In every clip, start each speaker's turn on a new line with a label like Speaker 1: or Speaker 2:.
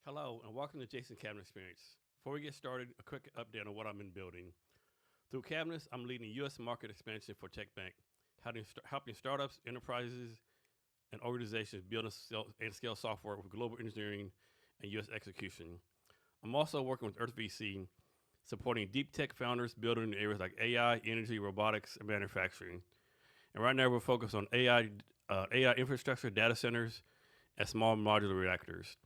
Speaker 1: Hello, and welcome to Jason Cavness Experience. Before we get started, a quick update on what I'm in building. Through Cavness, I'm leading U.S. market expansion for Tech Bank, helping startups, enterprises, and organizations build and scale software with global engineering and U.S. execution. I'm also working with Earth VC, supporting deep tech founders building in areas like AI, energy, robotics, and manufacturing. And right now, we're focused on AI infrastructure, data centers, and small modular reactors.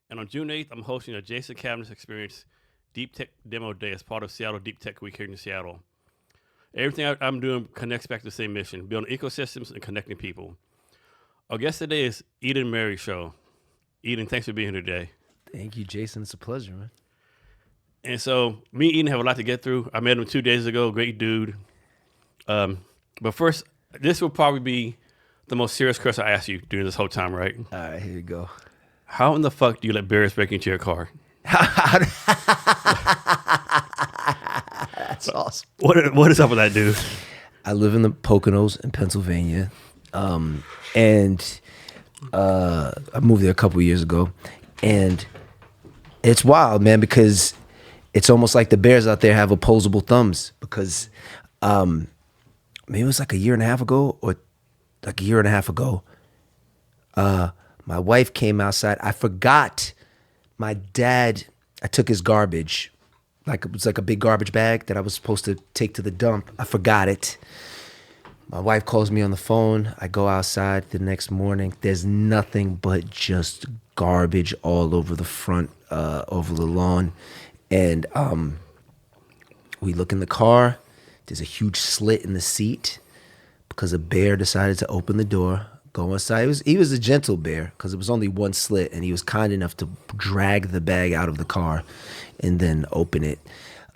Speaker 1: And on June 8th, I'm hosting a Jason Cavness Experience Deep Tech Demo Day as part of Seattle Deep Tech Week here in Seattle. Everything I'm doing connects back to the same mission, building ecosystems and connecting people. Our guest today is Eden Marryshow. Eden, thanks for being here today.
Speaker 2: Thank you, Jason. It's a pleasure, man.
Speaker 1: And so, me and Eden have a lot to get through. I met him 2 days ago, great dude. But first, this will probably be the most serious question I asked you during this whole time, right?
Speaker 2: All right, here you go.
Speaker 1: How in the fuck do you let bears break into your car?
Speaker 2: That's awesome.
Speaker 1: What is up with that, dude?
Speaker 2: I live in the Poconos in Pennsylvania, and I moved there a couple years ago, and it's wild, man, because it's almost like the bears out there have opposable thumbs because maybe it was like a year and a half ago my wife came outside. I forgot my dad, I took his garbage. Like it was like a big garbage bag that I was supposed to take to the dump. I forgot it. My wife calls me on the phone. I go outside the next morning. There's nothing but just garbage all over the front, over the lawn. And we look in the car. There's a huge slit in the seat because a bear decided to open the door. Go inside. He was a gentle bear because it was only one slit, and he was kind enough to drag the bag out of the car and then open it.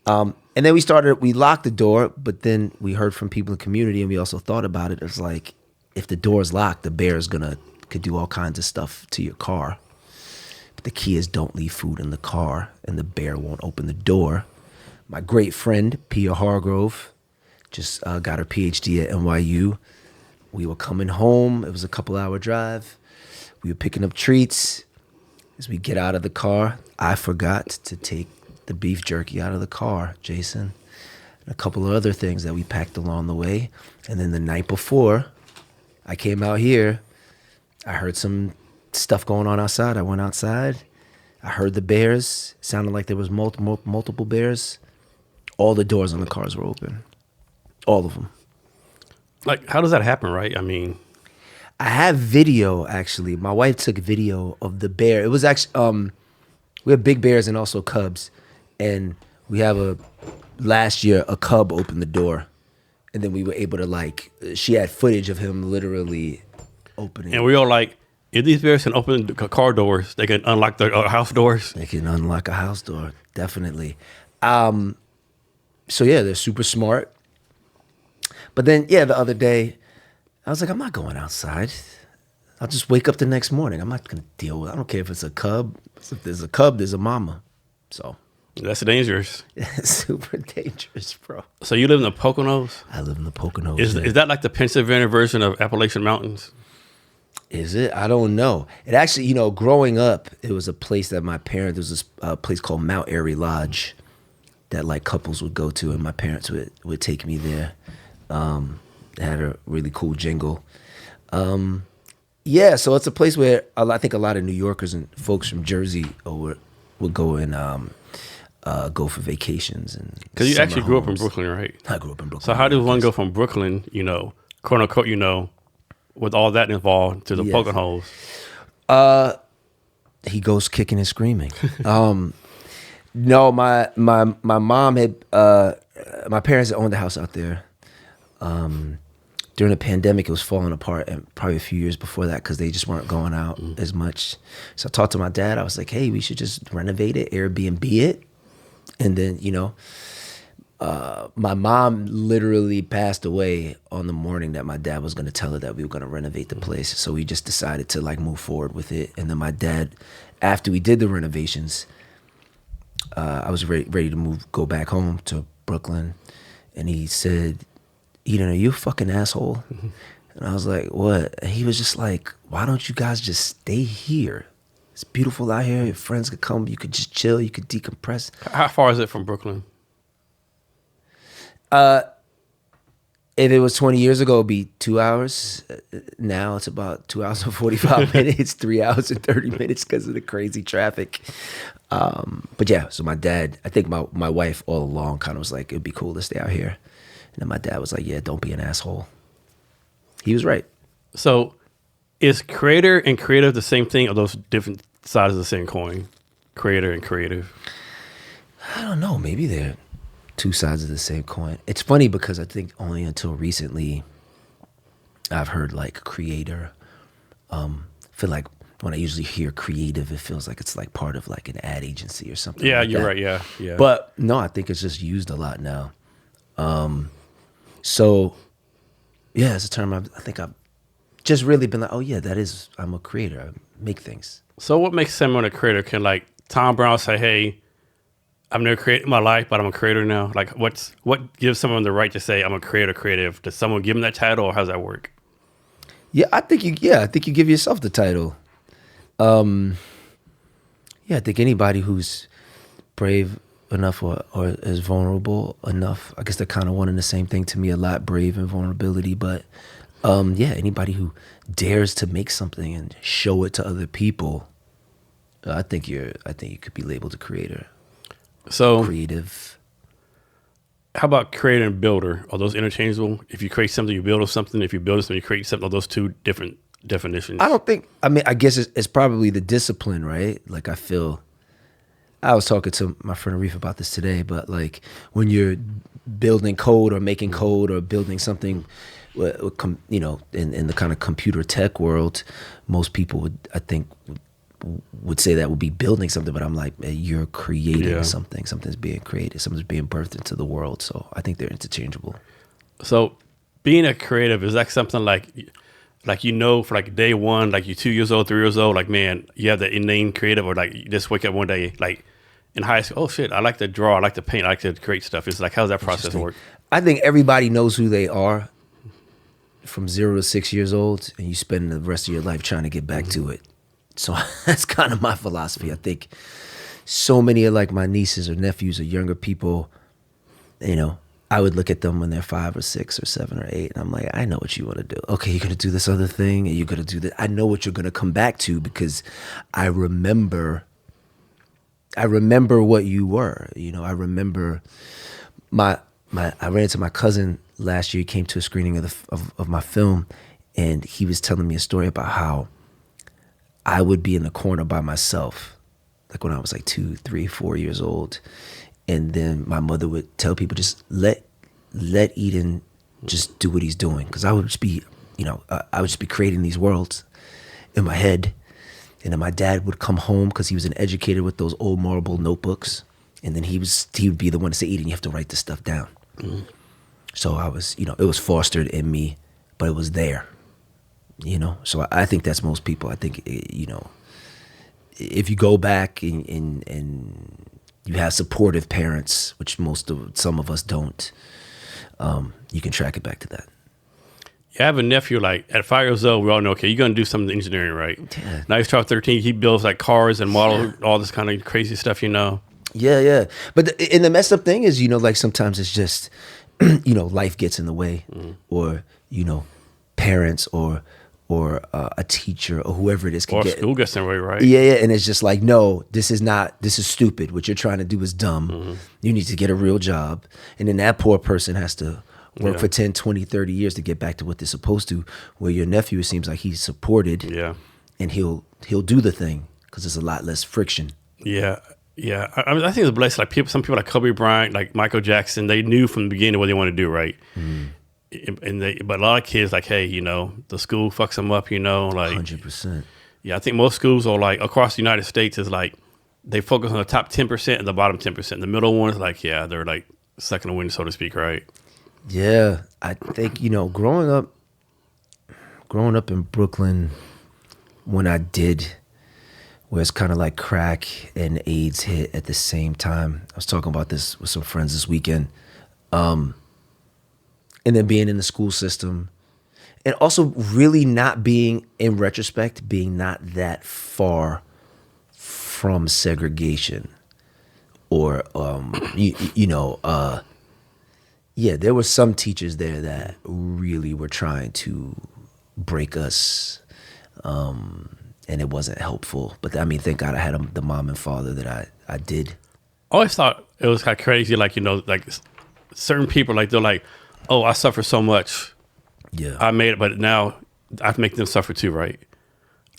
Speaker 2: And then we locked the door, but then we heard from people in the community, and we also thought about it. It's like, if the door's locked, the bear could do all kinds of stuff to your car. But the key is don't leave food in the car, and the bear won't open the door. My great friend, Pia Hargrove, just got her PhD at NYU. We were coming home. It was a couple-hour drive. We were picking up treats. As we get out of the car, I forgot to take the beef jerky out of the car, Jason, and a couple of other things that we packed along the way. And then the night before I came out here, I heard some stuff going on outside. I went outside. I heard the bears. It sounded like there was multiple bears. All the doors on the cars were open. All of them.
Speaker 1: Like, how does that happen, right? I mean,
Speaker 2: I have video, actually. My wife took video of the bear. It was actually, we have big bears and also cubs. And we have last year, a cub opened the door. And then we were able to, she had footage of him literally opening.
Speaker 1: And we all like, if these bears can open the car doors, they can unlock the house doors.
Speaker 2: They can unlock a house door, definitely. So yeah, they're super smart. But then, the other day, I was like, I'm not going outside. I'll just wake up the next morning. I'm not going to deal with it. I don't care if it's a cub. If there's a cub, there's a mama. So.
Speaker 1: That's dangerous.
Speaker 2: It's super dangerous, bro.
Speaker 1: So you live in the Poconos?
Speaker 2: I live in the Poconos.
Speaker 1: Is that like the Pennsylvania version of Appalachian Mountains?
Speaker 2: Is it? I don't know. It actually, growing up, it was a place that there was this place called Mount Airy Lodge that couples would go to, and my parents would take me there. It had a really cool jingle. So it's a place where I think a lot of New Yorkers and folks from Jersey would go and go for vacations.
Speaker 1: Because you actually grew up in Brooklyn, right?
Speaker 2: I grew up in Brooklyn.
Speaker 1: So how does one go from Brooklyn, quote unquote, with all that involved to the Poconos?
Speaker 2: He goes kicking and screaming. No, my mom had my parents had owned a house out there. During the pandemic, it was falling apart, and probably a few years before that, because they just weren't going out as much. So I talked to my dad. I was like, hey, we should just renovate it, Airbnb it. And then, my mom literally passed away on the morning that my dad was going to tell her that we were going to renovate the place. So we just decided to move forward with it. And then my dad, after we did the renovations, I was ready to go back home to Brooklyn. And he said, Eden, are you a fucking asshole? And I was like, what? And he was just like, why don't you guys just stay here? It's beautiful out here. Your friends could come. You could just chill. You could decompress.
Speaker 1: How far is it from Brooklyn?
Speaker 2: If it was 20 years ago, it'd be 2 hours. Now it's about 2 hours and 45 minutes, 3 hours and 30 minutes because of the crazy traffic. But yeah, so my dad, I think my wife all along kind of was like, it'd be cool to stay out here. And then my dad was like, yeah, don't be an asshole. He was right.
Speaker 1: So is creator and creative the same thing, or those different sides of the same coin? Creator and creative?
Speaker 2: I don't know. Maybe they're two sides of the same coin. It's funny because I think only until recently I've heard like creator. I feel like when I usually hear creative, it feels like it's like part of like an ad agency or something.
Speaker 1: Yeah,
Speaker 2: like
Speaker 1: you're
Speaker 2: that.
Speaker 1: right. Yeah.
Speaker 2: But no, I think it's just used a lot now. So yeah, it's a term I think I've just really been like, oh yeah, I'm a creator. I make things.
Speaker 1: So what makes someone a creator? Can like Tom Brown say, hey, I've never created in my life, but I'm a creator now? Like what gives someone the right to say I'm a creative? Does someone give them that title, or how does that work?
Speaker 2: Yeah, I think you give yourself the title. Yeah, I think anybody who's brave enough or is vulnerable enough, I guess they're kind of one and the same thing to me a lot, brave and vulnerability. But yeah, anybody who dares to make something and show it to other people, I think you could be labeled a creator.
Speaker 1: So
Speaker 2: Creative.
Speaker 1: how about creator and builder? Are those interchangeable? If you create something, you build something. If you build something, you create something. Are those two different definitions?
Speaker 2: I guess it's probably the discipline, right? Like I was talking to my friend Arif about this today, but like when you're building code or making code or building something, you know, in the kind of computer tech world, most people would say that would be building something, but I'm like, you're creating something. Something's being created. Something's being birthed into the world. So I think they're interchangeable.
Speaker 1: So being a creative, is that something like you know, for like day one, like you're 2 years old, 3 years old, like, man, you have that innate creative, or like you just wake up one day, like in high school, oh shit, I like to draw, I like to paint, I like to create stuff. It's like, how does that process work?
Speaker 2: I think everybody knows who they are from 0 to 6 years old, and you spend the rest of your life trying to get back to it. So that's kind of my philosophy. I think so many of like my nieces or nephews or younger people, you know, I would look at them when they're 5 or 6 or 7 or 8, and I'm like, I know what you want to do. Okay, you're going to do this other thing, and you're going to do that. I know what you're going to come back to because I remember what you were. You know, I remember I ran into my cousin last year. He came to a screening of my film, and he was telling me a story about how I would be in the corner by myself, like when I was like 2, 3, 4 years old. And then my mother would tell people, just let Eden just do what he's doing. Because I would just be, you know, I would just be creating these worlds in my head. And then my dad would come home because he was an educator with those old marble notebooks. And then he would be the one to say, Eden, you have to write this stuff down. Mm-hmm. So I was, you know, it was fostered in me, but it was there, you know. So I think that's most people. I think, you know, if you go back and you have supportive parents, which some of us don't, you can track it back to that.
Speaker 1: Yeah, I have a nephew, like at 5 years old, we all know, okay, you're going to do something engineering, right? Yeah. Now he's 12, 13, he builds like cars and models, all this kind of crazy stuff, you know?
Speaker 2: Yeah. But the messed up thing is, you know, like sometimes it's just, you know, life gets in the way, or, you know, parents or a teacher or whoever it is
Speaker 1: or school gets in the way, right?
Speaker 2: Yeah, and it's just like, no, this is stupid. What you're trying to do is dumb. Mm-hmm. You need to get a real job. And then that poor person has to work for 10, 20, 30 years to get back to what they're supposed to, where your nephew, it seems like he's supported, and he'll do the thing because there's a lot less friction.
Speaker 1: Yeah. I mean, I think it's blessed. Like some people like Kobe Bryant, like Michael Jackson, they knew from the beginning what they want to do, right? But a lot of kids, like, hey, you know, the school fucks them up, you know, like
Speaker 2: 100%.
Speaker 1: Yeah, I think most schools are like across the United States is like they focus on the top 10% and the bottom 10%. The middle ones, like, yeah, they're like second to win, so to speak, right?
Speaker 2: Yeah, I think, you know, growing up in Brooklyn, when I did, where it's kind of like crack and AIDS hit at the same time. I was talking about this with some friends this weekend. And then being in the school system, and also really not being, in retrospect, being not that far from segregation or, there were some teachers there that really were trying to break us. And it wasn't helpful. But I mean, thank God I had the mom and father that I did.
Speaker 1: I always thought it was kind of crazy, like, like certain people, like, they're like, oh, I suffer so much.
Speaker 2: Yeah.
Speaker 1: I made it, but now I have to make them suffer too, right?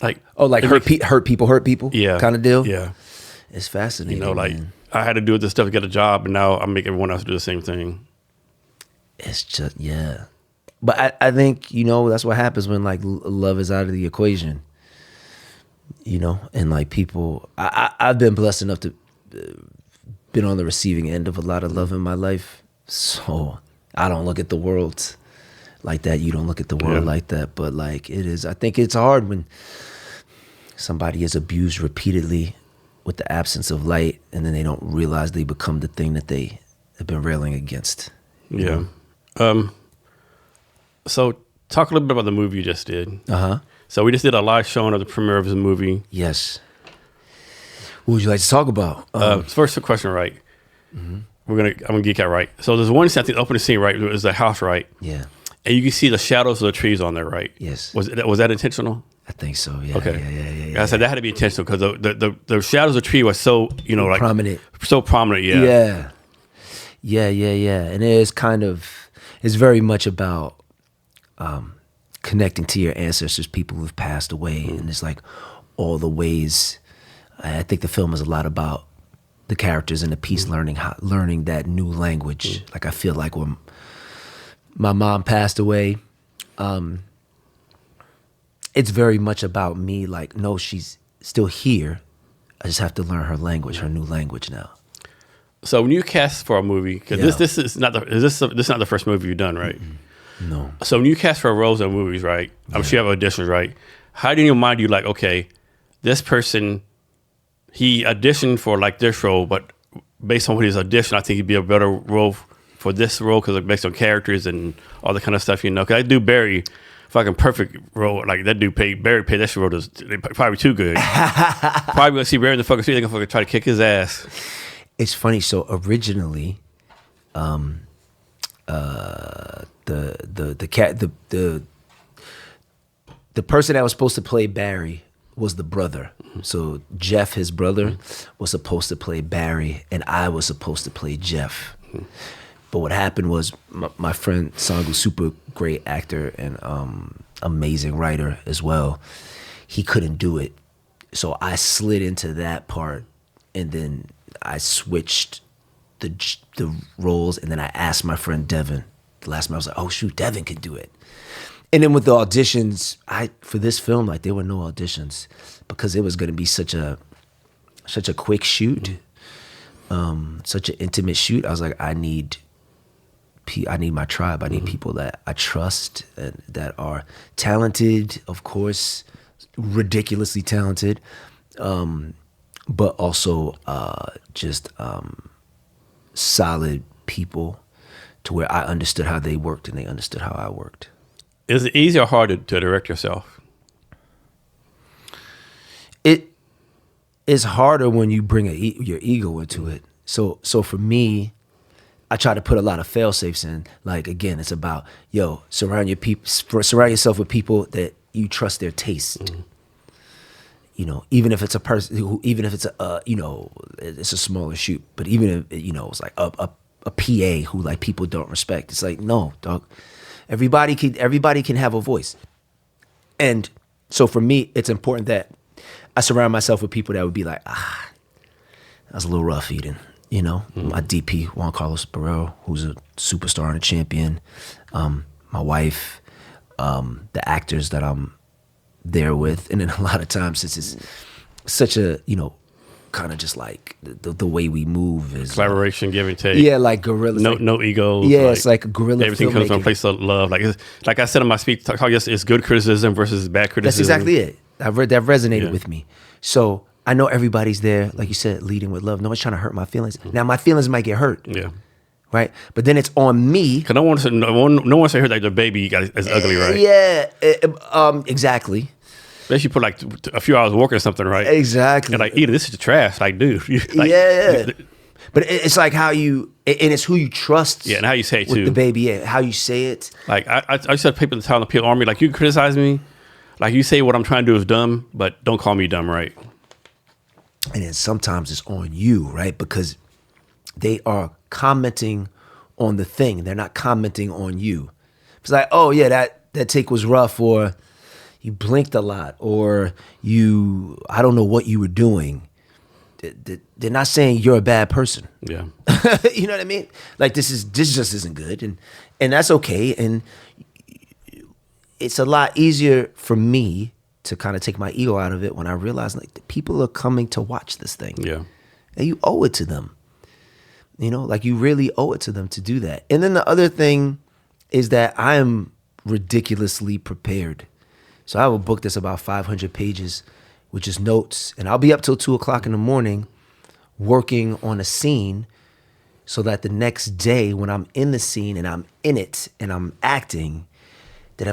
Speaker 1: Like,
Speaker 2: like hurt people
Speaker 1: yeah,
Speaker 2: kind of deal?
Speaker 1: Yeah.
Speaker 2: It's fascinating.
Speaker 1: Like,
Speaker 2: man.
Speaker 1: I had to do this stuff to get a job, and now I make everyone else do the same thing.
Speaker 2: It's just, yeah. But I think, that's what happens when, like, love is out of the equation. And like people, I've been blessed enough to been on the receiving end of a lot of love in my life. So I don't look at the world like that. You don't look at the world like that. But like I think it's hard when somebody is abused repeatedly with the absence of light, and then they don't realize they become the thing that they have been railing against.
Speaker 1: Yeah. So talk a little bit about the movie you just did.
Speaker 2: Uh-huh.
Speaker 1: So we just did a live showing of the premiere of the movie.
Speaker 2: Yes. What would you like to talk about?
Speaker 1: First question, right? Mm-hmm. I'm gonna geek out, right? So there's one scene, I think, the opening scene, right? It was the house, right?
Speaker 2: Yeah.
Speaker 1: And you can see the shadows of the trees on there, right?
Speaker 2: Yes.
Speaker 1: Was that intentional?
Speaker 2: I think so. Yeah.
Speaker 1: Okay. Yeah. I said that had to be intentional because the shadows of the tree was so like
Speaker 2: prominent.
Speaker 1: So prominent. Yeah.
Speaker 2: Yeah. And it's very much about connecting to your ancestors, people who've passed away, and it's like all the ways. I think the film is a lot about the characters and the piece learning that new language. Like I feel like when my mom passed away, it's very much about me. Like, no, she's still here. I just have to learn her language, her new language now.
Speaker 1: So when you cast for a movie, because this is not the first movie you've done, right?
Speaker 2: Mm-hmm. No.
Speaker 1: So when you cast for roles in movies, right? I'm sure you have auditions, right? How do you mind you like, okay, this person, he auditioned for like this role, but based on what his audition, I think he'd be a better role for this role because based on characters and all the kind of stuff, Because I do Barry, fucking perfect role. Like that dude Barry paid that shit role. Probably too good. Probably gonna see Barry in the fucking street. They're gonna fucking try to kick his ass.
Speaker 2: It's funny. So originally, the person that was supposed to play Barry was the brother. So Jeff, his brother, was supposed to play Barry, and I was supposed to play Jeff. But what happened was my friend Sangu, super great actor and amazing writer as well, he couldn't do it. So I slid into that part, and then I switched the roles, and then I asked my friend Devin. The last time I was like, oh shoot, Devin could do it. And then with the auditions, for this film, like there were no auditions because it was going to be such a quick shoot, such an intimate shoot. I was like, I need my tribe. I need people that I trust and that are talented, of course, ridiculously talented, but also just solid people to where I understood how they worked and they understood how I worked.
Speaker 1: Is it easy or hard to direct yourself?
Speaker 2: It is harder when you bring your ego into it. So for me, I try to put a lot of fail safes in. Like again, it's about surround yourself with people that you trust their taste. Even if it's a person even if it's it's a smaller shoot, but even if it's like a PA who like people don't respect. It's like, no, dog. Everybody can have a voice. And so for me, it's important that I surround myself with people that would be like, that was a little rough, Eden. My DP, Juan Carlos Barrero, who's a superstar and a champion. My wife, the actors that I'm there with. And then a lot of times it's such a, kind of just like the way we move is
Speaker 1: collaboration, give and take.
Speaker 2: Yeah, like guerrillas.
Speaker 1: No ego.
Speaker 2: Yeah, it's like guerrilla.
Speaker 1: Everything comes from a place of love. Like I said in my speech, it's good criticism versus bad criticism.
Speaker 2: That's exactly it. That resonated with me. So I know everybody's there, like you said, leading with love. Nobody's trying to hurt my feelings. Now my feelings might get hurt.
Speaker 1: Yeah.
Speaker 2: Right, but then it's on me.
Speaker 1: Because no one say heard like the baby you got is ugly, right?
Speaker 2: Yeah, exactly.
Speaker 1: Especially put like a few hours of work or something, right?
Speaker 2: Exactly.
Speaker 1: And like, either this is trash. Like, dude. Like,
Speaker 2: yeah. But it's like how you, and it's who you trust.
Speaker 1: Yeah, and how you say it
Speaker 2: with
Speaker 1: too.
Speaker 2: the baby, yeah, how you say it.
Speaker 1: Like I used to have people tell the people on me, like, you can criticize me, like you say what I'm trying to do is dumb, but don't call me dumb, right?
Speaker 2: And then sometimes it's on you, right? Because they are commenting on the thing. They're not commenting on you. It's like, oh yeah, that take was rough, or you blinked a lot, or I don't know what you were doing. They're not saying you're a bad person.
Speaker 1: Yeah.
Speaker 2: You know what I mean? Like this just isn't good, and that's okay. And it's a lot easier for me to kind of take my ego out of it when I realize like the people are coming to watch this thing.
Speaker 1: Yeah.
Speaker 2: And you owe it to them. You know, like you really owe it to them to do that. And then the other thing is that I am ridiculously prepared. So I have a book that's about 500 pages with just notes, and I'll be up till 2:00 in the morning working on a scene so that the next day when I'm in the scene and I'm in it and I'm acting, that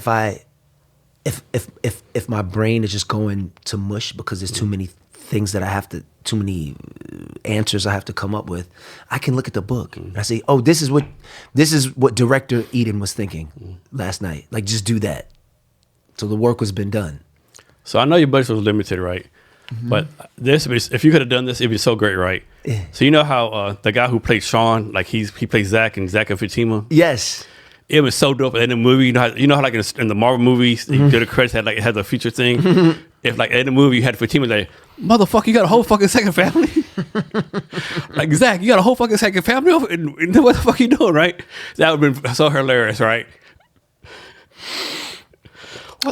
Speaker 2: if my brain is just going to mush because there's too many things that too many answers I have to come up with, I can look at the book and I say, oh, this is what director Eden was thinking last night. Like, just do that. So the work has been done.
Speaker 1: So I know your budget was limited, right? Mm-hmm. But if you could have done this, it'd be so great, right? Yeah. So you know how the guy who played Sean, like he plays Zach and Zach and Fatima?
Speaker 2: Yes.
Speaker 1: It was so dope. In the movie, you know how like in the Marvel movies, you do the credits it has a feature thing. If like in the movie you had Fatima like, motherfucker, you got a whole fucking second family. Like, Zach, you got a whole fucking second family. And what the fuck you doing, right? That would have been so hilarious, right?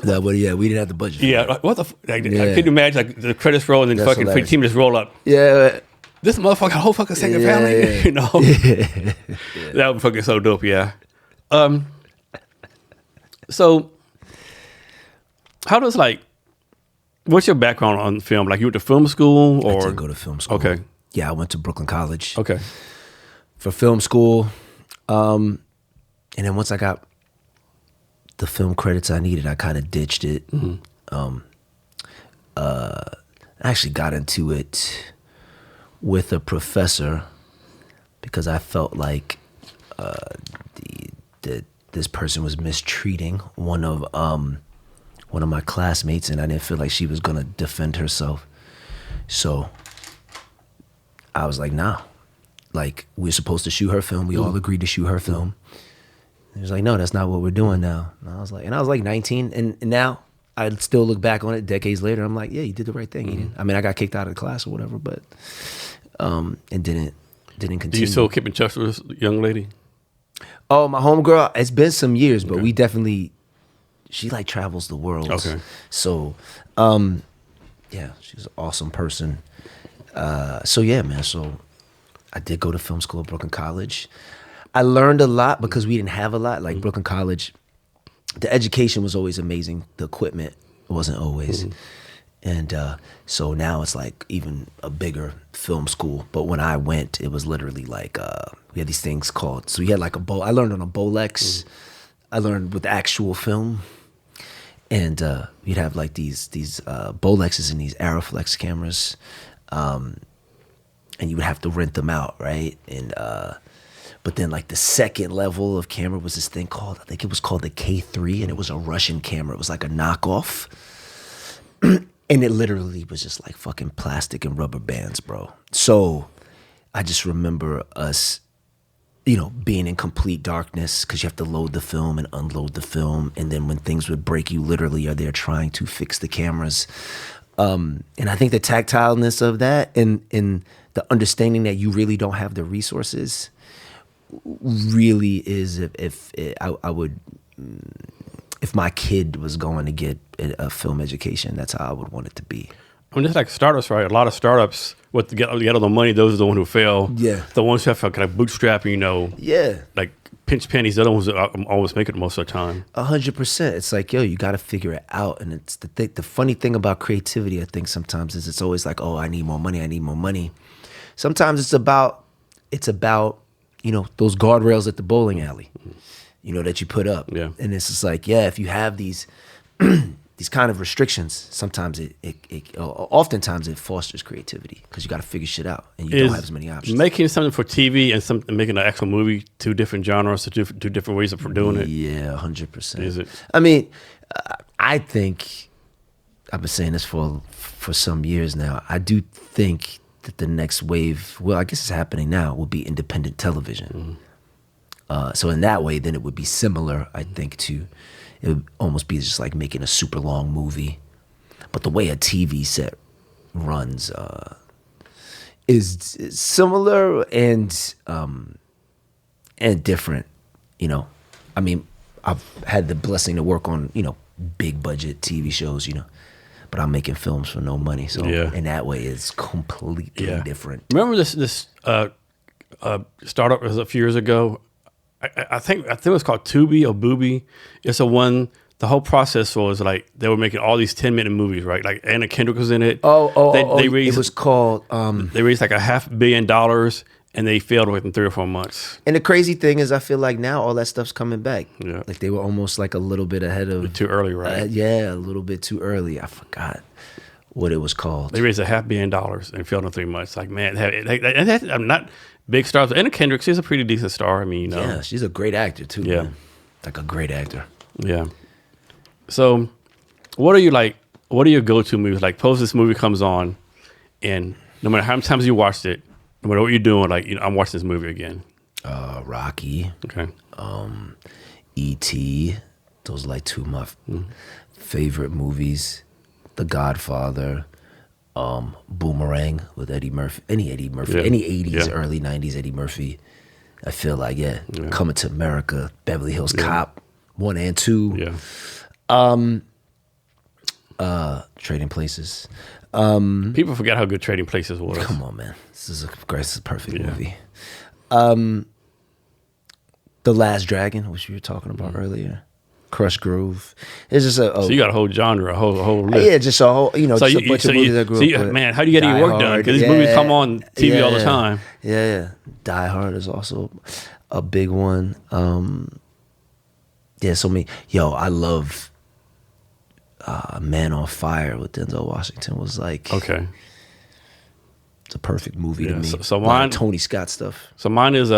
Speaker 2: No, but yeah, we didn't have the budget.
Speaker 1: Yeah, like, what the? Like, yeah. I couldn't imagine like the credits roll and then fucking Fatima just roll up.
Speaker 2: Yeah.
Speaker 1: This motherfucker got a whole fucking second family. Yeah. You know, that would be fucking so dope. Yeah. So how does what's your background on film? Like, you went to film school, or?
Speaker 2: I did go to film school.
Speaker 1: Okay.
Speaker 2: Yeah, I went to Brooklyn College.
Speaker 1: Okay.
Speaker 2: For film school. And then once I got the film credits I needed, I kind of ditched it. Mm-hmm. I actually got into it with a professor because I felt like this person was mistreating one of my classmates, and I didn't feel like she was gonna defend herself. So I was like, nah. Like, we're supposed to shoot her film. We all agreed to shoot her film. He was like, no, that's not what we're doing now. And I was like 19, and now I still look back on it decades later. I'm like, yeah, you did the right thing. Mm-hmm. I mean, I got kicked out of the class or whatever, but and didn't continue.
Speaker 1: Do you still keep in touch with this young lady?
Speaker 2: Oh, my homegirl, it's been some years, but we definitely, she like travels the world.
Speaker 1: Okay.
Speaker 2: So, yeah, she's an awesome person. So yeah, man. So I did go to film school at Brooklyn College. I learned a lot because we didn't have a lot. Like, Brooklyn College, the education was always amazing. The equipment wasn't always. Mm-hmm. And so now it's like even a bigger film school. But when I went, it was literally like, we had these things called, so we had like I learned on a Bolex. Mm-hmm. I learned with actual film. And we'd have like these Bolexes and these Aeroflex cameras. And you would have to rent them out, right? And but then like the second level of camera was this thing called, I think it was called the K3, and it was a Russian camera. It was like a knockoff. And it literally was just like fucking plastic and rubber bands, bro. So I just remember us, being in complete darkness because you have to load the film and unload the film. And then when things would break, you literally are there trying to fix the cameras. And I think the tactileness of that and the understanding that you really don't have the resources really is, if my kid was going to get a film education, that's how I would want it to be.
Speaker 1: I mean, just like startups, right? A lot of startups, to get all the money, those are the ones who fail.
Speaker 2: Yeah.
Speaker 1: The ones who have to kind of bootstrap,
Speaker 2: Yeah.
Speaker 1: like pinch pennies, they're the ones that always make it most of the time.
Speaker 2: 100%. It's like, yo, you got to figure it out. And it's the funny thing about creativity, I think sometimes, is it's always like, oh, I need more money. Sometimes it's about, those guardrails at the bowling alley, that you put up.
Speaker 1: Yeah.
Speaker 2: And it's just like, yeah, if you have these, these kind of restrictions, sometimes oftentimes it fosters creativity because you got to figure shit out and you don't have as many options.
Speaker 1: Making something for TV and making an actual movie, two different genres, two different ways of doing it.
Speaker 2: Yeah, 100%.
Speaker 1: Is it?
Speaker 2: I mean, I think I've been saying this for some years now. I do think that the next wave, well, I guess it's happening now, will be independent television. So in that way, then it would be similar, I think, to, it would almost be just like making a super long movie. But the way a TV set runs is similar and different, you know. I mean, I've had the blessing to work on, you know, big budget TV shows, you know, but I'm making films for no money. So in that way, it's completely different.
Speaker 1: Remember this startup was a few years ago? I think it was called Tubi or Booby. It's a one. The whole process was like they were making all these 10-minute movies, right? Like Anna Kendrick was in it.
Speaker 2: They raised, it was called.
Speaker 1: They raised like $500 million, and they failed within 3 or 4 months.
Speaker 2: And the crazy thing is, I feel like now all that stuff's coming back.
Speaker 1: Yeah,
Speaker 2: like they were almost like a little bit ahead of.
Speaker 1: Too early, right?
Speaker 2: Yeah, a little bit too early. I forgot what it was called.
Speaker 1: They raised $500 million and failed in 3 months. Like, man, I'm not big stars. Anna Kendrick, she's a pretty decent star. I mean, you know.
Speaker 2: Yeah, she's a great actor too.
Speaker 1: Yeah,
Speaker 2: man. Like a great actor.
Speaker 1: Yeah. So, what are your go-to movies? Like, suppose this movie comes on, and no matter how many times you watched it, no matter what you're doing, like, you know, I'm watching this movie again.
Speaker 2: Rocky.
Speaker 1: Okay.
Speaker 2: E.T. Those are like two of my favorite movies. The Godfather. Boomerang with Eddie Murphy. Any 80s, early 90s Eddie Murphy. I feel like, Coming to America, Beverly Hills Cop, 1 and 2.
Speaker 1: Yeah.
Speaker 2: Trading Places.
Speaker 1: People forget how good Trading Places was.
Speaker 2: Come on, man. This is a perfect movie. The Last Dragon, which we were talking about earlier. Crush Groove. It's just so
Speaker 1: you got a whole genre, a whole list.
Speaker 2: Yeah, just a whole, you know, just a bunch of movies that grew up with.
Speaker 1: Man, how do you get your work done? Because these movies come on TV all the time.
Speaker 2: Yeah. Die Hard is also a big one. I love Man on Fire with Denzel Washington was like,
Speaker 1: okay,
Speaker 2: it's a perfect movie to me.
Speaker 1: So mine,
Speaker 2: Tony Scott stuff.
Speaker 1: So mine is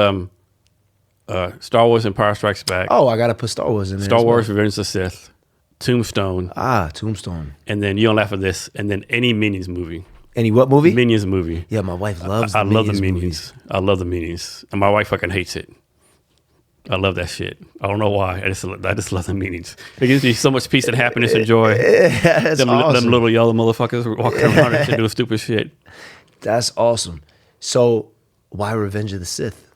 Speaker 1: Star Wars Empire Strikes Back.
Speaker 2: Oh, I gotta put Star Wars in there.
Speaker 1: Star Wars Revenge of the Sith, Tombstone.
Speaker 2: Tombstone.
Speaker 1: And then you don't laugh at this. And then any Minions movie.
Speaker 2: Any what movie?
Speaker 1: Minions movie.
Speaker 2: Yeah, my wife loves.
Speaker 1: I love the
Speaker 2: Minions
Speaker 1: Minions.
Speaker 2: Movies.
Speaker 1: I love the Minions, and my wife fucking hates it. I love that shit. I don't know why. I just love the Minions. It gives you so much peace and happiness and joy.
Speaker 2: That's awesome.
Speaker 1: Them little yellow motherfuckers walking around and doing stupid shit.
Speaker 2: That's awesome. So why Revenge of the Sith?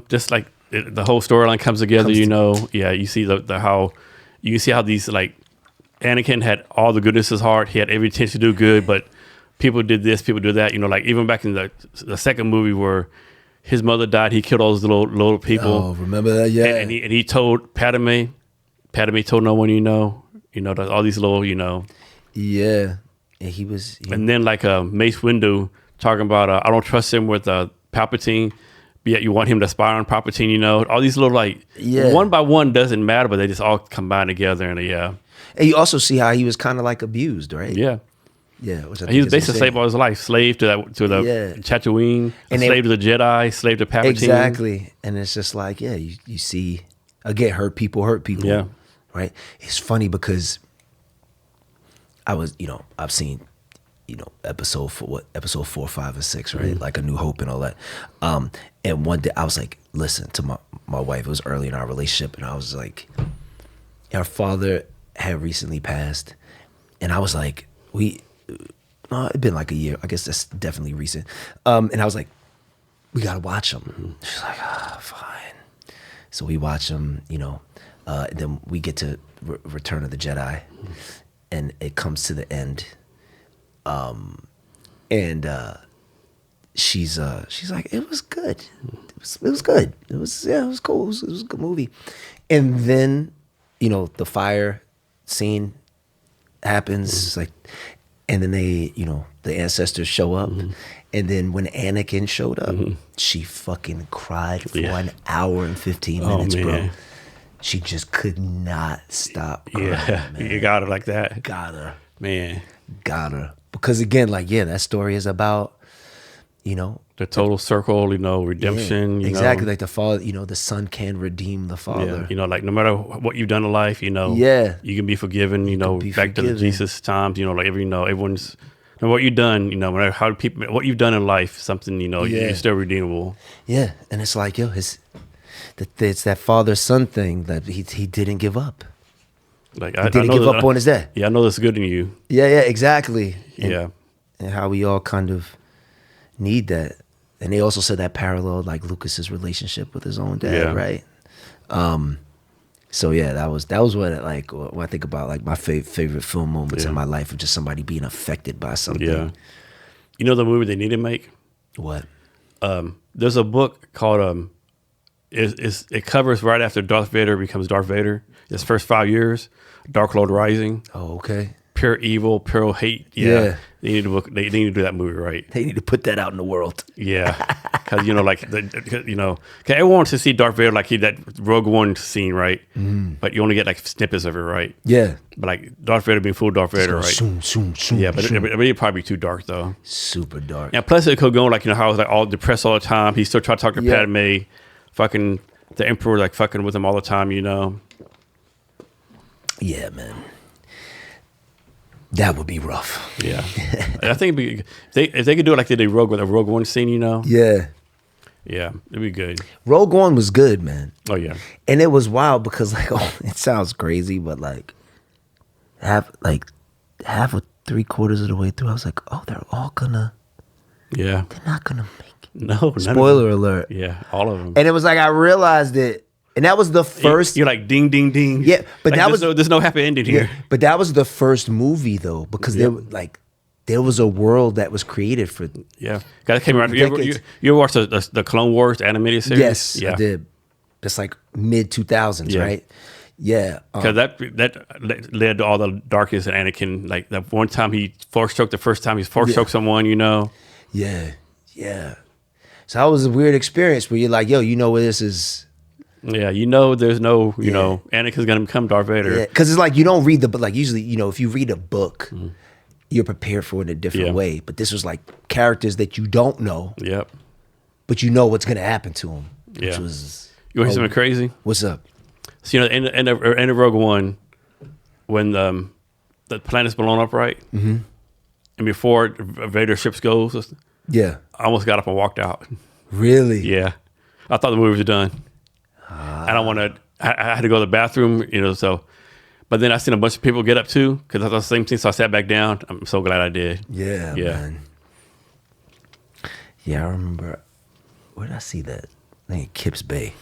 Speaker 1: Just like the whole storyline comes together. You see how these, like, Anakin had all the goodness in his heart. He had every intention to do good, but people did this, people did that. You know, like even back in the second movie where his mother died, he killed all those little people.
Speaker 2: Oh, remember that? Yeah.
Speaker 1: And he told Padme told no one all these little,
Speaker 2: Yeah. And he was.
Speaker 1: And then like Mace Windu talking about I don't trust him with Palpatine, but yet you want him to spy on Palpatine. All these little one by one doesn't matter, but they just all combine together and
Speaker 2: And you also see how he was kind of like abused, right?
Speaker 1: Yeah.
Speaker 2: Yeah,
Speaker 1: he was basically slave all his life, slave to the Tatooine, slave to the Jedi, slave to Palpatine.
Speaker 2: Exactly, and it's just like, you see, again, hurt people.
Speaker 1: Yeah,
Speaker 2: right. It's funny because I've seen, episode 4, 5, and 6, right? Like A New Hope and all that. And one day I was like, listen to my wife. It was early in our relationship, and I was like, our father had recently passed, and I was like, it'd been like a year. I guess that's definitely recent. And I was like, we gotta watch them. She's like, fine. So we watch them, and then we get to Return of the Jedi, and it comes to the end. And she's like, it was good. It was good. It was cool. It was a good movie. And then, the fire scene happens. It's like, and then they, the ancestors show up. And then when Anakin showed up, she fucking cried for an hour and 15 minutes, bro. She just could not stop crying,
Speaker 1: Yeah,
Speaker 2: man.
Speaker 1: you got her like that.
Speaker 2: Got her.
Speaker 1: Man.
Speaker 2: Got her. Because again, like, yeah, that story is about, you know,
Speaker 1: The total circle, redemption.
Speaker 2: yeah, exactly, like the father, the son can redeem the father.
Speaker 1: Yeah, like no matter what you've done in life,
Speaker 2: Yeah.
Speaker 1: you can be forgiven.
Speaker 2: be
Speaker 1: Back to the
Speaker 2: forgiven.
Speaker 1: Jesus times. Like everyone's. No matter what you've done, no matter how people, what you've done in life, something,
Speaker 2: Yeah.
Speaker 1: you're still redeemable.
Speaker 2: Yeah, and it's like, yo, it's that father-son thing that he didn't give up.
Speaker 1: Like
Speaker 2: He didn't give up on his dad.
Speaker 1: Yeah, I know that's good in you.
Speaker 2: Yeah, exactly.
Speaker 1: Yeah.
Speaker 2: And how we all kind of need that. And they also said that paralleled like Lucas's relationship with his own dad,
Speaker 1: Yeah.
Speaker 2: right? So yeah, that was what when I think about like my favorite film moments in my life of just somebody being affected by something.
Speaker 1: Yeah. You know the movie they need to make?
Speaker 2: What?
Speaker 1: There's a book called it covers right after Darth Vader becomes Darth Vader. His first 5 years, Dark Lord Rising,
Speaker 2: Oh, okay.
Speaker 1: pure evil, pure hate.
Speaker 2: Yeah.
Speaker 1: They need to do that movie right.
Speaker 2: They need to put that out in the world.
Speaker 1: Yeah, because cause everyone wants to see Darth Vader like that Rogue One scene, right? But you only get like snippets of it, right?
Speaker 2: Yeah.
Speaker 1: But like Darth Vader being full Darth Vader, right?
Speaker 2: Zoom, zoom, zoom,
Speaker 1: Yeah, but
Speaker 2: zoom.
Speaker 1: it'd probably be too dark though.
Speaker 2: Super dark.
Speaker 1: And plus, it could go like how he's like all depressed all the time. He still try to talk to
Speaker 2: Yeah.
Speaker 1: Padme, fucking the Emperor like fucking with him all the time.
Speaker 2: Yeah, man. That would be rough.
Speaker 1: Yeah, I think if they could do it like they did Rogue with a Rogue One scene,
Speaker 2: Yeah.
Speaker 1: yeah, it'd be good.
Speaker 2: Rogue One was good, man.
Speaker 1: Oh yeah,
Speaker 2: And it was wild because like, it sounds crazy, but like half or 3/4 of the way through, I was like, oh, they're not gonna make it.
Speaker 1: no, none of
Speaker 2: Spoiler
Speaker 1: them.
Speaker 2: alert.
Speaker 1: Yeah, all of them.
Speaker 2: And it was like I realized it, and that was the first.
Speaker 1: You're like ding, ding, ding.
Speaker 2: Yeah, but
Speaker 1: Like, there's no happy ending here.
Speaker 2: But that was the first movie though, because there was a world that was created for.
Speaker 1: Yeah, that came around. You ever watched the Clone Wars animated series?
Speaker 2: Yes,
Speaker 1: yeah.
Speaker 2: I did. That's like mid 2000s,
Speaker 1: Yeah.
Speaker 2: right? Yeah.
Speaker 1: Because that led to all the darkness in Anakin. Like that one time he force choked. The first time he force choked someone,
Speaker 2: Yeah. So that was a weird experience where you're like, yo, where this is.
Speaker 1: Yeah, there's no, Anakin's gonna become Darth Vader.
Speaker 2: Yeah, because it's like you don't read the book. Like usually, if you read a book, you're prepared for it in a different way. But this was like characters that you don't know,
Speaker 1: Yep.
Speaker 2: but you know what's going to happen to them. Which
Speaker 1: Yeah.
Speaker 2: was
Speaker 1: You want to hear something crazy?
Speaker 2: What's up?
Speaker 1: So end of Rogue One, when the planet's blown up, right? Mm-hmm. And before Vader's ship goes,
Speaker 2: Yeah,
Speaker 1: I almost got up and walked out.
Speaker 2: really.
Speaker 1: Yeah, I thought the movie was done. I don't want to. I had to go to the bathroom, So, but then I seen a bunch of people get up too because I thought the same thing. So I sat back down. I'm so glad I did.
Speaker 2: Yeah,
Speaker 1: Yeah.
Speaker 2: man. Yeah, I remember. Where did I see that? I think Kips Bay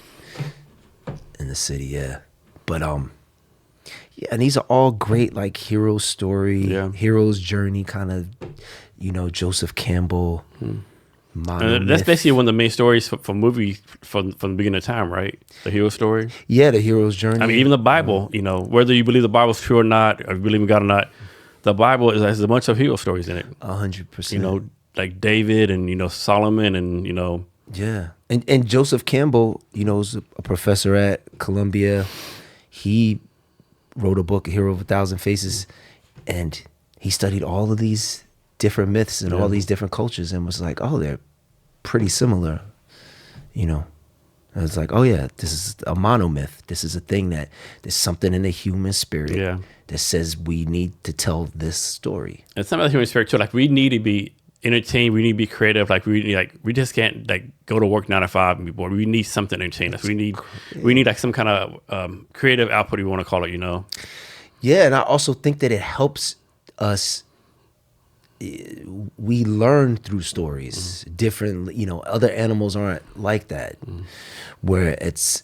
Speaker 2: in the city. Yeah, but yeah, and these are all great like hero story, hero's journey, kind of. Joseph Campbell.
Speaker 1: That's basically one of the main stories for movie from the beginning of time, right? The hero story.
Speaker 2: Yeah, the hero's journey.
Speaker 1: I mean, even the Bible. Whether you believe the Bible's true or not, or you believe in God or not, the Bible has a bunch of hero stories in it.
Speaker 2: 100%.
Speaker 1: Like David and Solomon and
Speaker 2: Yeah, and Joseph Campbell, was a professor at Columbia. He wrote a book, A Hero of a Thousand Faces, and he studied all of these different myths and all these different cultures and was like, oh, they're pretty similar. I was like, oh yeah, this is a monomyth. This is a thing that there's something in the human spirit that says we need to tell this story.
Speaker 1: And some of the human spirit too. Like we need to be entertained. We need to be creative. Like we just can't like go to work 9 to 5 and be bored. We need something to entertain us. We need like some kind of creative output. You want to call it,
Speaker 2: Yeah, and I also think that it helps us. We learn through stories different. Other animals aren't like that, where it's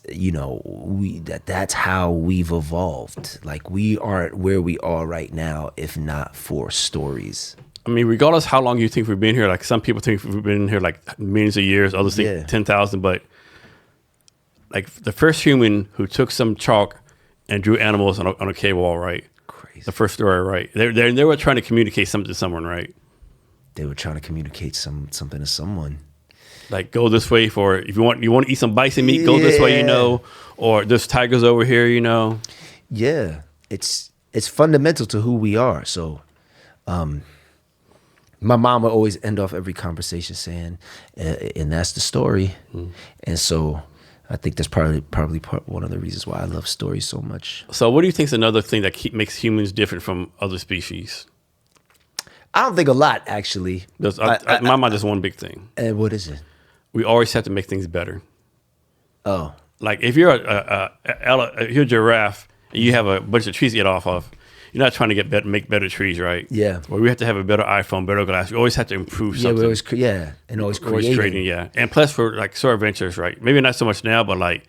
Speaker 2: that's how we've evolved. Like we aren't where we are right now if not for stories.
Speaker 1: I mean, regardless how long you think we've been here, like some people think we've been here like millions of years, others think 10,000, but like the first human who took some chalk and drew animals on a cave wall, right? The first story, right? They were trying to communicate something to someone, right?
Speaker 2: They were trying to communicate something to someone.
Speaker 1: Like go this way for if you want to eat some bison meat, go this way, or there's tigers over here,
Speaker 2: Yeah, it's fundamental to who we are. So, my mom would always end off every conversation saying, "And that's the story." And so, I think that's probably one of the reasons why I love stories so much.
Speaker 1: So, what do you think is another thing that makes humans different from other species?
Speaker 2: I don't think a lot, actually.
Speaker 1: My mind is one big thing.
Speaker 2: And what is it?
Speaker 1: We always have to make things better.
Speaker 2: Oh,
Speaker 1: like if you're if you're a giraffe and you have a bunch of trees to get off of, you're not trying to make better trees, right?
Speaker 2: Yeah.
Speaker 1: Well, we have to have a better iPhone, better glass. We always have to improve something.
Speaker 2: And always creating.
Speaker 1: Yeah. And plus for like short adventures, right? Maybe not so much now, but like,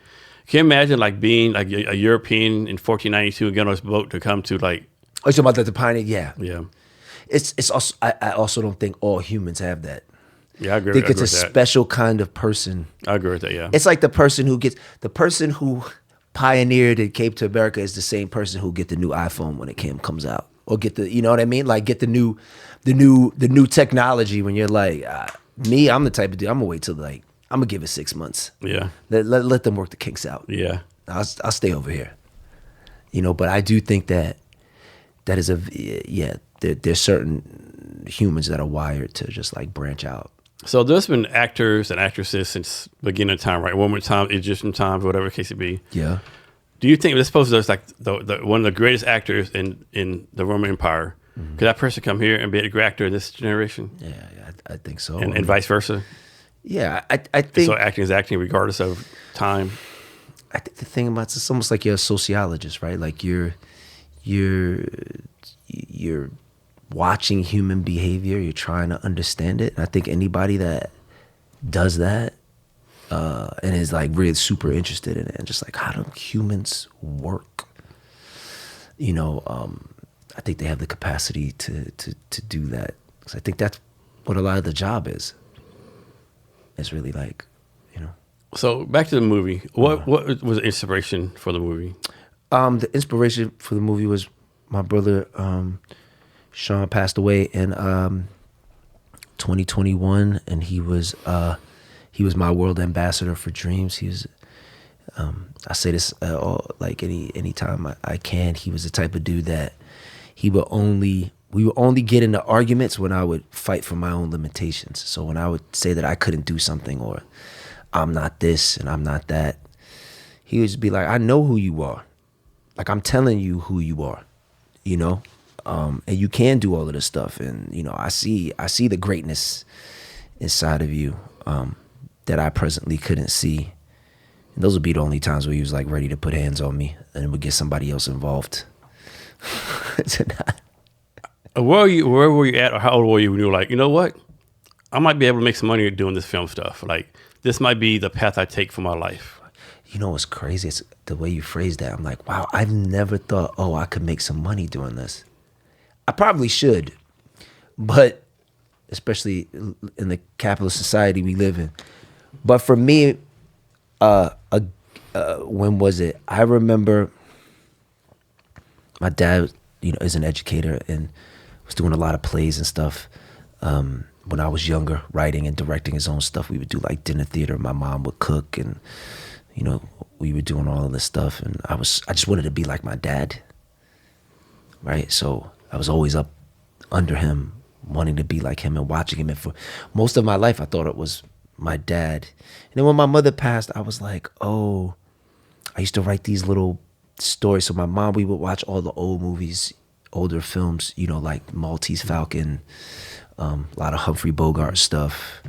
Speaker 1: can you imagine like being like a European in 1492 and getting on this boat to come to like?
Speaker 2: Oh, you're talking about the pioneer? Yeah.
Speaker 1: Yeah.
Speaker 2: It's also I also don't think all humans have that.
Speaker 1: Yeah, I agree.
Speaker 2: I think it's a special kind of person.
Speaker 1: I agree with that. Yeah.
Speaker 2: It's like the person who pioneered and came to America is the same person who get the new iPhone when it comes out, or get the, you know what I mean? Like get the new technology when you're like, me, I'm the type of dude, I'm gonna wait till I'm gonna give it 6 months.
Speaker 1: Yeah.
Speaker 2: Let them work the kinks out.
Speaker 1: Yeah.
Speaker 2: I'll stay over here. But I do think that is there's certain humans that are wired to just like branch out.
Speaker 1: So there's been actors and actresses since beginning of time, right? Roman time, Egyptian times, whatever the case it be.
Speaker 2: Yeah.
Speaker 1: Do you think, let's suppose there's like the one of the greatest actors in the Roman Empire, could that person come here and be a great actor in this generation?
Speaker 2: Yeah, I think so.
Speaker 1: And vice versa?
Speaker 2: Yeah, I think.
Speaker 1: So acting is acting regardless of time?
Speaker 2: I think the thing about it's almost like you're a sociologist, right? Like you're watching human behavior, you're trying to understand it. And I think anybody that does that and is like really super interested in it and just like, how do humans work? I think they have the capacity to do that. Because I think that's what a lot of the job is. It's really like,
Speaker 1: So back to the movie. What was the inspiration for the movie?
Speaker 2: The inspiration for the movie was my brother, Sean, passed away in 2021, and he was my world ambassador for Dreams. He was, I say this like any time I can. He was the type of dude that we would only get into arguments when I would fight for my own limitations. So when I would say that I couldn't do something, or I'm not this and I'm not that, he would just be like, I know who you are. Like, I'm telling you who you are, and you can do all of this stuff. And, I see the greatness inside of you that I presently couldn't see. And those would be the only times where he was like ready to put hands on me and would get somebody else involved.
Speaker 1: Where were you at, or how old were you when you were like, you know what? I might be able to make some money doing this film stuff. Like, this might be the path I take for my life.
Speaker 2: You know what's crazy? It's the way you phrase that. I'm like, wow, I've never thought, I could make some money doing this. I probably should, but especially in the capitalist society we live in. But for me, when was it? I remember my dad, is an educator and was doing a lot of plays and stuff. When I was younger, writing and directing his own stuff, we would do like dinner theater. My mom would cook, and we were doing all of this stuff. And I just wanted to be like my dad, right? So I was always up under him, wanting to be like him and watching him. And for most of my life, I thought it was my dad. And then when my mother passed, I was like, I used to write these little stories. So my mom, we would watch all the old movies, older films, like Maltese Falcon, a lot of Humphrey Bogart stuff.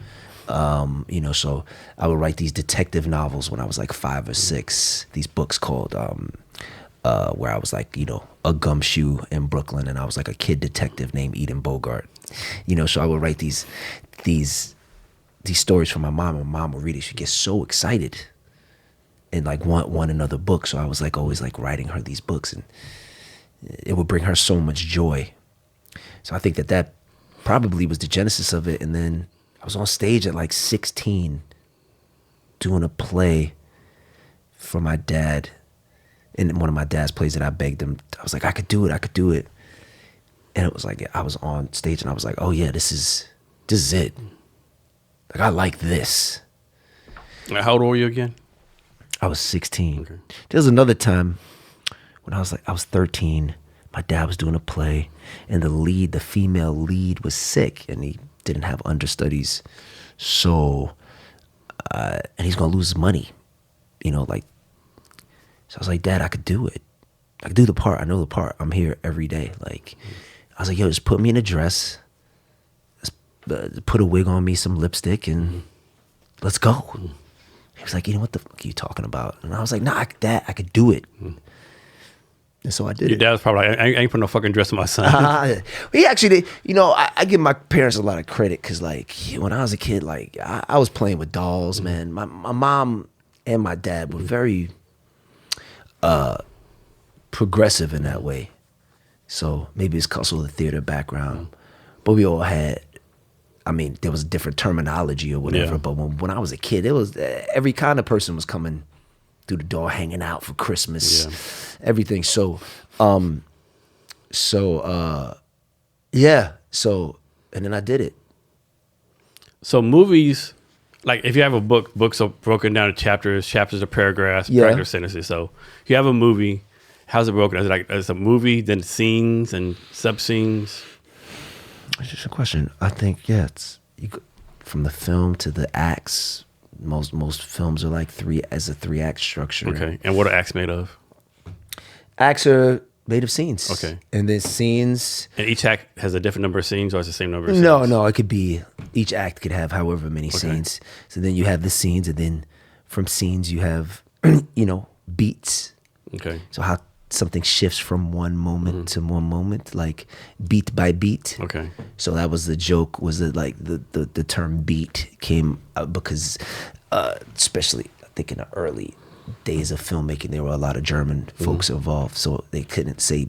Speaker 2: So I would write these detective novels when I was like 5 or 6. These books called where I was like, a gumshoe in Brooklyn, and I was like a kid detective named Eden Bogart. So I would write these stories for my mom, and my mom would read it. She'd get so excited and like want another book. So I was like always like writing her these books, and it would bring her so much joy. So I think that probably was the genesis of it. And then I was on stage at like 16 doing a play for my dad. In one of my dad's plays that I begged him, I was like, I could do it. And it was like, I was on stage and I was like, oh yeah, this is it. Like, I like this.
Speaker 1: How old were you again?
Speaker 2: I was 16.
Speaker 1: Okay.
Speaker 2: There was another time when I was 13. My dad was doing a play, and the female lead was sick, and he didn't have understudies. So, and he's gonna lose his money, like. So I was like, Dad, I could do it. I could do the part. I know the part. I'm here every day. Like, I was like, yo, just put me in a dress, put a wig on me, some lipstick, and let's go. He was like, what the fuck are you talking about? And I was like, nah, Dad, I could do it. And so I did
Speaker 1: Your
Speaker 2: it.
Speaker 1: dad was probably like, I ain't putting no fucking dress on my son.
Speaker 2: He actually, I give my parents a lot of credit because, like, when I was a kid, like, I was playing with dolls, man. My mom and my dad were very progressive in that way. So maybe it's because of the theater background. But we all had, there was different terminology or whatever.
Speaker 1: Yeah.
Speaker 2: But when I was a kid, it was every kind of person was coming through the door, hanging out for Christmas, everything. So, yeah. So, and then I did it.
Speaker 1: So movies, like if you have a book, books are broken down to chapters are paragraphs, paragraph sentences. So if you have a movie, how's it broken? Is it like it's a movie, then scenes and sub scenes?
Speaker 2: It's just a question. I think from the film to the acts. Most films are like three act structure.
Speaker 1: Okay, and what are acts made of?
Speaker 2: Acts are made of scenes.
Speaker 1: Okay,
Speaker 2: and then scenes.
Speaker 1: And each act has a different number of scenes, or it's the same number of scenes?
Speaker 2: No. It could be each act could have however many scenes. So then you have the scenes, and then from scenes you have beats. Okay. So how something shifts from one moment to one moment, like beat by beat. Okay. So that was the joke, was that like the term beat came because especially I think in the early days of filmmaking, there were a lot of German folks involved, so they couldn't say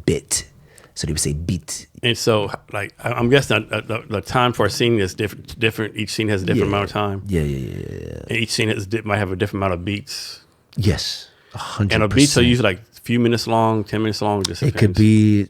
Speaker 2: bit, so they would say beat.
Speaker 1: And so, like, I'm guessing the time for a scene is different. Each scene has a different amount of time.
Speaker 2: Yeah.
Speaker 1: And each scene might have a different amount of beats.
Speaker 2: Yes, 100%.
Speaker 1: And a beats are usually like a few minutes long, 10 minutes long. Just
Speaker 2: it could be.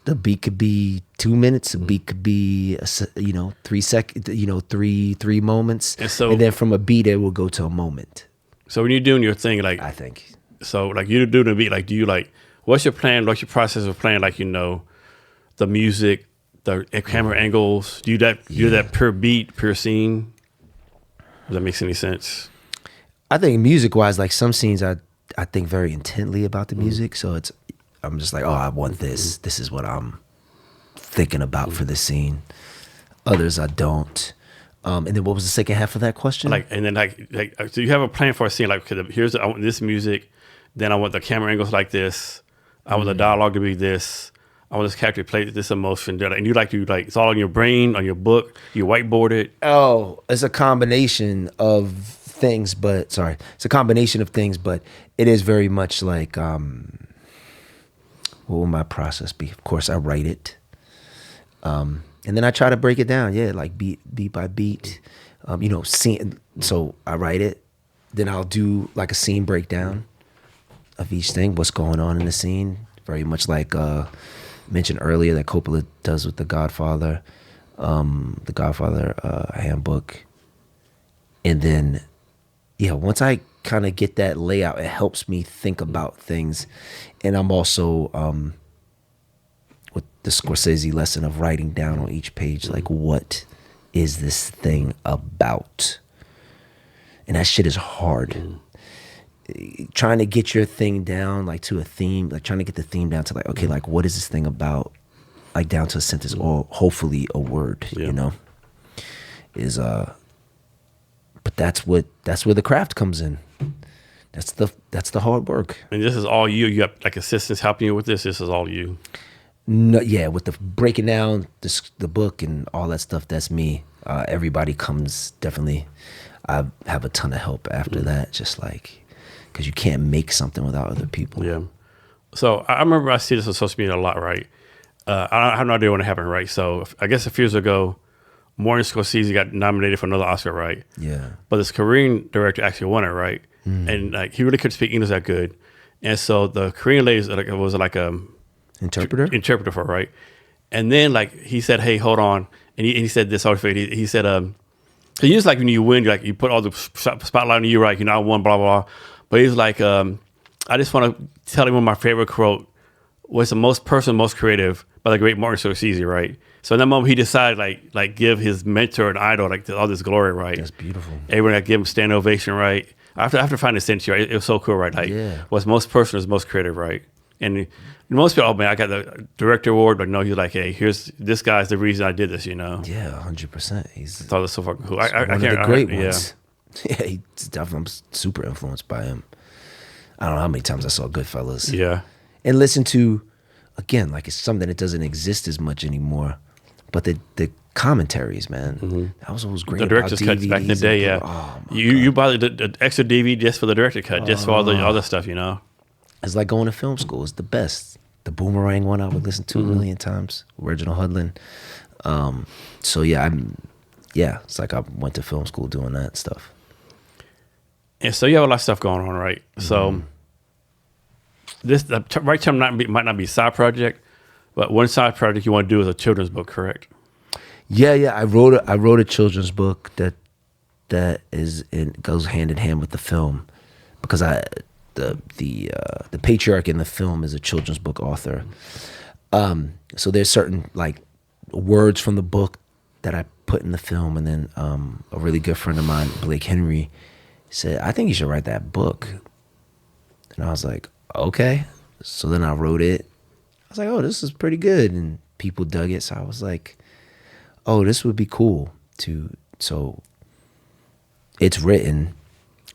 Speaker 2: The beat could be 2 minutes. A beat could be 3 seconds. Three moments. And then from a beat, it will go to a moment.
Speaker 1: So when you're doing your thing, like
Speaker 2: I think
Speaker 1: so, like you're doing a beat, like do you like what's your plan? What's your process of playing? Like the music, the camera angles. Do that per beat, per scene? Does that make any sense?
Speaker 2: I think music wise, like some scenes, I think very intently about the music. So I'm just like, oh, I want this. This is what I'm thinking about for this scene. Others I don't. And then what was the second half of that question?
Speaker 1: So you have a plan for a scene. Like, I want this music. Then I want the camera angles like this. I want the dialogue to be this. I want this character to play this emotion. And it's all in your brain, on your book. You whiteboard it.
Speaker 2: Oh, it's a combination of things, but it is very much like, what will my process be? Of course, I write it. And then I try to break it down, like beat by beat, scene. So I write it, then I'll do like a scene breakdown of each thing, what's going on in the scene. Very much like mentioned earlier that Coppola does with The Godfather handbook. And then, once I kind of get that layout, it helps me think about things. And I'm also with the Scorsese lesson of writing down on each page, like, what is this thing about? And that shit is hard. Trying to get your thing down, like, to a theme, like trying to get the theme down to like, okay, like, what is this thing about? Like, down to a sentence or hopefully a word, but that's where the craft comes in. That's the hard work.
Speaker 1: And this is all you. You have like assistants helping you with this. This is all you.
Speaker 2: No, with the breaking down the book and all that stuff, that's me. Everybody comes, definitely. I have a ton of help after that, just like, because you can't make something without other people.
Speaker 1: Yeah. So I remember I see this on social media a lot, right? I have no idea when it happened, right? So I guess a few years ago, Martin Scorsese got nominated for another Oscar, right? Yeah. But this Korean director actually won it, right? And like he really couldn't speak English that good, and so the Korean lady was like a interpreter for, right? And then like he said, "Hey, hold on," and he said this. He said, So you just like when you win, you put all the spotlight on you, right? I won, blah, blah, blah. But he's like, I just want to tell him one of my favorite quote was the most personal, most creative by the great Martin Scorsese, right? So in that moment, he decided like give his mentor and idol like all this glory, right?
Speaker 2: That's beautiful.
Speaker 1: Everyone like give him stand ovation, right? I have to find the sentence, right? It was so cool, right? Like what's most personal is most creative, right? And most people, oh man, I got the director award, but no, he's like, hey, here's this guy's the reason I did this,
Speaker 2: Yeah, 100%. I
Speaker 1: thought it was so fucking cool.
Speaker 2: One of the great ones. Yeah, I'm super influenced by him. I don't know how many times I saw Goodfellas.
Speaker 1: Yeah.
Speaker 2: And listen to, again, like it's something that doesn't exist as much anymore. But the commentaries, man, that was always great.
Speaker 1: The director's cuts back in the day, yeah.
Speaker 2: Oh,
Speaker 1: you buy the extra DVD just for the director cut, just for all the other stuff,
Speaker 2: It's like going to film school. It's the best. The Boomerang one I would listen to a million times. Reginald Hudlin. So it's like I went to film school doing that stuff.
Speaker 1: And so you have a lot of stuff going on, right? So the right term might not be side project, but one side project you want to do is a children's book, correct?
Speaker 2: Yeah. I wrote a children's book that goes hand in hand with the film, because the patriarch in the film is a children's book author. So there's certain like words from the book that I put in the film, and then a really good friend of mine, Blake Henry, said, I think you should write that book. And I was like, okay. So then I wrote it. I was like, oh, this is pretty good. And people dug it. So I was like, oh, this would be cool so it's written,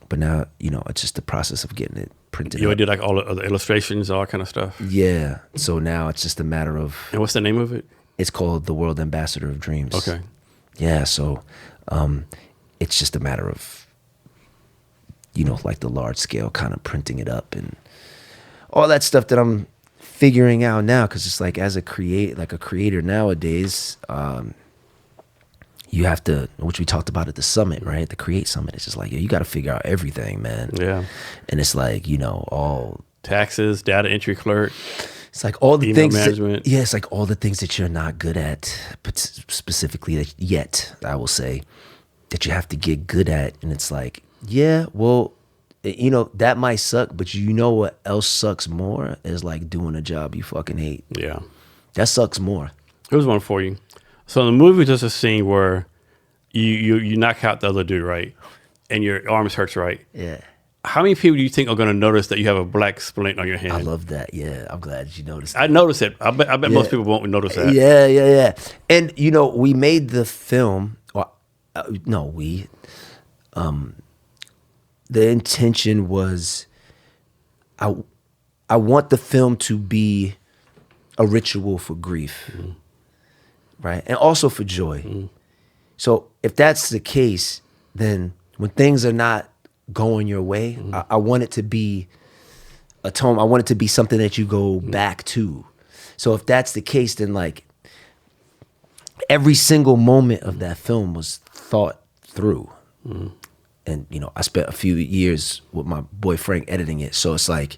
Speaker 2: but now, it's just the process of getting it printed.
Speaker 1: You would do like all the illustrations, all that kind of stuff?
Speaker 2: Yeah. So now it's just a matter of...
Speaker 1: And what's the name of it?
Speaker 2: It's called The World Ambassador of Dreams.
Speaker 1: Okay.
Speaker 2: Yeah, so it's just a matter of, like the large scale kind of printing it up and all that stuff that I'm figuring out now, because it's like as a creator nowadays, you have to, which we talked about at the summit, right? The Create Summit. It's just like, you got to figure out everything, man.
Speaker 1: Yeah.
Speaker 2: And it's like, all
Speaker 1: taxes, data entry clerk.
Speaker 2: It's like all the
Speaker 1: email
Speaker 2: things.
Speaker 1: Management.
Speaker 2: It's like all the things that you're not good at, but specifically yet, I will say, that you have to get good at. And it's like, yeah, well, that might suck, but what else sucks more is like doing a job you fucking hate.
Speaker 1: Yeah.
Speaker 2: That sucks more.
Speaker 1: Here's one for you. So in the movie, there's a scene where you knock out the other dude, right? And your arms hurts, right?
Speaker 2: Yeah.
Speaker 1: How many people do you think are going to notice that you have a black splint on your hand?
Speaker 2: I love that. Yeah, I'm glad you noticed that.
Speaker 1: I noticed it. I bet most people won't notice that.
Speaker 2: Yeah. And, we made the film, the intention was, I want the film to be a ritual for grief, right? And also for joy. So if that's the case, then when things are not going your way, I want it to be a tone. I want it to be something that you go back to. So if that's the case, then like every single moment of that film was thought through. And, I spent a few years with my boy Frank editing it. So it's like,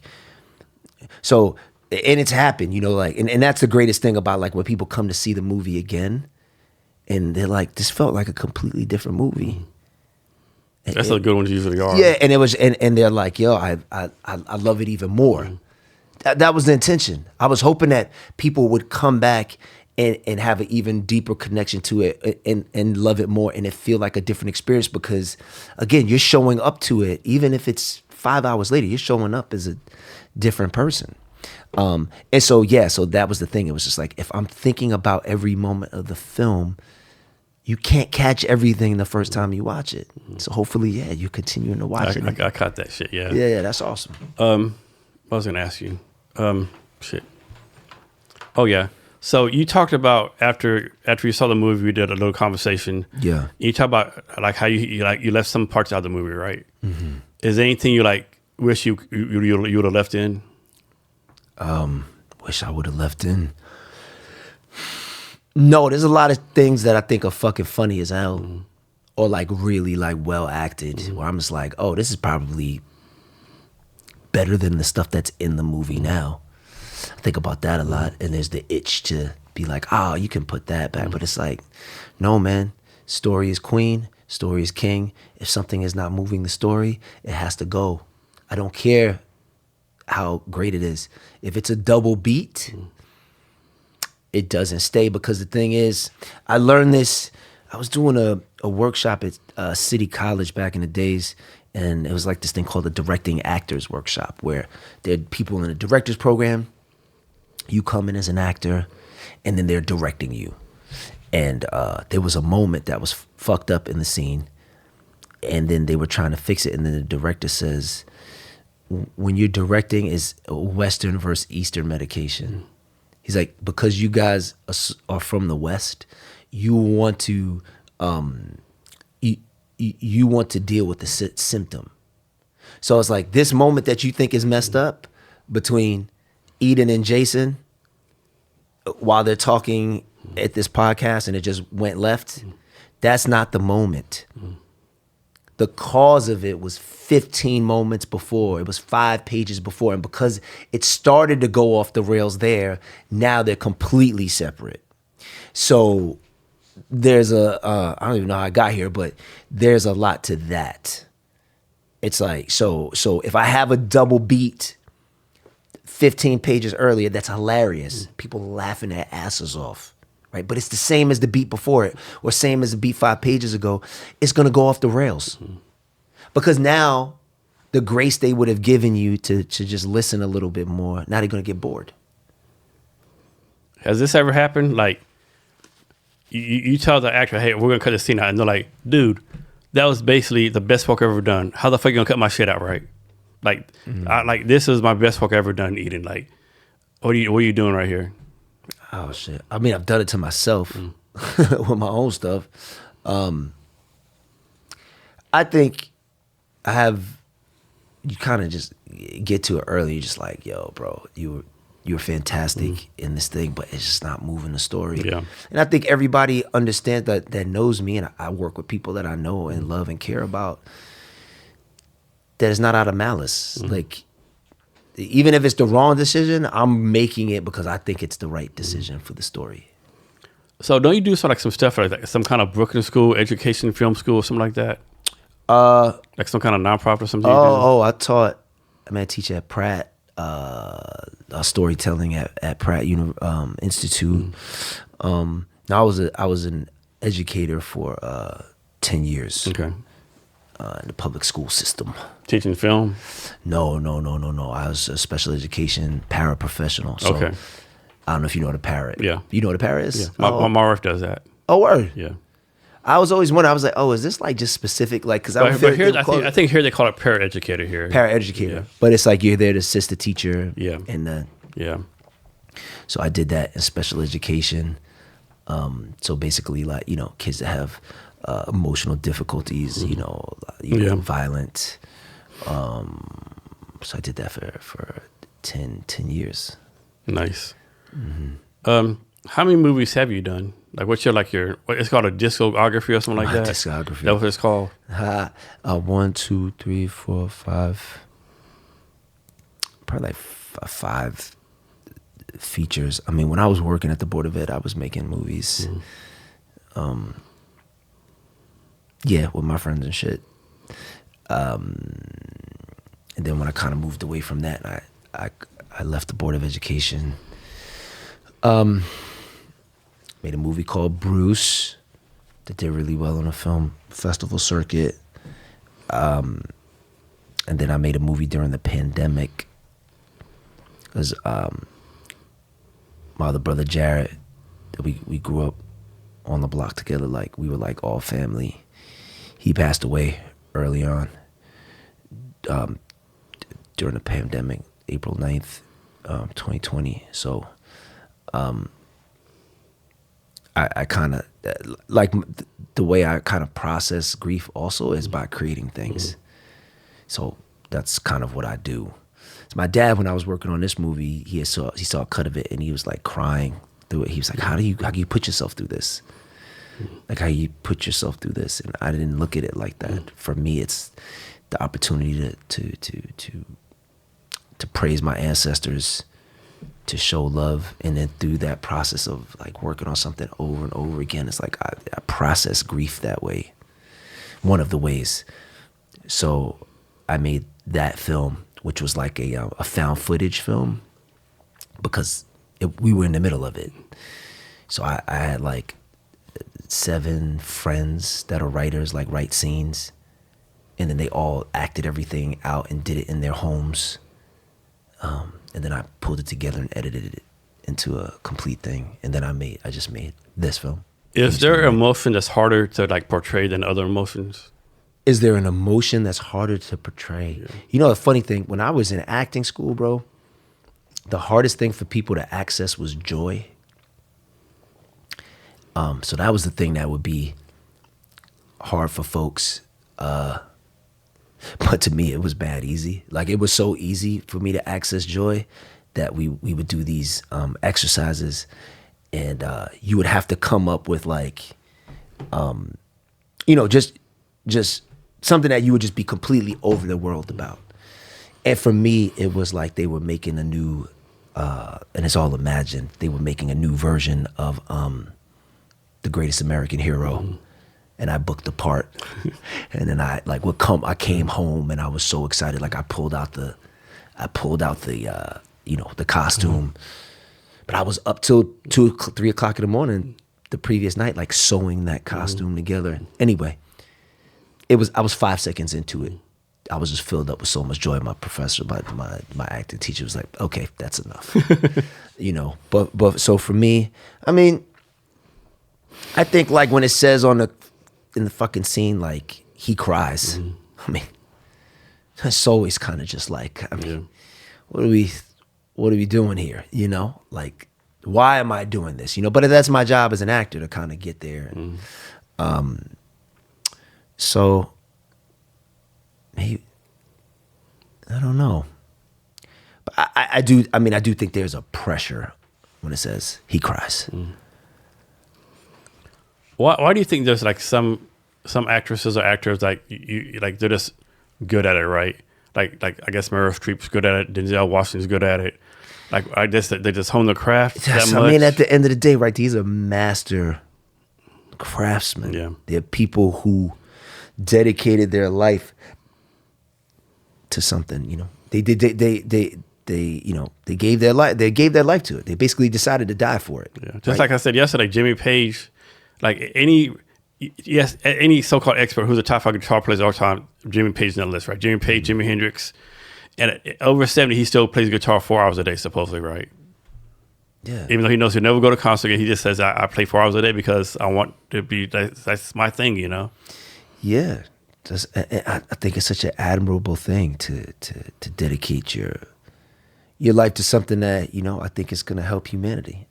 Speaker 2: and it's happened, and that's the greatest thing about like when people come to see the movie again and they're like, this felt like a completely different movie.
Speaker 1: That's a good one usually are.
Speaker 2: Yeah, and it was, and they're like, yo, I love it even more. That was the intention. I was hoping that people would come back and have an even deeper connection to it and love it more, and it feel like a different experience, because again, you're showing up to it, even if it's 5 hours later, you're showing up as a different person. And so that was the thing. It was just like, if I'm thinking about every moment of the film, you can't catch everything the first time you watch it. So hopefully, you're continuing to watch it.
Speaker 1: I caught that shit, yeah.
Speaker 2: Yeah, that's awesome.
Speaker 1: I was going to ask you. Shit. Oh, yeah. So you talked about after you saw the movie, we did a little conversation.
Speaker 2: Yeah.
Speaker 1: You talk about like how you left some parts out of the movie, right? Is there anything you like wish you would have left in?
Speaker 2: Wish I would have left in. No, there's a lot of things that I think are fucking funny as hell, or like really like well acted, where I'm just like, oh, this is probably better than the stuff that's in the movie now. I think about that a lot, and there's the itch to be like, oh, you can put that back, but it's like, no, man, story is queen, Story is king. If something is not moving the story, it has to go. I don't care how great it is. If it's a double beat, it doesn't stay, because the thing is, I learned this. I was doing a workshop at City College back in the days, and it was like this thing called the Directing Actors Workshop, where there are people in the director's program. You come in as an actor, and then they're directing you. And there was a moment that was fucked up in the scene, and then they were trying to fix it, and then the director says, when you're directing, is Western versus Eastern medication. He's like, because you guys are from the West, you want to you want to deal with the symptom. So it's like this moment that you think is messed up between Eden and Jason while they're talking at this podcast and it just went left. That's not the moment. The cause of it was 15 moments before. It was 5 pages before. And because it started to go off the rails there, now they're completely separate. So there's I don't even know how I got here, but there's a lot to that. It's like, so if I have a double beat 15 pages earlier, that's hilarious. People laughing their asses off. Right? But it's the same as the beat before it, or same as the beat 5 pages ago. It's gonna go off the rails. Because now the grace they would have given you to just listen a little bit more, now they're gonna get bored.
Speaker 1: Has this ever happened? Like you tell the actor, hey, we're gonna cut this scene out, and they're like, dude, that was basically the best work I've ever done. How the fuck you gonna cut my shit out, right? Like, this is my best work I've ever done, Eden. Like, what are you doing right here?
Speaker 2: Oh shit! I mean, I've done it to myself with my own stuff. I think you kind of just get to it early. You're just like, yo, bro, you're fantastic in this thing, but it's just not moving the story.
Speaker 1: Yeah.
Speaker 2: And I think everybody understands that knows me, and I work with people that I know and love and care about. That it's not out of malice. Like, even if it's the wrong decision, I'm making it because I think it's the right decision for the story.
Speaker 1: So don't you do some stuff like that, some kind of Brooklyn school, education, film school, or something like that? Like some kind of nonprofit or something?
Speaker 2: I teach at Pratt, storytelling at Pratt Institute. I was an educator for 10 years.
Speaker 1: Okay.
Speaker 2: In the public school system.
Speaker 1: Teaching film?
Speaker 2: No. I was a special education paraprofessional. So
Speaker 1: okay.
Speaker 2: I don't know if you know what a para.
Speaker 1: Yeah.
Speaker 2: You know what a para is?
Speaker 1: Yeah. My wife does that.
Speaker 2: Oh, word.
Speaker 1: Yeah.
Speaker 2: I was always wondering. I was like, oh, is this like just specific? Like, because I
Speaker 1: think here they call it paraeducator here.
Speaker 2: Paraeducator. Yeah. But it's like you're there to assist the teacher.
Speaker 1: Yeah.
Speaker 2: And then.
Speaker 1: Yeah.
Speaker 2: So I did that in special education. So basically, like, kids that have emotional difficulties, violent. So I did that for 10 years.
Speaker 1: Nice. How many movies have you done? Like, what's it's called a discography or something like that?
Speaker 2: Discography.
Speaker 1: That's what it's called?
Speaker 2: 1, 2, 3, 4, 5. Probably like 5 features. I mean, when I was working at the Board of Ed, I was making movies. Yeah, with my friends and shit. And then when I kind of moved away from that, I left the Board of Education. Made a movie called Bruce that did really well on the film festival circuit. And then I made a movie during the pandemic. Because my other brother Jared, we grew up on the block together, like we were like all family. He passed away early on during the pandemic, April 9th, 2020. So I kind of, like the way I kind of process grief also is by creating things. So that's kind of what I do. So my dad, when I was working on this movie, he saw a cut of it and he was like crying through it. He was like, how do you put yourself through this? Like, how you put yourself through this? And I didn't look at it like that. For me, it's the opportunity to praise my ancestors, to show love, and then through that process of like working on something over and over again, it's like I process grief that way. one of the ways. So I made that film, which was like a found footage film, because we were in the middle of it. So I had like 7 friends that are writers, like write scenes, and then they all acted everything out and did it in their homes. And then I pulled it together and edited it into a complete thing. And then I just made this film.
Speaker 1: Is there an emotion that's harder to like portray than other emotions?
Speaker 2: Is there an emotion that's harder to portray? Yeah. You know, the funny thing, when I was in acting school, bro, the hardest thing for people to access was joy. So that was the thing that would be hard for folks. But to me, it was bad easy. Like, it was so easy for me to access joy that we would do these exercises, and you would have to come up with like, just something that you would just be completely over the world about. And for me, it was like they were making a new, and it's all imagined, they were making a new version of The Greatest American Hero. Mm-hmm. And I booked the part. And then I came home and I was so excited. Like I pulled out the the costume. Mm-hmm. But I was up till 3 o'clock in the morning the previous night, like sewing that costume mm-hmm. together. Anyway, I was 5 seconds into it. I was just filled up with so much joy. My professor, my acting teacher was like, okay, that's enough. But so for me, I mean, I think like when it says in the fucking scene, like he cries. Mm-hmm. I mean, it's always kind of just like, I mean, what are we doing here? Like, why am I doing this? But that's my job as an actor to kind of get there. Mm-hmm. So maybe, I don't know. But I do think there's a pressure when it says he cries. Mm-hmm.
Speaker 1: Why do you think there's like some actresses or actors like you like they're just good at it, right? Like I guess Meryl Streep's good at it, Denzel Washington's good at it. Like I guess they just hone the craft that much.
Speaker 2: I mean, at the end of the day, right? These are master craftsmen. Yeah, they're people who dedicated their life to something. They gave their life. They gave their life to it. They basically decided to die for it.
Speaker 1: Yeah, just right? Like I said yesterday, Jimmy Page. Like any so-called expert who's a top 5 guitar players of all time, Jimmy Page is on the list, right? Jimmy Page, Jimi Hendrix, and at over 70, he still plays guitar 4 hours a day, supposedly, right?
Speaker 2: Yeah.
Speaker 1: Even though he knows he'll never go to concert again, he just says, "I play 4 hours a day because I want to be. That's my thing,"
Speaker 2: Yeah, I think it's such an admirable thing to dedicate your life to something that I think is going to help humanity.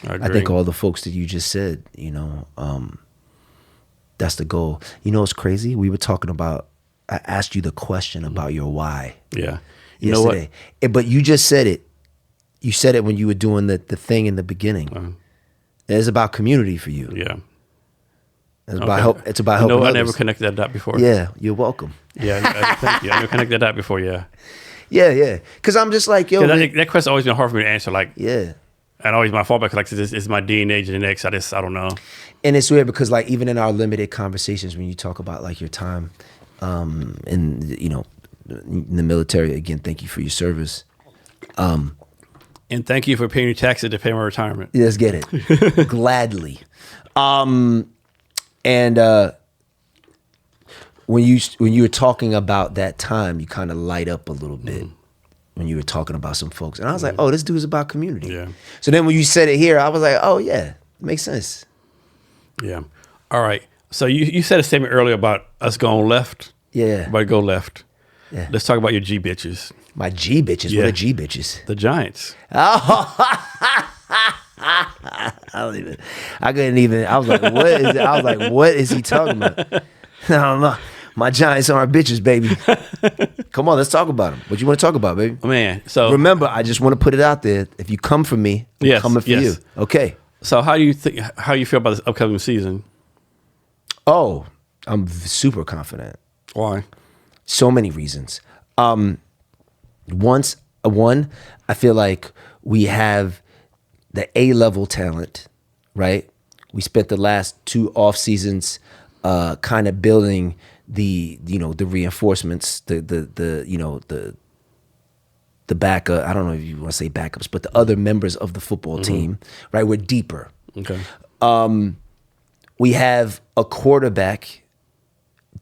Speaker 2: I think all the folks that you just said, that's the goal. It's crazy. We were talking about, I asked you the question about your why.
Speaker 1: Yeah.
Speaker 2: You know what? But you just said it. You said it when you were doing the thing in the beginning. It's about community for you.
Speaker 1: Yeah.
Speaker 2: It's about help. It's about helping others.
Speaker 1: I never connected that dot before.
Speaker 2: Yeah, you're welcome.
Speaker 1: Yeah, thank you. I never connected that dot before, yeah.
Speaker 2: Yeah. Because I'm just like, yo.
Speaker 1: That question's always been hard for me to answer. Like,
Speaker 2: yeah.
Speaker 1: And always my fault, because like this is my DNA genetics. I don't know.
Speaker 2: And it's weird because like even in our limited conversations, when you talk about like your time, in the military, again, thank you for your service.
Speaker 1: And thank you for paying your taxes to pay my retirement.
Speaker 2: Let's get it gladly. And when you were talking about that time, you kind of light up a little bit. Mm. When you were talking about some folks. And I was like, oh, this dude's about community. Yeah. So then when you said it here, I was like, oh, yeah, it makes sense.
Speaker 1: Yeah. All right. So you said a statement earlier about us going left.
Speaker 2: Yeah.
Speaker 1: Everybody go left.
Speaker 2: Yeah.
Speaker 1: Let's talk about your G bitches.
Speaker 2: My G bitches? Yeah. What are G bitches?
Speaker 1: The Giants.
Speaker 2: Oh. I couldn't even, I was like, what is it? I was like, what is he talking about? I don't know. My Giants aren't bitches, baby. Come on, let's talk about them. What you want to talk about, baby?
Speaker 1: Man, so
Speaker 2: remember, I just want to put it out there. If you come for me, I'm coming for you. Okay.
Speaker 1: So how do you feel about this upcoming season?
Speaker 2: Oh, I'm super confident.
Speaker 1: Why?
Speaker 2: So many reasons. One, I feel like we have the A-level talent, right? We spent the last 2 off seasons kind of building the reinforcements, the backup. I don't know if you want to say backups, but the other members of the football team, right? We're deeper.
Speaker 1: Okay.
Speaker 2: We have a quarterback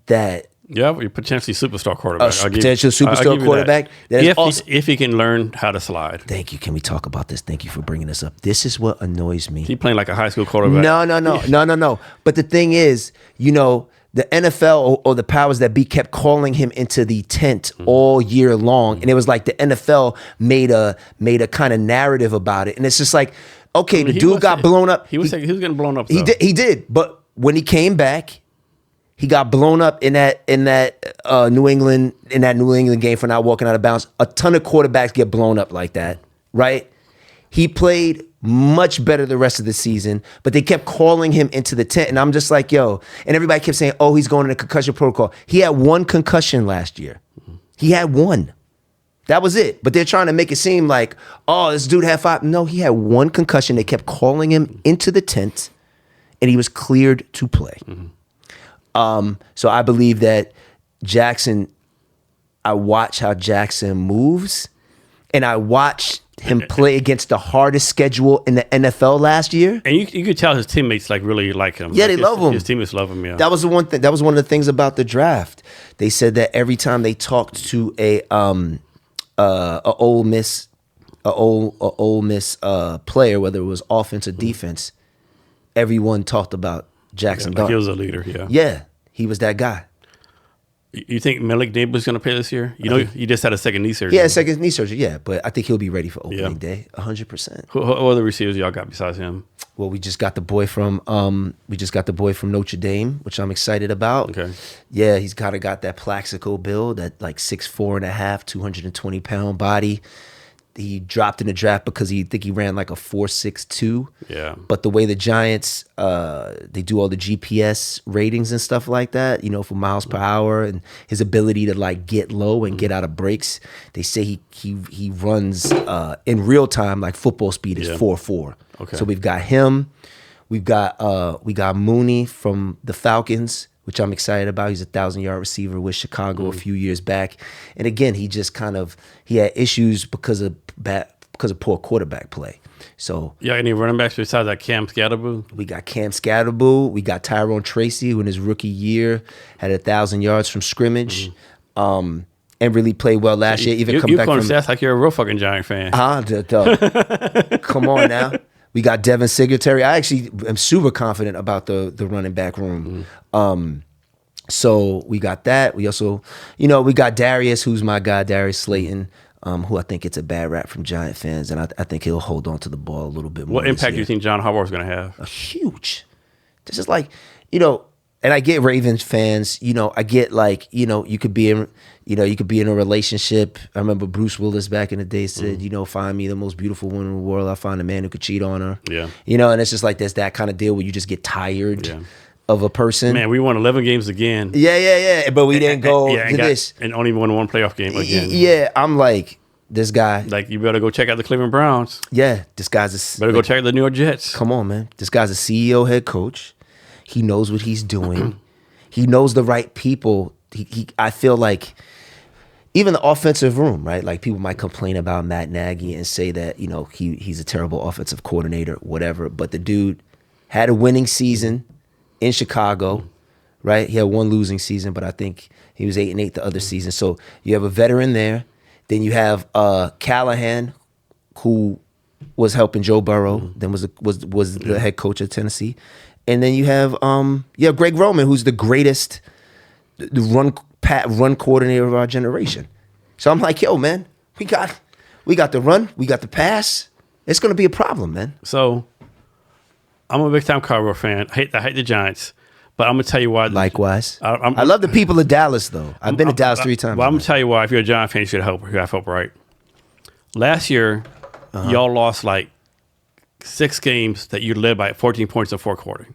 Speaker 2: that
Speaker 1: Yeah, potentially superstar quarterback.
Speaker 2: potential superstar quarterback.
Speaker 1: If he can learn how to slide.
Speaker 2: Thank you. Can we talk about this? Thank you for bringing this up. This is what annoys me.
Speaker 1: He playing like a high school quarterback.
Speaker 2: No. But the thing is, the NFL or the powers that be kept calling him into the tent all year long, and it was like the NFL made a kind of narrative about it, and it's just like, okay, the dude got blown up.
Speaker 1: He was getting blown up.
Speaker 2: He did, but when he came back, he got blown up in that New England game for not walking out of bounds. A ton of quarterbacks get blown up like that, right? He played much better the rest of the season, but they kept calling him into the tent, and I'm just like, yo. And everybody kept saying, oh, he's going in a concussion protocol. He had one concussion last year. He had one. That was it. But they're trying to make it seem like, oh, this dude had 5. No, he had one concussion. They kept calling him into the tent, and he was cleared to play. So I believe that Jackson, I watch how Jackson moves, and I watch him play against the hardest schedule in the NFL last year.
Speaker 1: And you could tell his teammates really like him.
Speaker 2: Yeah, they love him.
Speaker 1: His teammates love him, yeah.
Speaker 2: That was the one thing. That was one of the things about the draft. They said that every time they talked to a Ole Miss player, whether it was offense or defense, everyone talked about Jackson.
Speaker 1: Like he was a leader, yeah.
Speaker 2: Yeah, he was that guy.
Speaker 1: You think Malik Neighbors going to play this year? You just had a second knee surgery.
Speaker 2: Yeah, second knee surgery, yeah. But I think he'll be ready for opening day, 100%.
Speaker 1: Who other receivers y'all got besides him?
Speaker 2: Well, we just got the boy from Notre Dame, which I'm excited about.
Speaker 1: Okay.
Speaker 2: Yeah, he's got that Plaxico build, that like 6'4.5", 220-pound body. He dropped in the draft because he ran like a 4.62.
Speaker 1: Yeah.
Speaker 2: But the way the Giants, they do all the GPS ratings and stuff like that, for miles per hour, and his ability to like get low and get out of breaks, they say he runs in real time like football speed is 4.4.
Speaker 1: Okay.
Speaker 2: So we've got him. We got Mooney from the Falcons, which I'm excited about. He's a 1,000-yard receiver with Chicago a few years back. And again, he had issues because of poor quarterback play. So
Speaker 1: yeah, any running backs besides that Cam Scatterboo?
Speaker 2: We got Cam Scatterboo. We got Tyrone Tracy, who in his rookie year had 1,000 yards from scrimmage. And really played well last year. Even come back from.
Speaker 1: That's like you're a real fucking Giant fan.
Speaker 2: Come on now. We got Devin Singletary. I actually am super confident about the running back room. So we got that. We also, we got Darius, who's my guy, Darius Slayton, who I think gets a bad rap from Giant fans, and I think he'll hold on to the ball a little bit more.
Speaker 1: What impact do you think John Harbaugh's going to have?
Speaker 2: A huge. This is like, and I get Ravens fans, I get like, you could be in, you could be in a relationship. I remember Bruce Willis back in the day said, find me the most beautiful woman in the world. I'll find a man who could cheat on her.
Speaker 1: Yeah.
Speaker 2: And it's just like there's that kind of deal where you just get tired of a person.
Speaker 1: Man, we won 11 games again.
Speaker 2: Yeah. But we didn't go to this.
Speaker 1: And only won one playoff game again.
Speaker 2: Yeah, I'm like, this guy.
Speaker 1: Like, you better go check out the Cleveland Browns.
Speaker 2: Yeah, this guy's
Speaker 1: better go check out the New York Jets.
Speaker 2: Come on, man. This guy's a CEO head coach. He knows what he's doing. He knows the right people. I feel like even the offensive room, right? Like people might complain about Matt Nagy and say that, he's a terrible offensive coordinator, whatever. But the dude had a winning season in Chicago, right? He had one losing season, but I think he was 8-8 the other season. So you have a veteran there. Then you have Callahan, who was helping Joe Burrow, then was the head coach of Tennessee. And then you have Greg Roman, who's the greatest run coordinator of our generation. So I'm like, yo, man, we got the run, we got the pass. It's going to be a problem, man.
Speaker 1: So I'm a big time Cowboy fan. I hate the Giants, but I'm gonna tell you why.
Speaker 2: Likewise, I love the people of Dallas, though. I've been to Dallas 3 times.
Speaker 1: Well, I'm gonna tell you why. If you're a Giant fan, you should have hope, right? Last year, y'all lost like 6 games that you led by 14 points in 4 quarters.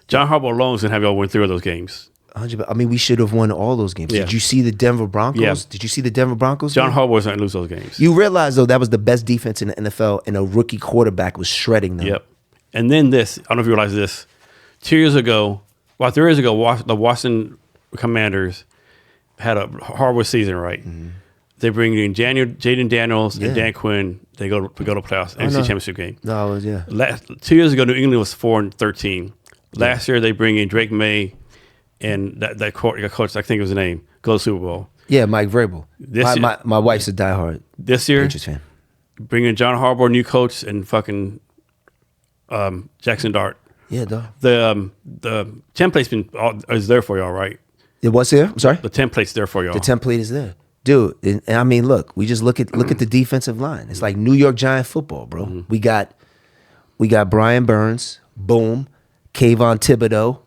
Speaker 1: John Harbaugh alone is going to have y'all win 3 of those games.
Speaker 2: I mean, we should have won all those games. Yeah. Did you see the Denver Broncos?
Speaker 1: Yeah.
Speaker 2: Did you see the Denver Broncos?
Speaker 1: John Harbaugh was going to lose those games.
Speaker 2: You realize, though, that was the best defense in the NFL, and a rookie quarterback was shredding them.
Speaker 1: Yep. And then this, I don't know if you realize this, 2 years ago, Well, 3 years ago, the Washington Commanders had a horrible season, right? They bring in Jaden Daniels and Dan Quinn. They go to playoffs, NFC Championship game.
Speaker 2: No, it was,
Speaker 1: 2 years ago, New England was 4-13. Last year, they bring in Drake May and that coach, I think it was the name, go to the Super Bowl.
Speaker 2: Yeah, Mike Vrabel. My wife's a diehard
Speaker 1: this year,
Speaker 2: Patriots fan.
Speaker 1: Bring in John Harbaugh, new coach, and fucking Jackson Dart.
Speaker 2: Yeah, dog.
Speaker 1: The template's is there for y'all, right?
Speaker 2: It was here? I'm sorry?
Speaker 1: The template's there for y'all.
Speaker 2: The template is there. Dude, and I mean, look, we just look at the defensive line. It's like New York Giant football, bro.
Speaker 1: Mm-hmm.
Speaker 2: We got Brian Burns, boom. Kayvon Thibodeau,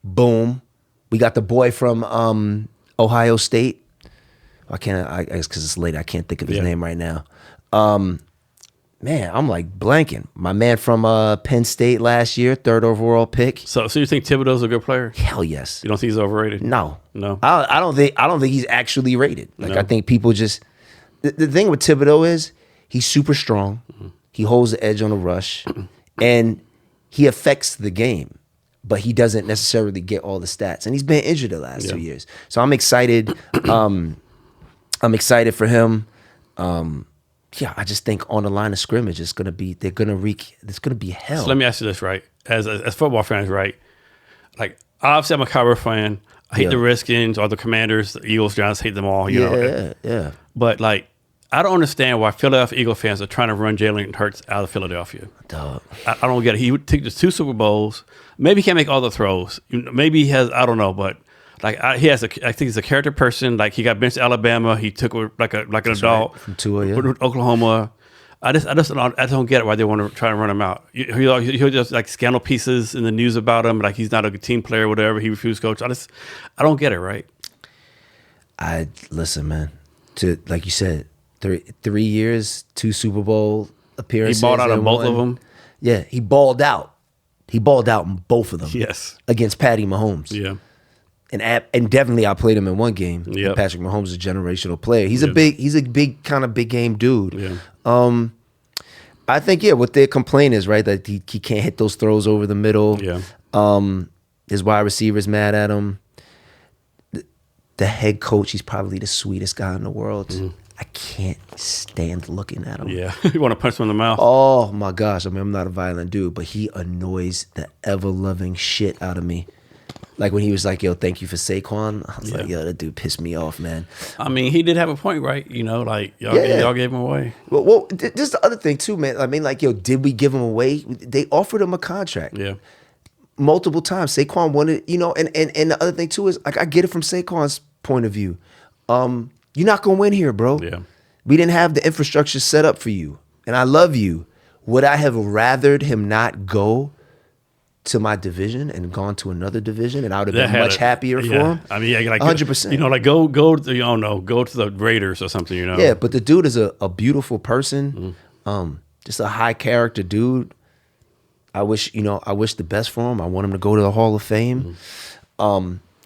Speaker 2: boom. We got the boy from Ohio State. I guess because it's late, I can't think of his name right now. Man, I'm like blanking. My man from Penn State last year, 3rd overall pick.
Speaker 1: So you think Thibodeau's a good player?
Speaker 2: Hell yes.
Speaker 1: You don't think he's overrated?
Speaker 2: No.
Speaker 1: I
Speaker 2: don't think he's actually rated. Like
Speaker 1: No.
Speaker 2: I think people just the thing with Thibodeau is he's super strong. He holds the edge on the rush, and he affects the game, but he doesn't necessarily get all the stats. And he's been injured the last 2 years, so I'm excited. I'm excited for him. Yeah, I just think on the line of scrimmage, it's gonna be hell.
Speaker 1: So let me ask you this, right? As football fans, right? Like, obviously, I'm a Cowboy fan. I hate the Redskins or the Commanders, the Eagles, Giants, hate them all. You know?
Speaker 2: Yeah.
Speaker 1: But like, I don't understand why Philadelphia Eagle fans are trying to run Jalen Hurts out of Philadelphia.
Speaker 2: Dog.
Speaker 1: I don't get it. He took the 2 Super Bowls. Maybe he can't make all the throws. Maybe he has. I don't know, but. Like I think he's a character person. Like he got benched at Alabama. He took like an adult
Speaker 2: right. From Tua,
Speaker 1: with Oklahoma. I don't get it why they want to try to run him out. He'll just like scandal pieces in the news about him. Like he's not a good team player, or whatever. He refused coach. I don't get it. Right?
Speaker 2: Listen, man. To like you said, 3 years, 2 Super Bowl appearances.
Speaker 1: He balled out on both of them.
Speaker 2: Yeah, he balled out. He balled out in both of them.
Speaker 1: Yes,
Speaker 2: against Patty Mahomes.
Speaker 1: Yeah.
Speaker 2: And definitely outplayed him in one game.
Speaker 1: Yep.
Speaker 2: Patrick Mahomes is a generational player. He's a big kind of big game dude.
Speaker 1: Yeah.
Speaker 2: I think what their complaint is, right, that he can't hit those throws over the middle.
Speaker 1: Yeah.
Speaker 2: His wide receiver's mad at him. The head coach, he's probably the sweetest guy in the world. I can't stand looking at him.
Speaker 1: Yeah. You want to punch him in the mouth?
Speaker 2: Oh my gosh. I mean, I'm not a violent dude, but he annoys the ever-loving shit out of me. Like when he was like, yo, thank you for Saquon. I was like, yo, that dude pissed me off, man.
Speaker 1: I mean, he did have a point, right? You know, like y'all gave him away.
Speaker 2: Well, this is the other thing too, man. I mean, like, yo, did we give him away? They offered him a contract.
Speaker 1: Yeah.
Speaker 2: Multiple times. Saquon wanted, you know, and the other thing too is, like, I get it from Saquon's point of view. You're not going to win here, bro.
Speaker 1: Yeah.
Speaker 2: We didn't have the infrastructure set up for you. And I love you. Would I have rathered him not go to my division and gone to another division, and I would have been much happier for him?
Speaker 1: I mean, yeah, like
Speaker 2: 100%.
Speaker 1: You know, like go to go to the Raiders or something. You know.
Speaker 2: Yeah, but the dude is a beautiful person, just a high character dude. I wish the best for him. I want him to go to the Hall of Fame.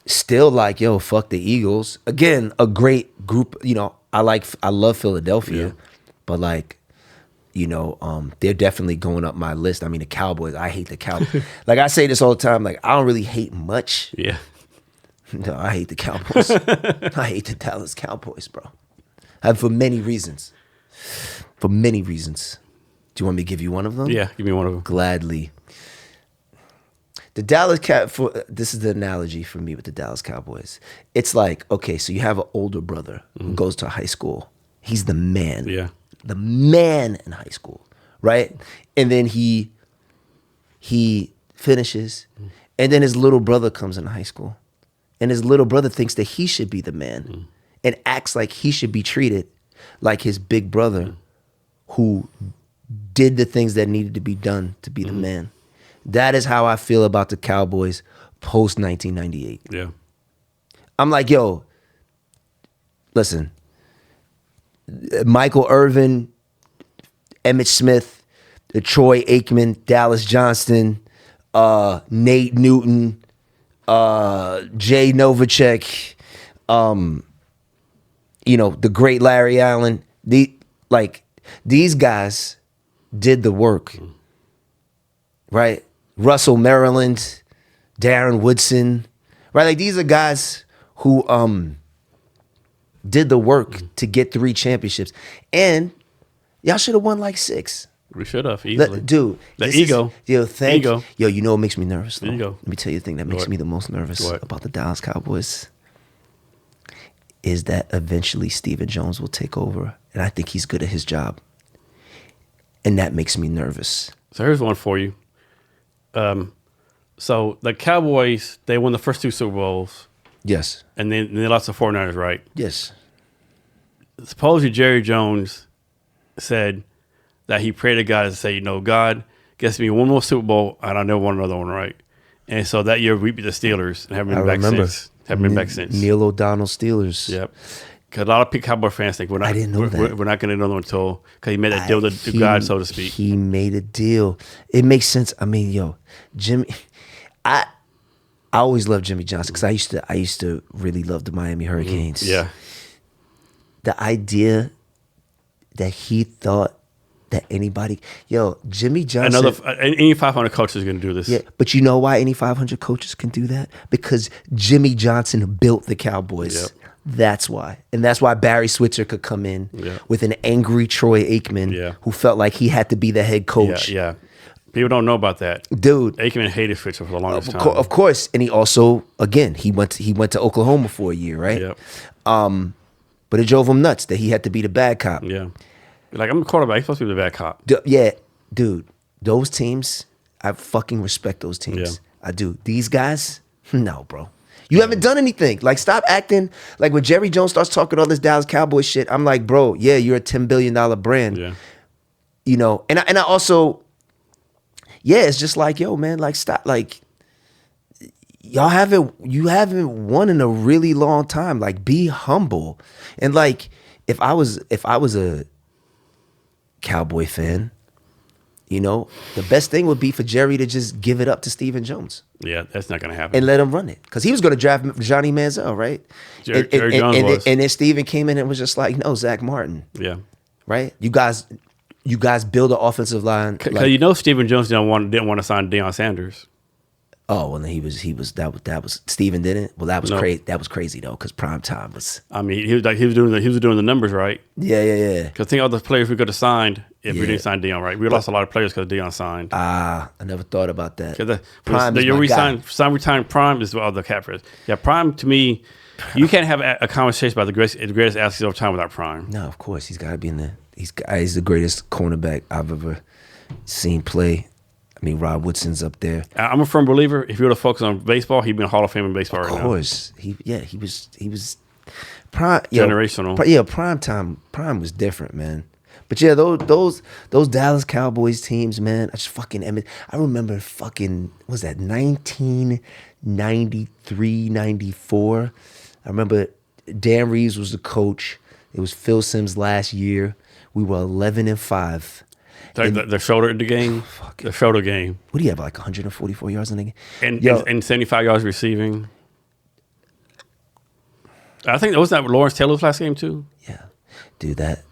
Speaker 2: Still, like, yo, fuck the Eagles. Again, a great group. You know, I love Philadelphia, but like, you know, they're definitely going up my list. I mean, the Cowboys, I hate the Cowboys. Like, I say this all the time, like, I don't really hate much.
Speaker 1: Yeah.
Speaker 2: No, I hate the Cowboys. I hate the Dallas Cowboys, bro. And for many reasons. For many reasons. Do you want me to give you one of them?
Speaker 1: Yeah, give me one of them.
Speaker 2: Gladly. The this is the analogy for me with the Dallas Cowboys. It's like, okay, so you have an older brother who goes to high school. He's the man.
Speaker 1: Yeah.
Speaker 2: The man in high school, right? And then he finishes, and then his little brother comes in high school, and his little brother thinks that he should be the man and acts like he should be treated like his big brother who did the things that needed to be done to be the man. That is how I feel about the Cowboys post 1998.
Speaker 1: Yeah.
Speaker 2: I'm like, yo, listen, Michael Irvin, Emmitt Smith, Troy Aikman, Dallas Johnston, Nate Newton, Jay Novacek, you know, the great Larry Allen. These guys did the work, right? Russell, Maryland, Darren Woodson, right? Like these are guys who did the work to get 3 championships, and y'all should have won like 6.
Speaker 1: We should have easily.
Speaker 2: Dude,
Speaker 1: the ego.
Speaker 2: Ego. Yo, you know what makes me nervous though?
Speaker 1: Ego.
Speaker 2: Let me tell you the thing that makes me the most nervous about the Dallas Cowboys is that eventually Stephen Jones will take over, and I think he's good at his job. And that makes me nervous.
Speaker 1: So here's one for you. So the Cowboys, they won the first 2 Super Bowls.
Speaker 2: Yes.
Speaker 1: And then they lost to 49ers, right?
Speaker 2: Yes.
Speaker 1: Supposedly Jerry Jones said that he prayed to God and say, God, gets me one more Super Bowl, and I never want another one, right? And so that year we beat the Steelers and haven't been back since. Haven't been back since.
Speaker 2: Neil O'Donnell Steelers.
Speaker 1: Yep. Because a lot of Cowboy fans think I didn't know that. We're not going to know until because he made that deal to God, so to speak.
Speaker 2: He made a deal. It makes sense. I mean, Jimmy, I always loved Jimmy Johnson because I used to really love the Miami Hurricanes.
Speaker 1: Yeah.
Speaker 2: The idea that he thought that Jimmy Johnson.
Speaker 1: Any 500 coaches is going to do this.
Speaker 2: Yeah, but you know why any 500 coaches can do that? Because Jimmy Johnson built the Cowboys.
Speaker 1: Yep.
Speaker 2: That's why. And that's why Barry Switzer could come in with an angry Troy Aikman who felt like he had to be the head coach.
Speaker 1: Yeah. People don't know about that.
Speaker 2: Dude.
Speaker 1: Aikman hated Switzer for the longest time.
Speaker 2: Of course. And he also, again, he went to Oklahoma for a year, right?
Speaker 1: Yep.
Speaker 2: But it drove him nuts that he had to be the bad cop.
Speaker 1: Yeah. Like, I'm a quarterback. He's supposed to be the bad cop.
Speaker 2: Dude. Those teams, I fucking respect those teams.
Speaker 1: Yeah.
Speaker 2: I do. These guys, no, bro. You haven't done anything. Like, stop acting like when Jerry Jones starts talking all this Dallas Cowboys shit. I'm like, bro, you're a $10 billion brand.
Speaker 1: Yeah.
Speaker 2: And I also, it's just like, man, like, stop, like, you haven't won in a really long time. Like, be humble. And like, if I was a Cowboy fan, the best thing would be for Jerry to just give it up to Stephen Jones.
Speaker 1: Yeah, that's not going to happen.
Speaker 2: And let him run it. Because he was going to draft Johnny Manziel, right?
Speaker 1: Jerry Jones was.
Speaker 2: And then Stephen came in and was just like, no, Zach Martin.
Speaker 1: Yeah.
Speaker 2: Right? You guys build an offensive line.
Speaker 1: Because Stephen Jones didn't want to sign Deion Sanders.
Speaker 2: Oh, well, he was that was Stephen didn't. Well, that was crazy. That was crazy though, because prime time was.
Speaker 1: I mean, he was doing the numbers right.
Speaker 2: Yeah.
Speaker 1: Because think of all the players we could have signed if we didn't sign Deion, right? We lost a lot of players because Deion signed.
Speaker 2: I never thought about that.
Speaker 1: Prime the year we signed Prime is all the cap for. Yeah, Prime to me, you can't have a conversation about the greatest athletes of time without Prime.
Speaker 2: No, of course he's got to be in there. He's the greatest cornerback I've ever seen play. I mean, Rod Woodson's up there.
Speaker 1: I'm a firm believer. If you were to focus on baseball, he'd be in Hall of Fame in baseball right now.
Speaker 2: Of course, he was prime
Speaker 1: generational.
Speaker 2: Prime was different, man. But those Dallas Cowboys teams, man. I remember fucking was that 1993, 94. I remember Dan Reeves was the coach. It was Phil Simms' last year. We were 11-5.
Speaker 1: The shoulder game. The shoulder game.
Speaker 2: What do you have, like 144 yards in the game?
Speaker 1: And 75 yards receiving. I think was that Lawrence Taylor's last game too.
Speaker 2: Yeah, dude, that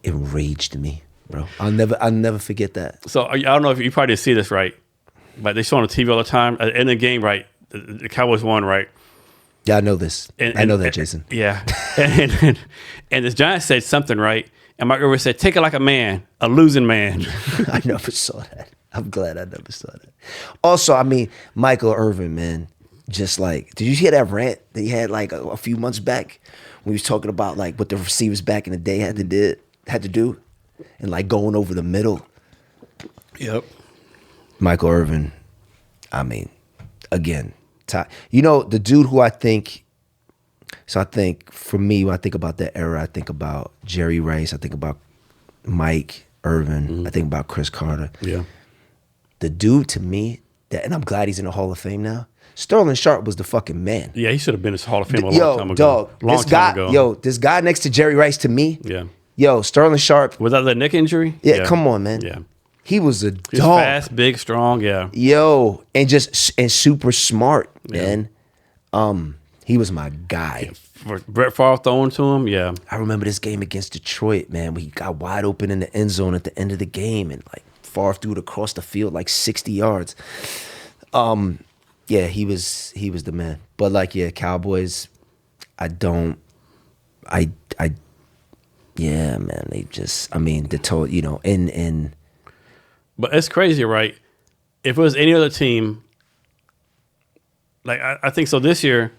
Speaker 2: enraged me, bro. I'll never forget that.
Speaker 1: So I don't know if you probably didn't see this, right? But they show on the TV all the time. At the end of the game, right? The Cowboys won, right?
Speaker 2: Yeah, I know this. I know that, Jason.
Speaker 1: Yeah, and this Giant said something, right? And Mike Irvin said, "Take it like a man, a losing man."
Speaker 2: I never saw that. I'm glad I never saw that. Also, I mean, Michael Irvin, man, just like, did you hear that rant that he had like a few months back when he was talking about like what the receivers back in the day had to do, and like going over the middle?
Speaker 1: Yep.
Speaker 2: Michael Irvin, I mean, again, the dude who I think. So I think for me, when I think about that era, I think about Jerry Rice, I think about Mike Irvin, I think about Chris Carter.
Speaker 1: Yeah.
Speaker 2: The dude to me, and I'm glad he's in the Hall of Fame now, Sterling Sharp was the fucking man.
Speaker 1: Yeah, he should have been in the Hall of Fame a long time ago.
Speaker 2: This guy next to Jerry Rice to me,
Speaker 1: yeah.
Speaker 2: Sterling Sharp.
Speaker 1: Without that neck injury?
Speaker 2: Yeah, come on, man.
Speaker 1: Yeah.
Speaker 2: He was a
Speaker 1: He's
Speaker 2: dog.
Speaker 1: Fast, big, strong, yeah.
Speaker 2: And super smart, man. He was my guy.
Speaker 1: For Brett Favre throwing to him, yeah.
Speaker 2: I remember this game against Detroit, man, where he got wide open in the end zone at the end of the game and like Favre threw it across the field like 60 yards. Yeah, he was the man. But like, yeah, Cowboys, yeah, man, they just, I mean, the total, you know, and
Speaker 1: But it's crazy, right? If it was any other team, like I think so this year,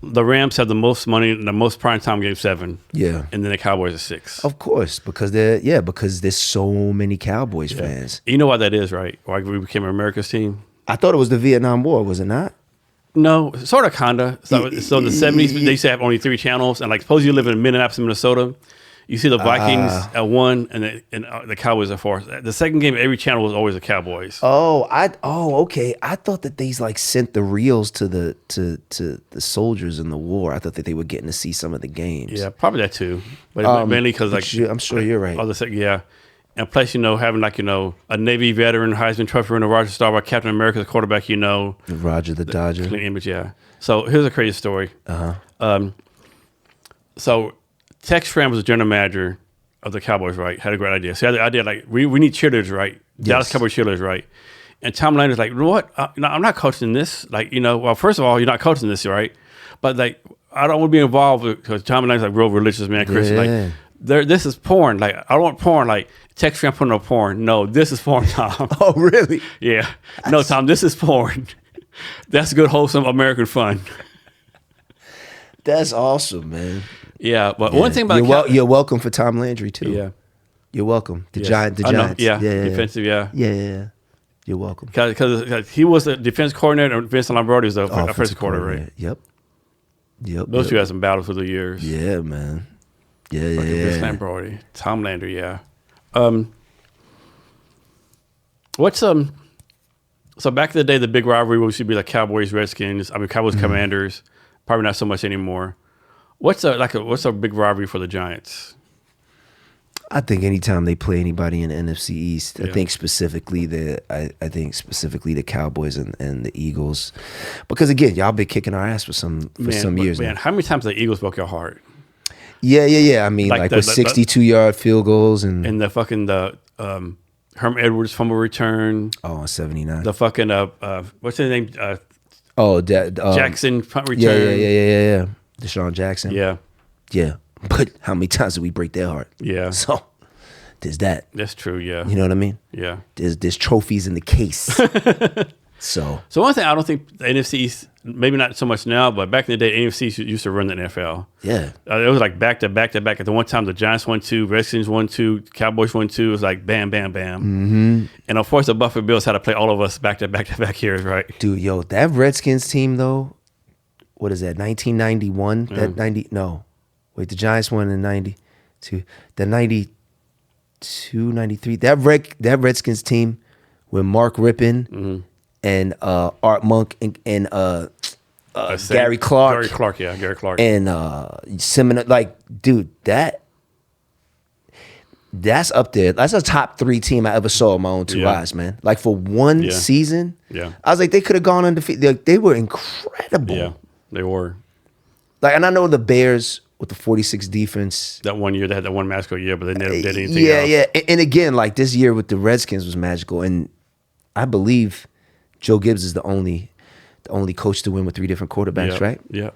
Speaker 1: the Rams have the most money, the most primetime game 7.
Speaker 2: yeah.
Speaker 1: And then the Cowboys are 6.
Speaker 2: Of course, because because there's so many Cowboys fans.
Speaker 1: You know why that is, right? Why we became America's team?
Speaker 2: I thought it was the Vietnam War, was it not?
Speaker 1: No, sort of, kinda. So the 70s, they used to have only 3 channels. And like, suppose you live in Minneapolis, Minnesota. You see the Vikings at 1 and the Cowboys at 4. The second game, every channel was always the Cowboys.
Speaker 2: Okay. I thought that they like sent the reels to the soldiers in the war. I thought that they were getting to see some of the games.
Speaker 1: Yeah, probably that too. But mainly because like
Speaker 2: I'm sure you're right.
Speaker 1: Yeah. And plus, you know, having like, you know, a Navy veteran, Heisman Trophy winner, Roger Staubach, Captain America's quarterback, you know.
Speaker 2: Roger the Dodger.
Speaker 1: Clean image, yeah. So here's a crazy story. So Tex Schramm was the general manager of the Cowboys, right? Had a great idea. So he had the idea like, we need cheerleaders, right? Dallas Cowboys cheerleaders, right? And Tom Landry's like, you know what? No, I'm not coaching this. Like, you know, well, first of all, you're not coaching this, right? But like, I don't want to be involved because Tom Landry's like real religious man, Christian. Like, this is porn. Like, I don't want porn. Like, Tex Schramm putting up porn. No, this is porn, Tom.
Speaker 2: Oh, really?
Speaker 1: Yeah. No, Tom, this is porn. That's good, wholesome American fun.
Speaker 2: That's awesome, man.
Speaker 1: Yeah, but one thing about
Speaker 2: you're welcome for Tom Landry too.
Speaker 1: Yeah,
Speaker 2: you're welcome. The Giants.
Speaker 1: Yeah, defensive.
Speaker 2: Yeah. You're welcome.
Speaker 1: Because he was the defense coordinator, and Vincent Lombardi was the offensive coordinator, right?
Speaker 2: Yep.
Speaker 1: Those two had some battles through the years.
Speaker 2: Yeah, man. Yeah.
Speaker 1: Vincent Lombardi, Tom Landry. Yeah. What's So back in the day, the big rivalry used to be like Cowboys, Redskins. I mean, Cowboys, Commanders. Probably not so much anymore. What's a big rivalry for the Giants?
Speaker 2: I think anytime they play anybody in the NFC East, I think specifically the Cowboys and the Eagles, because again, y'all been kicking our ass for some years now.
Speaker 1: How many times the Eagles broke your heart?
Speaker 2: Yeah. I mean, like with 62-yard field goals and
Speaker 1: the fucking Herm Edwards fumble return.
Speaker 2: Oh, 79.
Speaker 1: The fucking what's his name?
Speaker 2: Jackson
Speaker 1: punt return.
Speaker 2: Yeah. Deshaun Jackson.
Speaker 1: Yeah.
Speaker 2: But how many times did we break their heart?
Speaker 1: Yeah.
Speaker 2: So there's that.
Speaker 1: That's true. Yeah.
Speaker 2: You know what I mean?
Speaker 1: Yeah.
Speaker 2: There's trophies in the case. So
Speaker 1: one thing I don't think the NFC East, maybe not so much now, but back in the day, NFC used to run the NFL.
Speaker 2: Yeah.
Speaker 1: It was like back to back to back. At the one time, the Giants won 2, Redskins won 2, Cowboys won 2. It was like bam, bam, bam.
Speaker 2: Mm-hmm.
Speaker 1: And of course, the Buffalo Bills had to play all of us back to back to back years, right?
Speaker 2: Dude, yo, that Redskins team though, what is that? 1991?
Speaker 1: Yeah.
Speaker 2: The Giants won in 92. The 92, 93. That Redskins team with Mark Rippon and Art Monk and Gary Clark.
Speaker 1: Gary Clark.
Speaker 2: And Seminole, like, dude, that's up there. That's a top 3 team I ever saw with my own 2 eyes, man. Like for one season, I was like, they could have gone undefeated. Like, they were incredible.
Speaker 1: Yeah, they were.
Speaker 2: Like, and I know the Bears with the 46 defense.
Speaker 1: That one year, they had that one magical year, but they never did anything else.
Speaker 2: Yeah. And again, like this year with the Redskins was magical. And I believe Joe Gibbs is the only coach to win with 3 different quarterbacks, right?
Speaker 1: Yeah.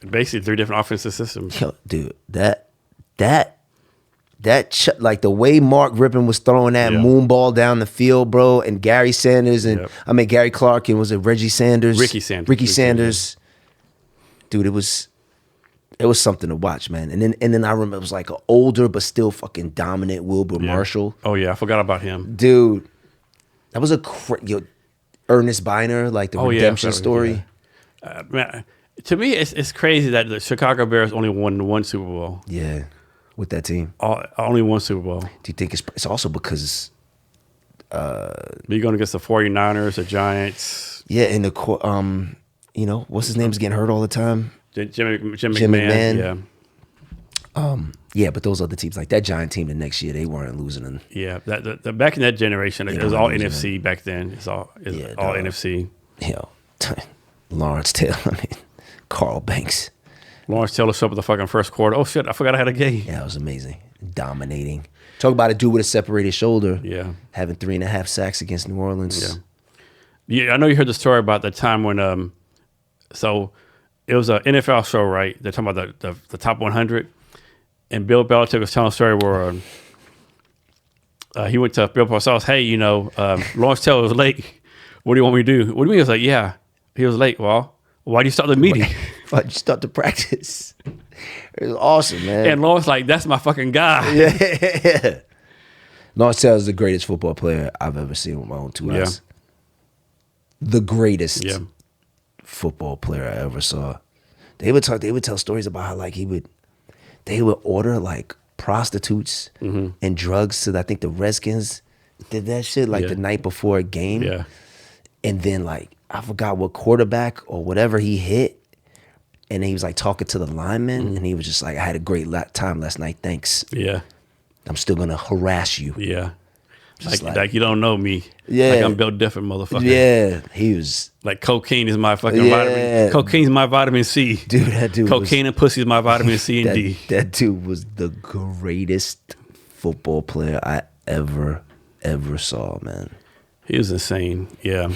Speaker 1: Basically 3 different offensive systems.
Speaker 2: Yo, dude, like the way Mark Rippon was throwing that moon ball down the field, bro, and Gary Sanders and Gary Clark and was it Reggie Sanders?
Speaker 1: Ricky Sanders.
Speaker 2: Dude, it was something to watch, man. And then I remember it was like an older but still fucking dominant Wilbur Marshall.
Speaker 1: Oh yeah, I forgot about him.
Speaker 2: Dude, that was Ernest Biner, like the redemption story.
Speaker 1: Yeah. Man, to me, it's crazy that the Chicago Bears only won 1 Super Bowl.
Speaker 2: Yeah, with that team.
Speaker 1: Only 1 Super Bowl.
Speaker 2: Do you think it's also because
Speaker 1: you're going against the 49ers, the Giants?
Speaker 2: Yeah, and what's his name's getting hurt all the time?
Speaker 1: Jim McMahon. Yeah.
Speaker 2: Yeah, but those other teams, like that Giant team the next year, they weren't losing them.
Speaker 1: Yeah, the back in that generation, it was all NFC back then. It's all NFC.
Speaker 2: Lawrence Taylor, Carl Banks.
Speaker 1: Lawrence Taylor showed up at the fucking first quarter. Oh shit, I forgot I had a game.
Speaker 2: Yeah, it was amazing. Dominating. Talk about a dude with a separated shoulder.
Speaker 1: Yeah.
Speaker 2: Having 3.5 sacks against New Orleans.
Speaker 1: Yeah, I know you heard the story about the time when so it was an NFL show, right? They're talking about the top 100, and Bill Belichick was telling a story where he went to Bill Parcells, hey, Lawrence Taylor was late. What do you want me to do? What do you mean? He was like, yeah, he was late. Well, why do you start the meeting?
Speaker 2: Why'd you start the practice? It was awesome, man.
Speaker 1: And Lawrence like, that's my fucking guy.
Speaker 2: Yeah. Lawrence Taylor is the greatest football player I've ever seen with my own two eyes. The greatest football player I ever saw. They would tell stories about how like they would order like prostitutes and drugs to, I think the Redskins did that shit like the night before a game.
Speaker 1: Yeah.
Speaker 2: And then like I forgot what quarterback or whatever he hit. And he was like talking to the lineman and he was just like, I had a great time last night. Thanks.
Speaker 1: Yeah.
Speaker 2: I'm still going to harass you.
Speaker 1: Yeah. Like you don't know me.
Speaker 2: Yeah.
Speaker 1: Like I'm built different, motherfucker.
Speaker 2: Yeah. He was.
Speaker 1: Like cocaine is my fucking vitamin. Cocaine's my vitamin C.
Speaker 2: Dude, that dude
Speaker 1: Cocaine and pussy is my vitamin C and D.
Speaker 2: That dude was the greatest football player I ever saw, man.
Speaker 1: He was insane. Yeah.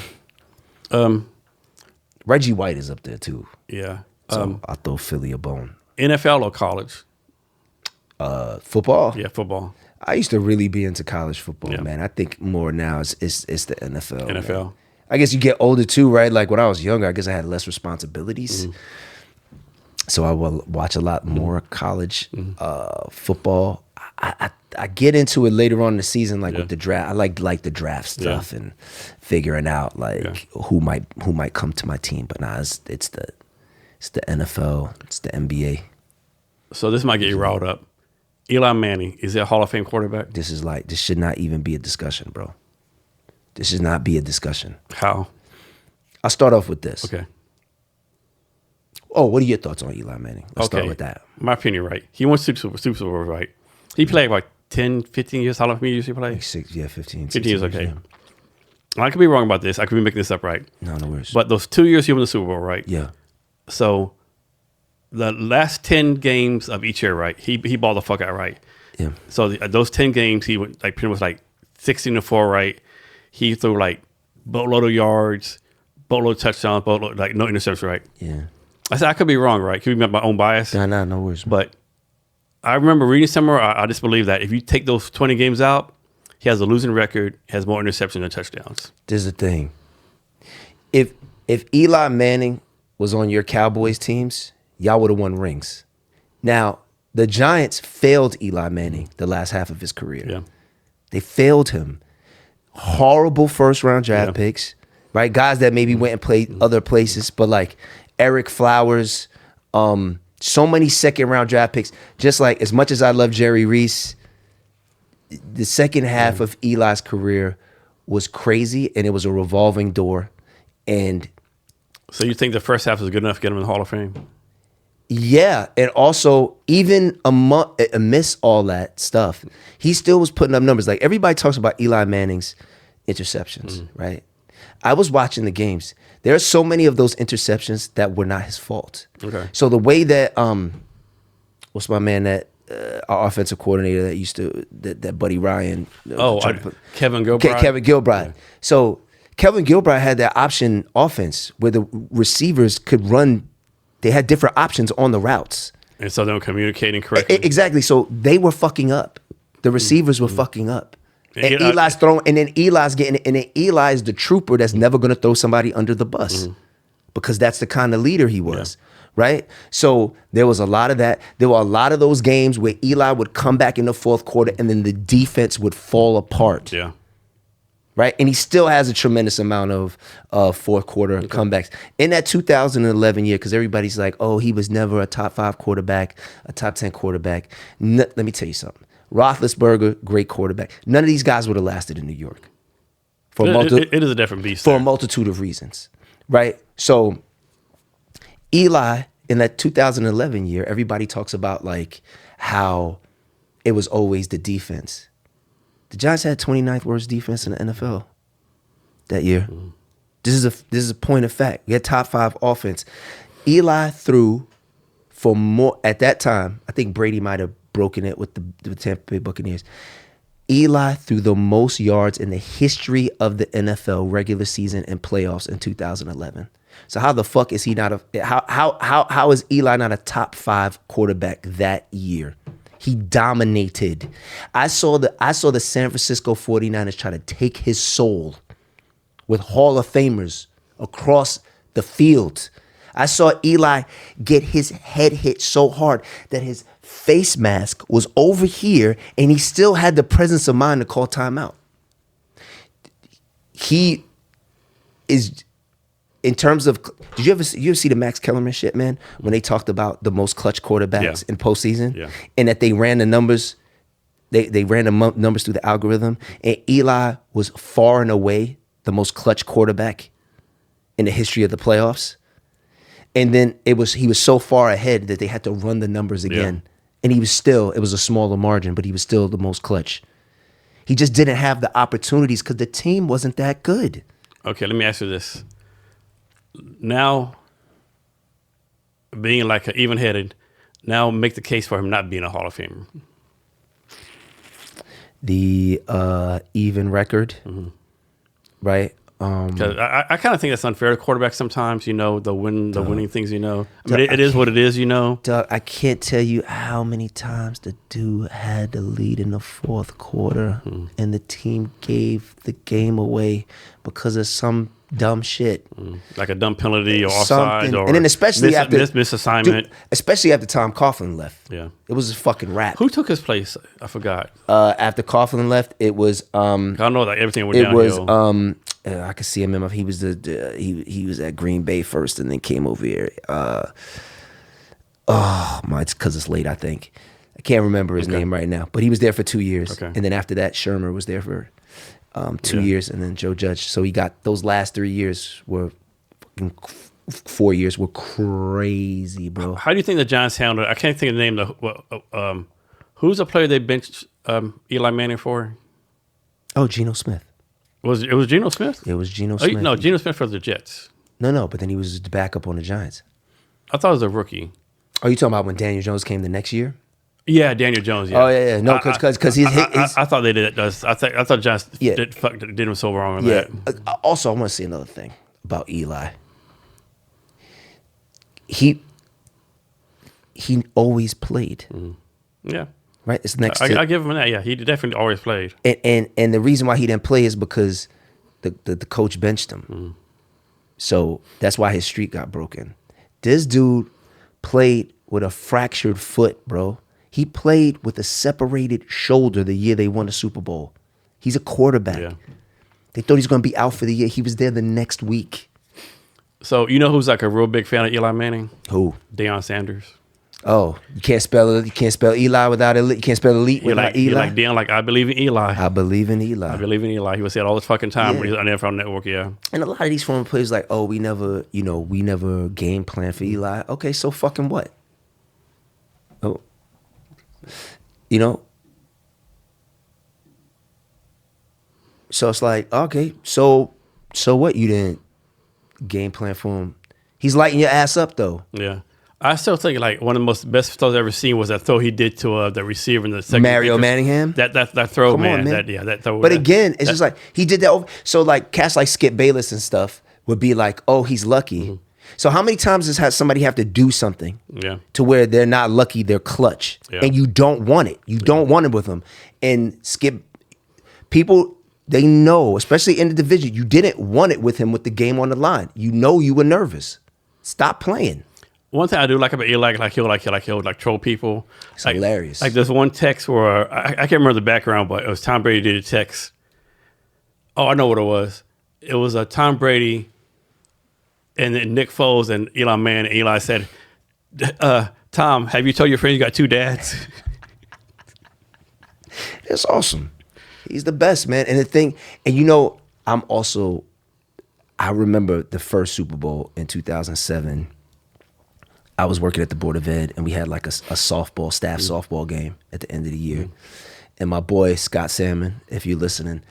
Speaker 2: Reggie White is up there too.
Speaker 1: Yeah.
Speaker 2: So I'll throw Philly a bone.
Speaker 1: NFL or college?
Speaker 2: Football?
Speaker 1: Yeah, football.
Speaker 2: I used to really be into college football, man. I think more now it's the NFL.
Speaker 1: NFL.
Speaker 2: Man. I guess you get older too, right? Like when I was younger, I guess I had less responsibilities. So I will watch a lot more college football. I get into it later on in the season, like with the draft. I like the draft stuff and figuring out like who might come to my team. But nah, it's the NFL, it's the NBA.
Speaker 1: So this might get you riled up. Eli Manning, is he a Hall of Fame quarterback?
Speaker 2: This should not even be a discussion, bro. This should not be a discussion.
Speaker 1: How?
Speaker 2: I'll start off with this.
Speaker 1: Okay.
Speaker 2: Oh, what are your thoughts on Eli Manning? Let's start with that.
Speaker 1: My opinion, right? He won Super Bowl, right? He played like 10, 15 years. How long years he played?
Speaker 2: Like 15
Speaker 1: years, okay. Yeah. I could be wrong about this. I could be making this up, right?
Speaker 2: No worries.
Speaker 1: But those 2 years he won the Super Bowl, right?
Speaker 2: Yeah.
Speaker 1: So the last 10 games of each year, right? He balled the fuck out, right?
Speaker 2: Yeah.
Speaker 1: So those 10 games, he went like pretty much like 16-4, right? He threw like boatload of yards, boatload of touchdowns, boatload, like no interceptions, right?
Speaker 2: Yeah.
Speaker 1: I said I could be wrong, right? Could be my own bias.
Speaker 2: No worries.
Speaker 1: But I remember reading somewhere, I just believe that if you take those 20 games out, he has a losing record, has more interceptions than touchdowns.
Speaker 2: There's the thing. If Eli Manning was on your Cowboys teams, y'all would have won rings. Now, the Giants failed Eli Manning the last half of his career.
Speaker 1: Yeah.
Speaker 2: They failed him. Horrible first-round draft picks, right? Guys that maybe went and played other places, but like Eric Flowers, so many second-round draft picks. Just like as much as I love Jerry Reese, the second half of Eli's career was crazy, and it was a revolving door. And
Speaker 1: so you think the first half is good enough to get him in the Hall of Fame?
Speaker 2: Yeah, and also even amidst all that stuff, he still was putting up numbers. Like everybody talks about Eli Manning's interceptions, right? I was watching the games. There are so many of those interceptions that were not his fault. Okay. So the way that what's my man that our offensive coordinator that used to that Buddy Ryan?
Speaker 1: Kevin Gilbride.
Speaker 2: Kevin Gilbride. Yeah. So Kevin Gilbride had that option offense where the receivers could run. They had different options on the routes.
Speaker 1: And so they were communicating correctly.
Speaker 2: Exactly. So they were fucking up. The receivers were fucking up. And Eli's throwing, and then Eli's getting it, and then Eli's the trooper that's never going to throw somebody under the bus because that's the kind of leader he was, right? So there was a lot of that. There were a lot of those games where Eli would come back in the fourth quarter and then the defense would fall apart.
Speaker 1: Yeah.
Speaker 2: Right? And he still has a tremendous amount of fourth quarter comebacks. In that 2011 year, because everybody's like, oh, he was never a top 5 quarterback, a top 10 quarterback. Let me tell you something. Roethlisberger, great quarterback. None of these guys would have lasted in New York.
Speaker 1: It is a different beast.
Speaker 2: For a multitude of reasons. Right? So Eli, in that 2011 year, everybody talks about like how it was always the defense. The Giants had 29th worst defense in the NFL that year. This is a point of fact. We had top 5 offense. Eli threw for more at that time. I think Brady might have broken it with the Tampa Bay Buccaneers. Eli threw the most yards in the history of the NFL regular season and playoffs in 2011. So how the fuck is he not how is Eli not a top 5 quarterback that year? He dominated. I saw the San Francisco 49ers try to take his soul with Hall of Famers across the field. I saw Eli get his head hit so hard that his face mask was over here and he still had the presence of mind to call timeout. He is, in terms of, did you ever see the Max Kellerman shit, man? When they talked about the most clutch quarterbacks in postseason, and that they ran the numbers, they ran the numbers through the algorithm, and Eli was far and away the most clutch quarterback in the history of the playoffs. And then he was so far ahead that they had to run the numbers again. And it was a smaller margin, but he was still the most clutch. He just didn't have the opportunities because the team wasn't that good.
Speaker 1: Okay, let me ask you this. Now, being like even-headed, now make the case for him not being a Hall of Famer.
Speaker 2: The even record, right?
Speaker 1: Because I kind of think that's unfair to quarterbacks sometimes, the winning things, I mean, it is what it is,
Speaker 2: Doug, I can't tell you how many times the dude had the lead in the fourth quarter and the team gave the game away because of some dumb shit.
Speaker 1: Like a dumb penalty or offside or
Speaker 2: and then especially after
Speaker 1: misassignment.
Speaker 2: Dude, especially after Tom Coughlin left.
Speaker 1: Yeah.
Speaker 2: It was a fucking rap.
Speaker 1: Who took his place? I forgot.
Speaker 2: After Coughlin left, it was
Speaker 1: I know that everything went downhill.
Speaker 2: I could see him in my, he was he was at Green Bay first and then came over here. It's because it's late, I think. I can't remember his name right now, but he was there for 2 years.
Speaker 1: Okay.
Speaker 2: And then after that, Shermer was there for 2 years, and then Joe Judge. So he got those last 3 years were fucking 4 years were crazy, bro.
Speaker 1: How do you think the Giants handled it? I can't think of the name. Who's the player they benched Eli Manning for?
Speaker 2: Oh, Geno Smith.
Speaker 1: It was Geno Smith?
Speaker 2: It was Geno Smith.
Speaker 1: No, Geno Smith for the Jets.
Speaker 2: No, but then he was the backup on the Giants.
Speaker 1: I thought it was a rookie.
Speaker 2: Are you talking about when Daniel Jones came the next year?
Speaker 1: Yeah, Daniel Jones. Yeah.
Speaker 2: Oh yeah. No, because he's.
Speaker 1: I thought they did it. I thought Giants did him so wrong on that.
Speaker 2: Also, I want to say another thing about Eli. He always played.
Speaker 1: Yeah.
Speaker 2: Right. It's next.
Speaker 1: I give him that. Yeah, he definitely always played.
Speaker 2: And the reason why he didn't play is because the coach benched him. So that's why his streak got broken. This dude played with a fractured foot, bro. He played with a separated shoulder the year they won the Super Bowl. He's a quarterback. Yeah. They thought he was going to be out for the year. He was there the next week.
Speaker 1: So you know who's like a real big fan of Eli Manning?
Speaker 2: Who?
Speaker 1: Deion Sanders.
Speaker 2: Oh, you can't spell it. You can't spell Eli without elite. You can't spell elite without Eli.
Speaker 1: Like Deion, like I believe in Eli.
Speaker 2: I believe in Eli.
Speaker 1: I believe in Eli. He would say it all this fucking time when he was on the NFL Network. Yeah.
Speaker 2: And a lot of these former players like, oh, we never game plan for Eli. Okay, so fucking what? Oh, So it's like, okay, so what? You didn't game plan for him. He's lighting your ass up though.
Speaker 1: Yeah. I still think like one of the most best throws I've ever seen was that throw he did to the receiver in the second.
Speaker 2: Mario Manningham?
Speaker 1: That throw,
Speaker 2: Come
Speaker 1: man.
Speaker 2: on, man.
Speaker 1: That throw.
Speaker 2: But again, it's just like he did that. So like cats like Skip Bayless and stuff would be like, oh, he's lucky. So how many times does somebody have to do something to where they're not lucky, they're clutch, and you don't want it. You don't want it with them. And Skip, people, they know, especially in the division, you didn't want it with him with the game on the line. You know you were nervous. Stop playing.
Speaker 1: One thing I do like about Eli, he'll troll people.
Speaker 2: It's hilarious.
Speaker 1: Like there's one text where I can't remember the background, but it was Tom Brady did a text. Oh, I know what it was. It was Tom Brady and then Nick Foles and Eli Manning. Eli said, Tom, have you told your friend you got 2 dads?
Speaker 2: It's awesome. He's the best, man. And the thing, and I remember the first Super Bowl in 2007. I was working at the Board of Ed, and we had like a softball, staff softball game at the end of the year. And my boy, Scott Salmon, if you're listening,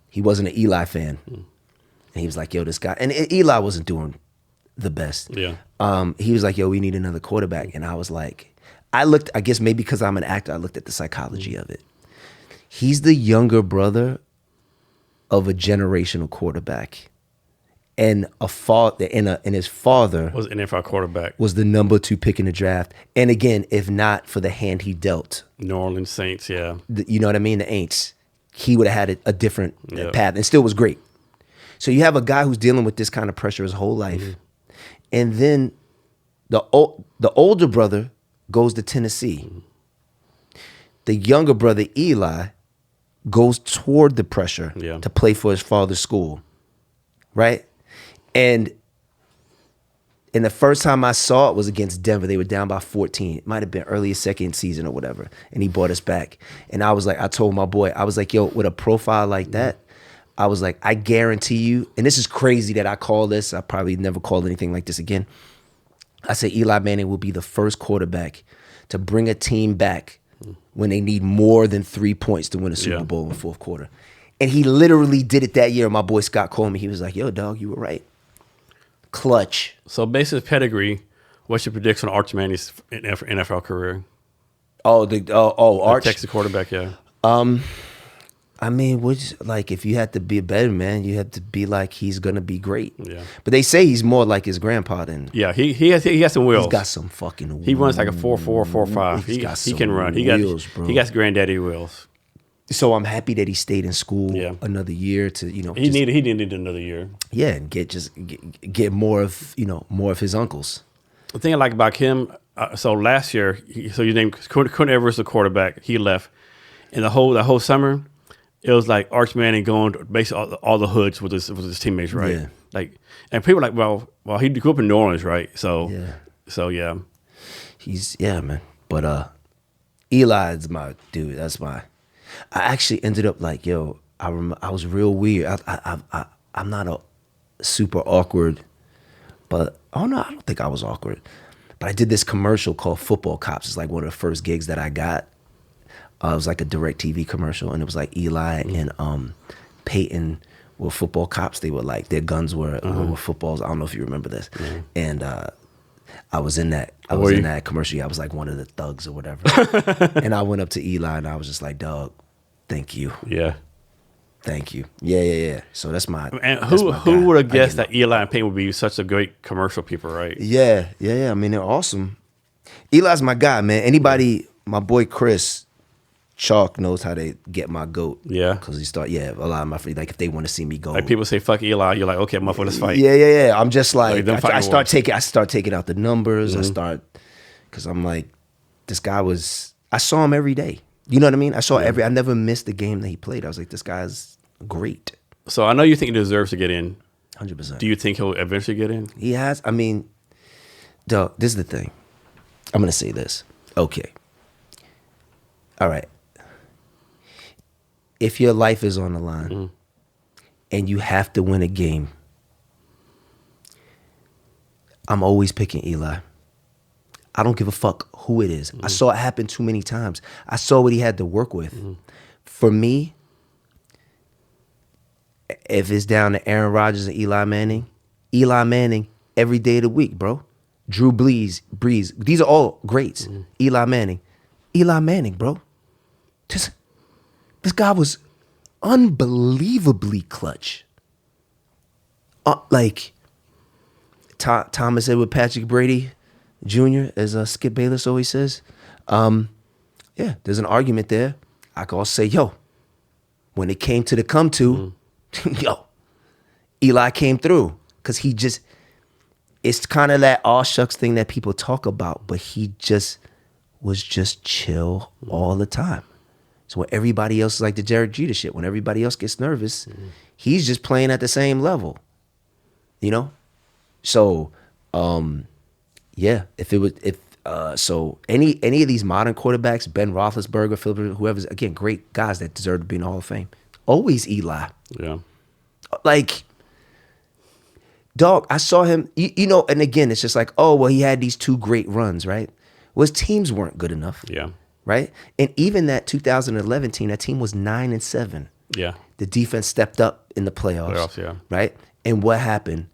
Speaker 2: he wasn't an Eli fan. And he was like, yo, this guy, and Eli wasn't doing the best.
Speaker 1: Yeah.
Speaker 2: He was like, yo, we need another quarterback. And I was like, I guess maybe because I'm an actor, I looked at the psychology of it. He's the younger brother of a generational quarterback, and his father
Speaker 1: Was an NFL quarterback.
Speaker 2: was the number 2 pick in the draft. And again, if not for the hand he dealt,
Speaker 1: New Orleans Saints, yeah.
Speaker 2: you know what I mean, the Aints, he would have had a different
Speaker 1: Yep.
Speaker 2: path and still was great. So you have a guy who's dealing with this kind of pressure his whole life, and then the older brother goes to Tennessee. The younger brother Eli goes toward the pressure
Speaker 1: Yeah.
Speaker 2: to play for his father's school, right? And the first time I saw it was against Denver. They were down by 14. It might have been early second season or whatever. And he brought us back. And I was like, I told my boy, I was like, yo, with a profile like that, I was like, I guarantee you, and this is crazy that I call this. I probably never call anything like this again. I said Eli Manning will be the first quarterback to bring a team back when they need more than 3 points to win a Super Bowl in the fourth quarter. And he literally did it that year. My boy Scott called me. He was like, yo, dog, you were right. Clutch.
Speaker 1: So, based on his pedigree, what's your prediction on Arch Manning's NFL career?
Speaker 2: Arch.
Speaker 1: Texas quarterback, yeah.
Speaker 2: I mean, if you had to be a better man, you had to be like he's gonna be great.
Speaker 1: Yeah.
Speaker 2: But they say he's more like his grandpa than.
Speaker 1: Yeah, he has some wheels.
Speaker 2: He's got some fucking.
Speaker 1: He runs like a 4.4, 4.5.
Speaker 2: He's got
Speaker 1: He
Speaker 2: some
Speaker 1: can run.
Speaker 2: wheels, bro.
Speaker 1: He got granddaddy wheels.
Speaker 2: So I'm happy that he stayed in school
Speaker 1: Yeah.
Speaker 2: another year to
Speaker 1: He needed another year.
Speaker 2: yeah, and get more of his uncles.
Speaker 1: The thing I like about him, so last year, you named Quinn Evers the quarterback. He left, and the whole summer, it was like Arch Manning going to basically all the hoods with his teammates, right?
Speaker 2: Yeah.
Speaker 1: Like, and people were like, well, he grew up in New Orleans, right? So yeah.
Speaker 2: He's man. But Eli is my dude. That's my. I actually ended up like, yo, I was real weird. I'm not a super awkward, but oh no, I don't think I was awkward. But I did this commercial called Football Cops. It's like one of the first gigs that I got. It was like a direct TV commercial, and it was like Eli and Peyton were football cops. They were like, their guns were footballs. I don't know if you remember this. And I was in that. In that commercial. I was like one of the thugs or whatever. And I went up to Eli and I was just like, dog, thank you.
Speaker 1: Yeah.
Speaker 2: Thank you. Yeah. So that's my.
Speaker 1: And who would have guessed that Eli and Payne would be such a great commercial people, right?
Speaker 2: Yeah. I mean, they're awesome. Eli's my guy, man. Anybody, my boy Chris Chalk knows how to get my goat.
Speaker 1: Yeah.
Speaker 2: Because he a lot of my friends, like if they want to see me go.
Speaker 1: Like people say, fuck Eli, you're like, okay, motherfucker, let's fight.
Speaker 2: Yeah. I'm just like,
Speaker 1: Like,
Speaker 2: I start taking out the numbers. Because I'm like, this guy I saw him every day. You know what I mean? I never missed the game that he played. I was like, this guy's great.
Speaker 1: So I know you think he deserves to get in.
Speaker 2: 100%.
Speaker 1: Do you think he'll eventually get in?
Speaker 2: He has. I mean, dog, this is the thing. I'm going to say this. Okay. All right. If your life is on the line and you have to win a game, I'm always picking Eli. I don't give a fuck who it is. I saw it happen too many times. I saw what he had to work with. For me, if it's down to Aaron Rodgers and Eli Manning every day of the week, bro. Drew Brees, these are all greats. Eli Manning, bro. This guy was unbelievably clutch. Like Thomas Edward Patrick Brady Jr., as Skip Bayless always says. Yeah, there's an argument there. I can also say, yo, when it came to the come to, yo, Eli came through. Because it's kind of that all shucks thing that people talk about, but he was just chill all the time. So when everybody else is like the Derek Jeter shit, when everybody else gets nervous, he's just playing at the same level, you know? So, yeah, so any of these modern quarterbacks, Ben Roethlisberger, Philip, whoever's, again, great guys that deserve to be in the Hall of Fame, always Eli.
Speaker 1: Yeah.
Speaker 2: Like, dog, I saw him, you know, and again, it's just like, oh, well, he had these 2 great runs, right? Well, his teams weren't good enough.
Speaker 1: Yeah.
Speaker 2: Right? And even that 2011 team, that team was 9-7.
Speaker 1: Yeah.
Speaker 2: The defense stepped up in the playoffs.
Speaker 1: Yeah.
Speaker 2: Right? And what happened?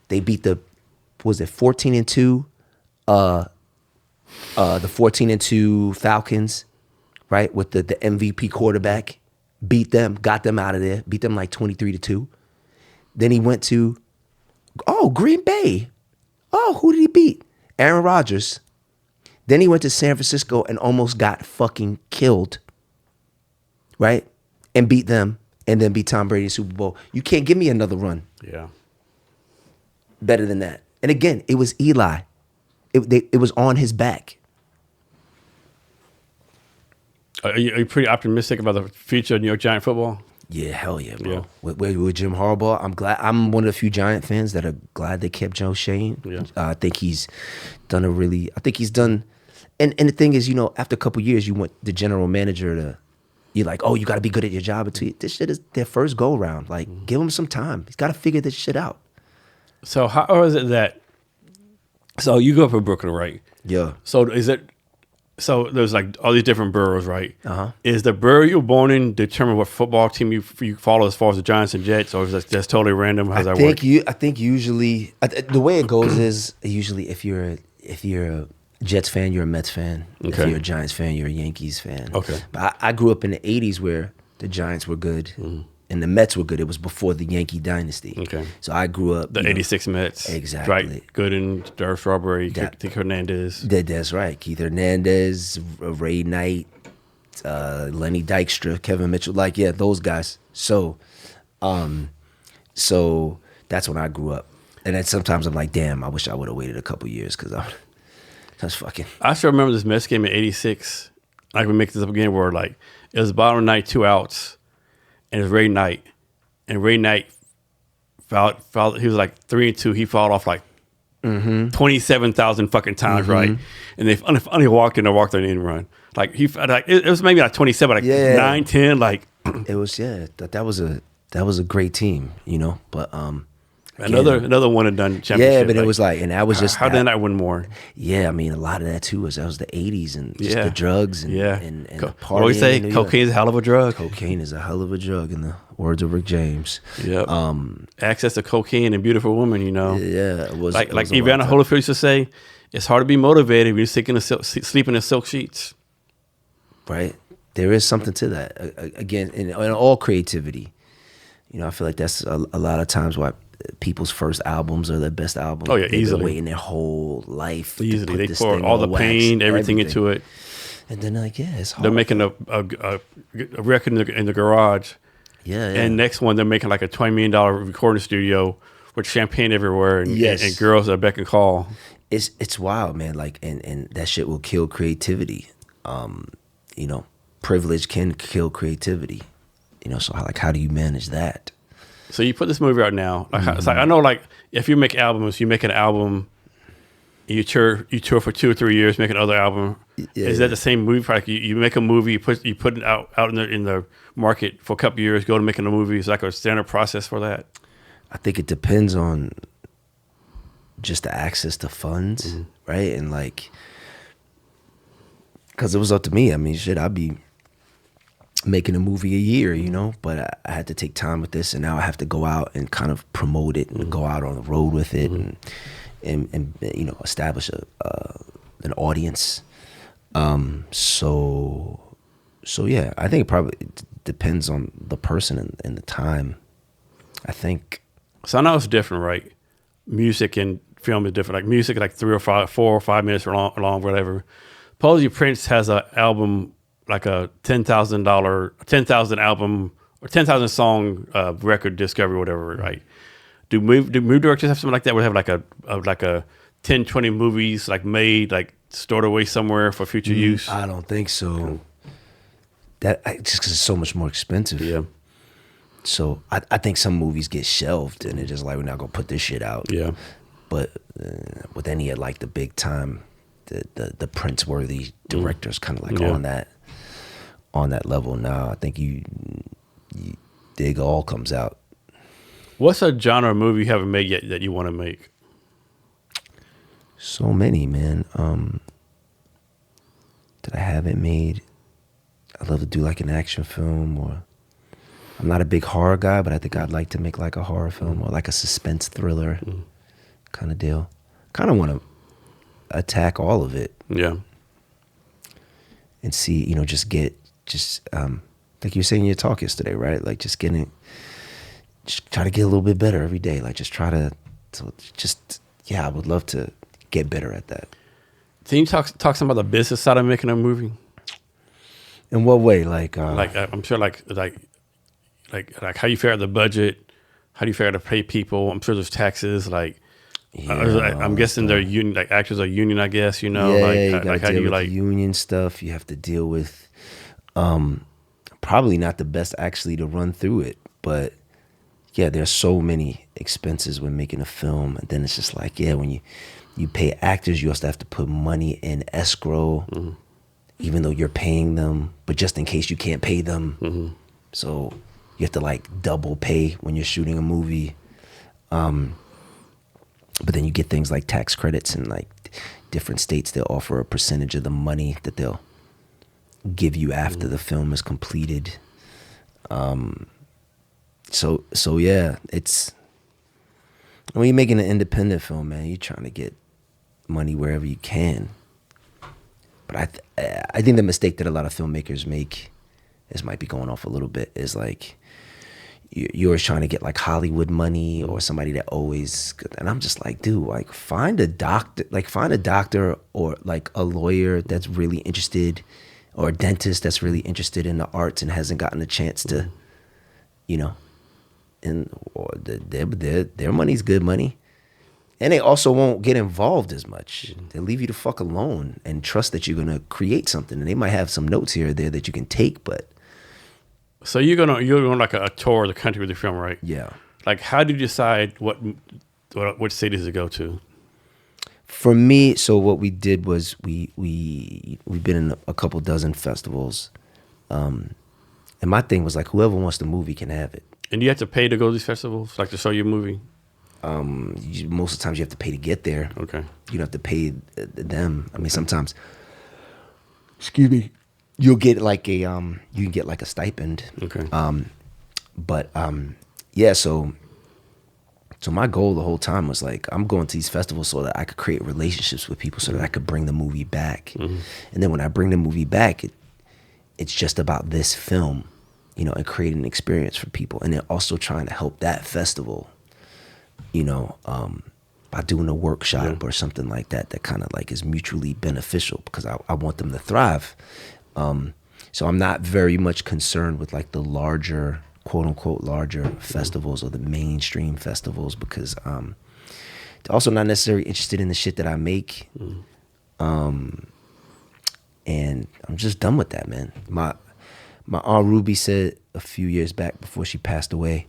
Speaker 2: They beat the 14-2, the 14-2 Falcons, right? With the MVP quarterback, beat them, got them out of there, beat them like 23-2. Then he went to, Green Bay. Oh, who did he beat? Aaron Rodgers. Then he went to San Francisco and almost got fucking killed, right? And beat them, and then beat Tom Brady in the Super Bowl. You can't give me another run
Speaker 1: Yeah.
Speaker 2: better than that. And again, it was Eli. It was on his back.
Speaker 1: Are you pretty optimistic about the future of New York Giant football?
Speaker 2: Yeah, hell yeah, bro.
Speaker 1: Yeah.
Speaker 2: With Jim Harbaugh, I'm glad. I'm one of the few Giant fans that are glad they kept Joe Shane.
Speaker 1: Yeah.
Speaker 2: I think he's done and the thing is, after a couple years, you want the general manager to, you're like, oh, you got to be good at your job. This shit is their first go round. Like, give him some time. He's got to figure this shit out.
Speaker 1: So how is it that, so you grew up in Brooklyn, right?
Speaker 2: Yeah.
Speaker 1: So there's like all these different boroughs, right?
Speaker 2: Uh-huh.
Speaker 1: Is the borough you're born in determine what football team you follow as far as the Giants and Jets, or is that just totally random? How's that work?
Speaker 2: I think usually the way it goes is usually if you're a Jets fan, you're a Mets fan.
Speaker 1: Okay.
Speaker 2: If you're a Giants fan, you're a Yankees fan.
Speaker 1: Okay.
Speaker 2: But I grew up in the 80s where the Giants were good and the Mets were good. It was before the Yankee dynasty.
Speaker 1: Okay.
Speaker 2: So I grew up.
Speaker 1: The 86 Mets.
Speaker 2: Exactly.
Speaker 1: Right. Gooden, Darryl Strawberry, Keith Hernandez.
Speaker 2: That's right. Keith Hernandez, Ray Knight, Lenny Dykstra, Kevin Mitchell. Like, yeah, those guys. So that's when I grew up. And then sometimes I'm like, damn, I wish I would have waited a couple years because that's fucking.
Speaker 1: I still remember this Mets game in '86. I can make this up again where like it was bottom of the night, 2 outs, and it was Ray Knight. And Ray Knight fouled he was like 3-2. He fouled off like 27,000 fucking times, right? And they finally walked in and in run. Like it was maybe like 27, like 9, 10, like
Speaker 2: it was that was a great team, But
Speaker 1: another one and done championship.
Speaker 2: Yeah, but it was like, and that was just
Speaker 1: how did I win more?
Speaker 2: Yeah, I mean, a lot of that too was the 80s and just the drugs and the partying.
Speaker 1: What we say, cocaine's a hell of a drug.
Speaker 2: Cocaine is a hell of a drug, in the words of Rick James.
Speaker 1: Yep. Access to cocaine and beautiful women,
Speaker 2: Yeah, it was
Speaker 1: like Ivana Holyfield used to say, it's hard to be motivated when you're sleeping in silk sheets.
Speaker 2: Right. There is something to that. Again, in all creativity, I feel like that's a lot of times why people's first albums are their best albums.
Speaker 1: Oh yeah,
Speaker 2: They've
Speaker 1: easily.
Speaker 2: been waiting their whole life.
Speaker 1: Easily, they pour all the pain, everything into it,
Speaker 2: and then like, it's hard.
Speaker 1: They're making a record in the garage.
Speaker 2: Yeah.
Speaker 1: And next one, they're making like a $20 million recording studio with champagne everywhere and girls that beck and call.
Speaker 2: It's wild, man. Like, and that shit will kill creativity. Privilege can kill creativity. So how do you manage that?
Speaker 1: So you put this movie out now. It's like I know, like if you make albums, you make an album, you tour for 2 or 3 years, make another album.
Speaker 2: Yeah,
Speaker 1: Is that the same movie? Like you make a movie, you put it out in the market for a couple of years, go to making a movie. It's like a standard process for that.
Speaker 2: I think it depends on just the access to funds, right? And like, because it was up to me. I mean, shit, I'd be making a movie a year, but I had to take time with this, and now I have to go out and kind of promote it and go out on the road with it and establish an audience. So yeah, I think it probably depends on the person and the time, I think.
Speaker 1: So I know it's different, right? Music and film is different. Like music, like 4 or 5 minutes long, whatever. Suppose Prince has an album, like a $10,000 album or 10,000 song record discovery, whatever, right? Do movie directors have something like that? Would have like a 10, 20 movies like made, like stored away somewhere for future use?
Speaker 2: I don't think so. Just because it's so much more expensive.
Speaker 1: Yeah.
Speaker 2: So I think some movies get shelved and they're just like, we're not gonna put this shit out.
Speaker 1: Yeah.
Speaker 2: But with any of like the big time, the Prince worthy directors, kind of like on that level now. I think you dig all comes out.
Speaker 1: What's a genre movie you haven't made yet that you want to make?
Speaker 2: So many, man. That I haven't made. I'd love to do like an action film, or I'm not a big horror guy, but I think I'd like to make like a horror film or like a suspense thriller kind of deal. Kind of want to attack all of it.
Speaker 1: Yeah.
Speaker 2: And see, just get just like you were saying in your talk yesterday, right? Like just try to get a little bit better every day. Like just try to I would love to get better at that.
Speaker 1: Can you talk some about the business side of making a movie?
Speaker 2: In what way? Like
Speaker 1: I'm sure like how you figure out the budget, how do you figure out to pay people? I'm sure there's taxes. I'm guessing they're union, like actors are union, I guess, you know.
Speaker 2: You gotta deal with the union stuff. You have to deal with probably not the best actually to run through it, but yeah, there's so many expenses when making a film, and then it's just like, yeah, when you pay actors, you also have to put money in escrow, even though you're paying them, but just in case you can't pay them. So you have to like double pay when you're shooting a movie. But then you get things like tax credits, and like different states, they'll offer a percentage of the money that they'll give you after the film is completed. So yeah, it's when you're making an independent film, man, you're trying to get money wherever you can. But I think the mistake that a lot of filmmakers make, this might be going off a little bit, is like you're always trying to get like Hollywood money or somebody that always, and I'm just like, dude, like find a doctor or like a lawyer that's really interested, or a dentist that's really interested in the arts and hasn't gotten a chance to, you know, and their money's good money. And they also won't get involved as much. They'll leave you the fuck alone and trust that you're gonna create something. And they might have some notes here or there that you can take, but.
Speaker 1: So you're going like a tour of the country with your film, right?
Speaker 2: Yeah.
Speaker 1: Like, how do you decide what cities to go to?
Speaker 2: For me, so what we did was we've been in a couple dozen festivals, and my thing was like, whoever wants the movie can have it.
Speaker 1: And do you have to pay to go to these festivals, like to show your movie?
Speaker 2: Most of the times you have to pay to get there.
Speaker 1: Okay.
Speaker 2: You don't have to pay them. I mean, sometimes, excuse me, you'll get like you can get like a stipend.
Speaker 1: Okay.
Speaker 2: Yeah, so my goal the whole time was like, I'm going to these festivals so that I could create relationships with people, so that I could bring the movie back. And then when I bring the movie back, it's just about this film, you know, and creating an experience for people. And then also trying to help that festival, you know, by doing a workshop or something like that kind of like is mutually beneficial, because I want them to thrive. So I'm not very much concerned with like the larger, quote unquote, larger festivals or the mainstream festivals, because they're also not necessarily interested in the shit that I make. And I'm just done with that, man. My Aunt Ruby said a few years back before she passed away,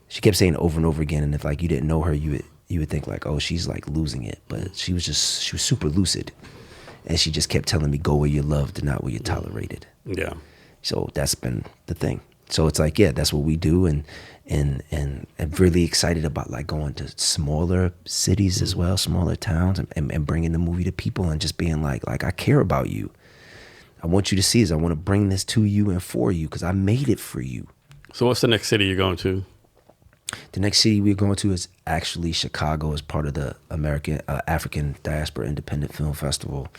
Speaker 2: she kept saying it over and over again, and if like you didn't know her, you would think like, oh, she's like losing it. But she was super lucid. And she just kept telling me, go where you're loved and not where you're tolerated.
Speaker 1: Yeah.
Speaker 2: So that's been the thing. So it's like, yeah, that's what we do. And I'm really excited about like going to smaller cities as well, smaller towns, and bringing the movie to people and just being like I care about you. I want you to see this. I want to bring this to you and for you because I made it for you.
Speaker 1: So what's the next city you're going to?
Speaker 2: The next city we're going to is actually Chicago, as part of the African Diaspora Independent Film Festival.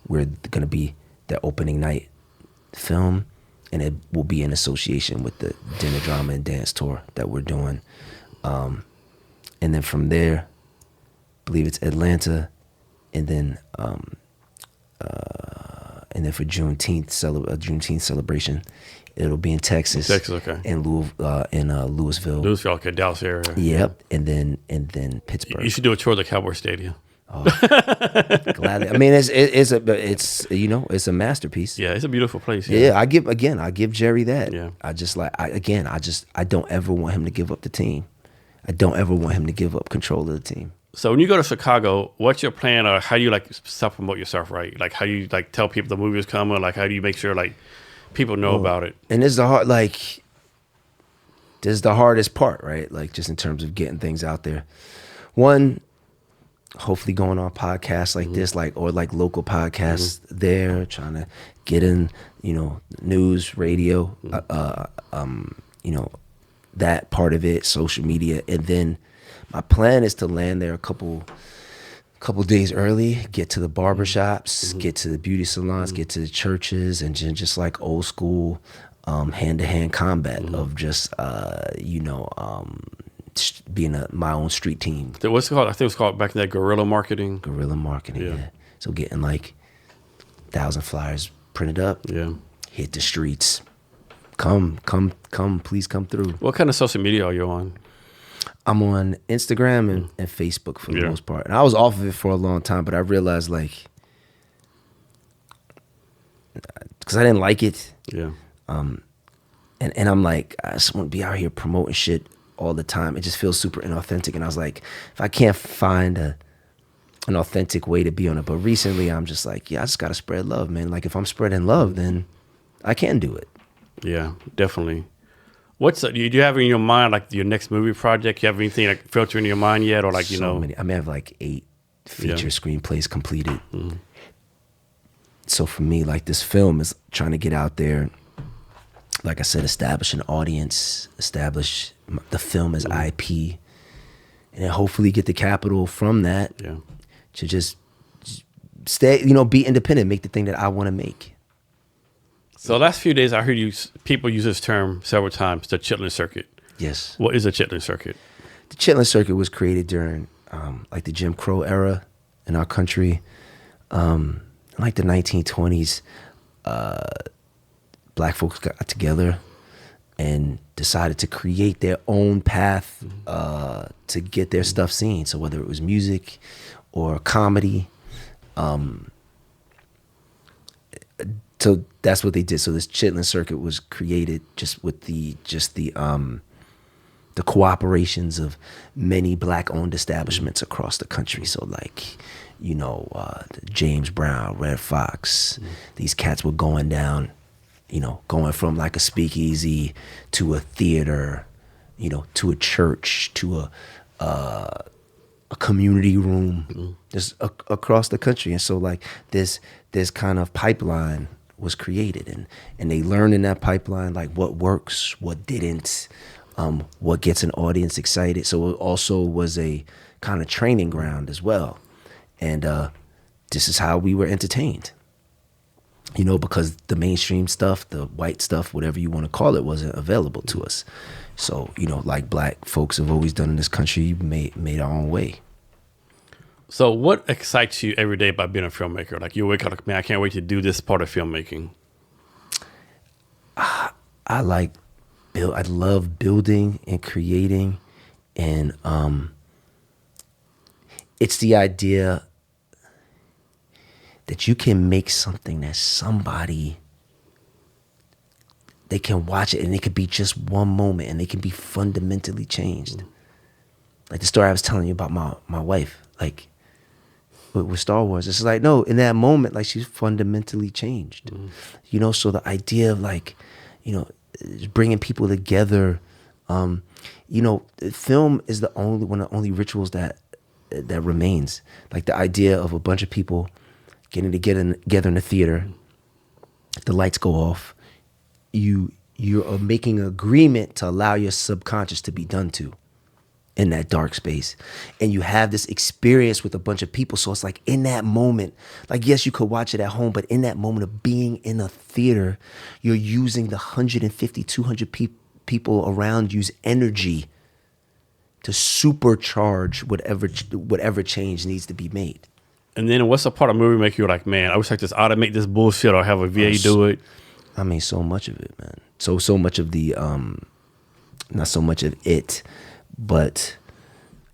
Speaker 2: We're going to be the opening night film, and it will be in association with the Dinner Drama and Dance Tour that we're doing. And then from there, I believe it's Atlanta, and then for Juneteenth celebration, it'll be in Texas.
Speaker 1: Okay.
Speaker 2: And Louisville.
Speaker 1: Louisville, okay, Dallas area.
Speaker 2: Yep, and then Pittsburgh.
Speaker 1: You should do a tour of the Cowboy Stadium.
Speaker 2: Oh, gladly. I mean, it's you know, it's a masterpiece.
Speaker 1: Yeah, it's a beautiful place.
Speaker 2: Yeah, I give Jerry that.
Speaker 1: Yeah.
Speaker 2: I don't ever want him to give up the team. I don't ever want him to give up control of the team.
Speaker 1: So when you go to Chicago, what's your plan, or how do you like self-promote yourself, right? Like how do you like tell people the movie is coming? Like how do you make sure like people know about it?
Speaker 2: And this is the hardest part, right? Like just in terms of getting things out there. One, hopefully going on podcasts like this, or local podcasts there, trying to get in, you know, news, radio, you know, that part of it, social media. And then my plan is to land there a couple couple days early, get to the barbershops, get to the beauty salons, get to the churches, and just like old school hand-to-hand combat of just, being my own street team.
Speaker 1: What's it called? I think it was called back in that guerrilla marketing.
Speaker 2: Guerrilla marketing, yeah. So getting like 1,000 flyers printed up, hit the streets. Come, please come through.
Speaker 1: What kind of social media are you on?
Speaker 2: I'm on Instagram and Facebook for the most part. And I was off of it for a long time, but I realized like, because I didn't like it.
Speaker 1: Yeah.
Speaker 2: And I'm like, I just want to be out here promoting shit all the time. It just feels super inauthentic. And I was like, if I can't find an authentic way to be on it. But recently I'm just like, I just got to spread love, man. Like if I'm spreading love, then I can do it.
Speaker 1: Yeah, definitely. Do you have in your mind like your next movie project? You have anything like filtering in your mind yet, or like
Speaker 2: many. I may have like 8 feature screenplays completed. So for me, like this film is trying to get out there. Like I said, establish an audience, establish the film as IP, and then hopefully get the capital from that to just stay, be independent, make the thing that I want to make.
Speaker 1: So the last few days, I heard people use this term several times, the chitlin circuit.
Speaker 2: Yes.
Speaker 1: What is a chitlin circuit?
Speaker 2: The chitlin circuit was created during like the Jim Crow era in our country. In like the 1920s, black folks got together and decided to create their own path to get their stuff seen. So whether it was music or comedy, so that's what they did. So this chitlin circuit was created just with the cooperations of many black-owned establishments across the country. So like, James Brown, Red Fox, these cats were going down, going from like a speakeasy to a theater, to a church, to a community room, just across the country. And so like this kind of pipeline was created, and they learned in that pipeline like what works, what didn't, what gets an audience excited. So it also was a kind of training ground as well. And this is how we were entertained, because the mainstream stuff, the white stuff, whatever you want to call it, wasn't available to us. So, like black folks have always done in this country, made our own way.
Speaker 1: So what excites you every day about being a filmmaker? Like you wake up like, man, I can't wait to do this part of filmmaking.
Speaker 2: I love building and creating, and it's the idea that you can make something that somebody, they can watch it and it could be just one moment and they can be fundamentally changed. Like the story I was telling you about my wife, like with Star Wars, it's like, no, in that moment, like she's fundamentally changed. So the idea of like, bringing people together, film is one of the only rituals that remains. Like the idea of a bunch of people getting together in a theater, the lights go off, you are making an agreement to allow your subconscious to be done to in that dark space. And you have this experience with a bunch of people. So it's like in that moment, like, yes, you could watch it at home, but in that moment of being in a theater, you're using the 150, 200 people around you's energy to supercharge whatever change needs to be made.
Speaker 1: And then what's a part of movie make you like, man, I wish I could just automate this bullshit or have a VA do it?
Speaker 2: I mean, so much of it, man. So much of the, not so much of it, but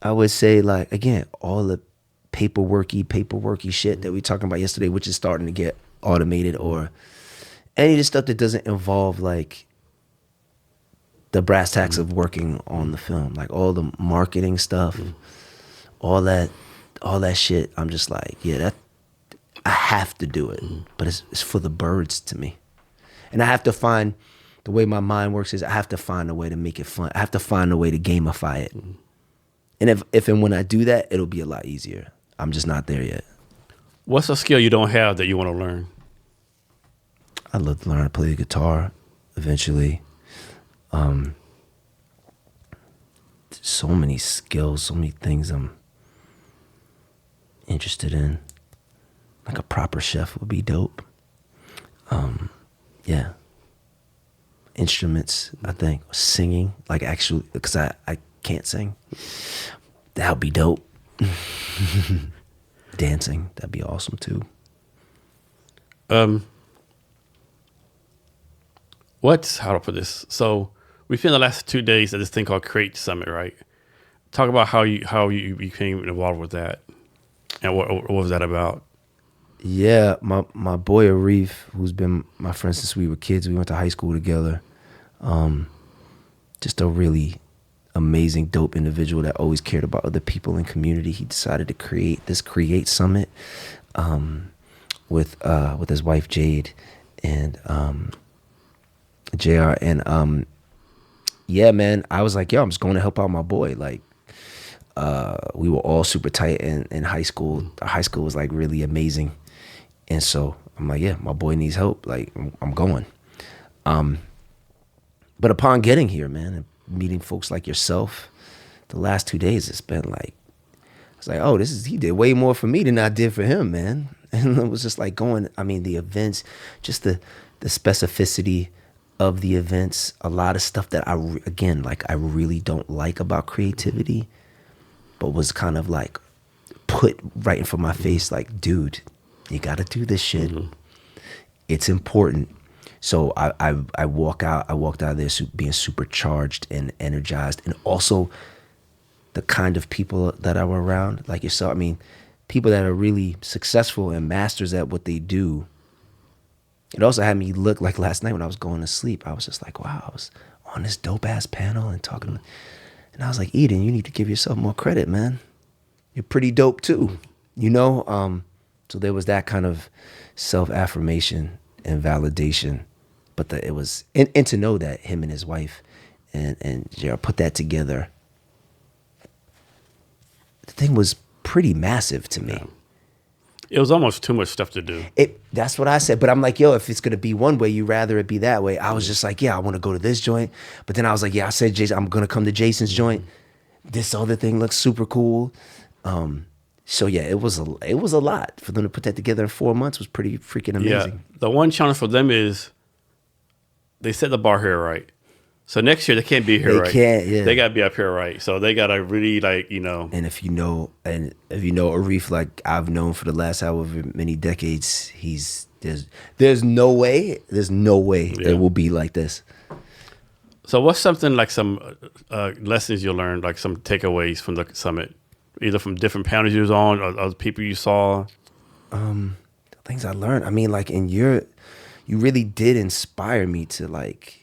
Speaker 2: I would say, like, again, all the paperworky shit that we talking about yesterday, which is starting to get automated, or any of the stuff that doesn't involve like the brass tacks of working on the film, like all the marketing stuff, all that shit. I'm just like, yeah, that I have to do it, but it's for the birds to me, and I have to find. The way my mind works is I have to find a way to make it fun. I have to find a way to gamify it. And if and when I do that, it'll be a lot easier. I'm just not there yet.
Speaker 1: What's a skill you don't have that you want to learn?
Speaker 2: I'd love to learn how to play the guitar eventually. So many skills, so many things interested in. Like a proper chef would be dope. Yeah. Instruments, I think. Singing, like actually, because I can't sing. That would be dope. Dancing, that'd be awesome too.
Speaker 1: How to put this? So we spent the last 2 days at this thing called Create Summit, right? Talk about how you became involved with that, and what was that about?
Speaker 2: Yeah, my boy Arif, who's been my friend since we were kids, we went to high school together. Just a really amazing, dope individual that always cared about other people in community. He decided to create this Create Summit with his wife Jade and JR. And yeah, man, I was like, yo, I'm just going to help out my boy. Like, we were all super tight in high school. High school was like really amazing. And so I'm like, yeah, my boy needs help. Like, I'm going. But upon getting here, man, and meeting folks like yourself, the last 2 days, it's been like, it's like, oh, he did way more for me than I did for him, man. And it was just like the events, just the specificity of the events, a lot of stuff that I really don't like about creativity, but was kind of like put right in front of my face, like, dude, you got to do this shit. Mm-hmm. It's important. So I walked out of there being supercharged and energized, and also the kind of people that I were around, like yourself. I mean, people that are really successful and masters at what they do. It also had me look like last night when I was going to sleep. I was just like, wow, I was on this dope ass panel and talking, and I was like, Eden, you need to give yourself more credit, man. You're pretty dope too, you know. So there was that kind of self-affirmation and validation. But it was, and to know that him and his wife and Gerald put that together, the thing was pretty massive to me.
Speaker 1: Yeah. It was almost too much stuff to do.
Speaker 2: That's what I said. But I'm like, yo, if it's going to be one way, you rather it be that way. I was just like, yeah, I want to go to this joint. But then I was like, yeah, I said, Jason, I'm going to come to Jason's joint. This other thing looks super cool. So yeah, it was a lot for them to put that together in 4 months. Was pretty freaking amazing.
Speaker 1: Yeah. The one challenge for them is they set the bar here right. So next year they can't be here right.
Speaker 2: They can't, yeah.
Speaker 1: They got to be up here right. So they got to really
Speaker 2: And if you know Arif, like I've known for the last however many decades, there's no way it will be like this.
Speaker 1: So what's something like some lessons you learned, like some takeaways from the summit, either from different panels you was on or other people you saw?
Speaker 2: The things I learned. I mean, like you really did inspire me to like.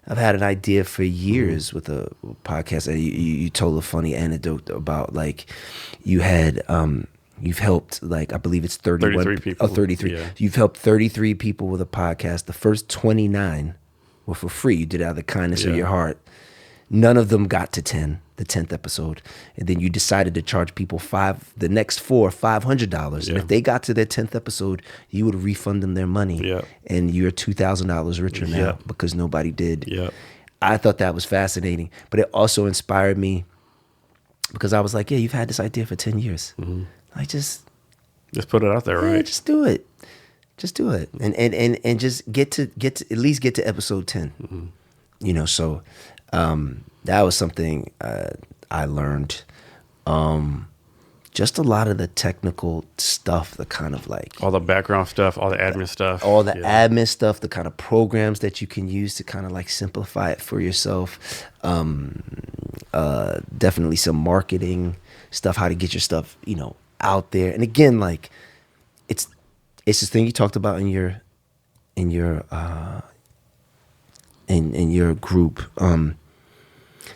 Speaker 2: I've had an idea for years with a podcast. You told a funny anecdote about like you had you've helped like I believe it's
Speaker 1: 33 people.
Speaker 2: 33.
Speaker 1: Yeah.
Speaker 2: You've helped 33 people with a podcast. The first 29 were for free. You did it out of the kindness of your heart. None of them got to the 10th episode. And then you decided to charge people the next four, $500.
Speaker 1: Yeah.
Speaker 2: And if they got to their 10th episode, you would refund them their money.
Speaker 1: Yeah.
Speaker 2: And you're $2,000 richer now because nobody did.
Speaker 1: Yeah.
Speaker 2: I thought that was fascinating. But it also inspired me because I was like, yeah, you've had this idea for 10 years. Mm-hmm. Like just
Speaker 1: put it out there, right?
Speaker 2: Just do it. Just do it. And just get to at least get to episode 10. Mm-hmm. You know, so that was something I learned. Just a lot of the technical stuff, the kind of like
Speaker 1: all the background stuff, all the admin stuff,
Speaker 2: admin stuff, the kind of programs that you can use to kind of like simplify it for yourself. Definitely some marketing stuff, how to get your stuff, out there. And again, like it's this thing you talked about in your group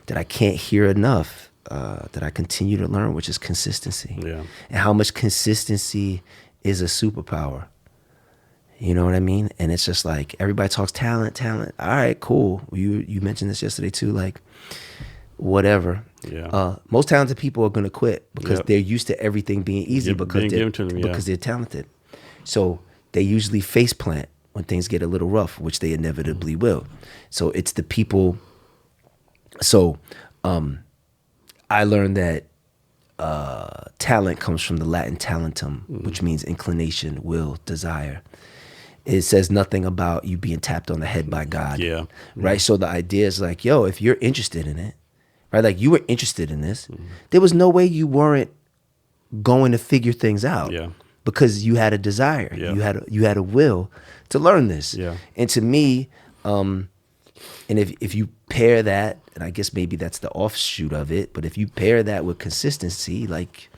Speaker 2: that I can't hear enough, that I continue to learn, which is consistency.
Speaker 1: Yeah.
Speaker 2: And how much consistency is a superpower. You know what I mean? And it's just like everybody talks talent. All right, cool. You mentioned this yesterday too, like whatever.
Speaker 1: Yeah.
Speaker 2: Most talented people are gonna quit because they're used to everything being easy because they're talented. So they usually face plant when things get a little rough, which they inevitably will. So it's the people. So I learned that talent comes from the Latin talentum, which means inclination, will, desire. It says nothing about you being tapped on the head by God.
Speaker 1: Yeah.
Speaker 2: Right? So the idea is like, yo, if you're interested in it, right? Like you were interested in this, there was no way you weren't going to figure things out.
Speaker 1: Yeah.
Speaker 2: Because you had a desire.
Speaker 1: Yeah.
Speaker 2: You had a will to learn this.
Speaker 1: Yeah.
Speaker 2: And to me, and if you pair that, and I guess maybe that's the offshoot of it, but if you pair that with consistency, like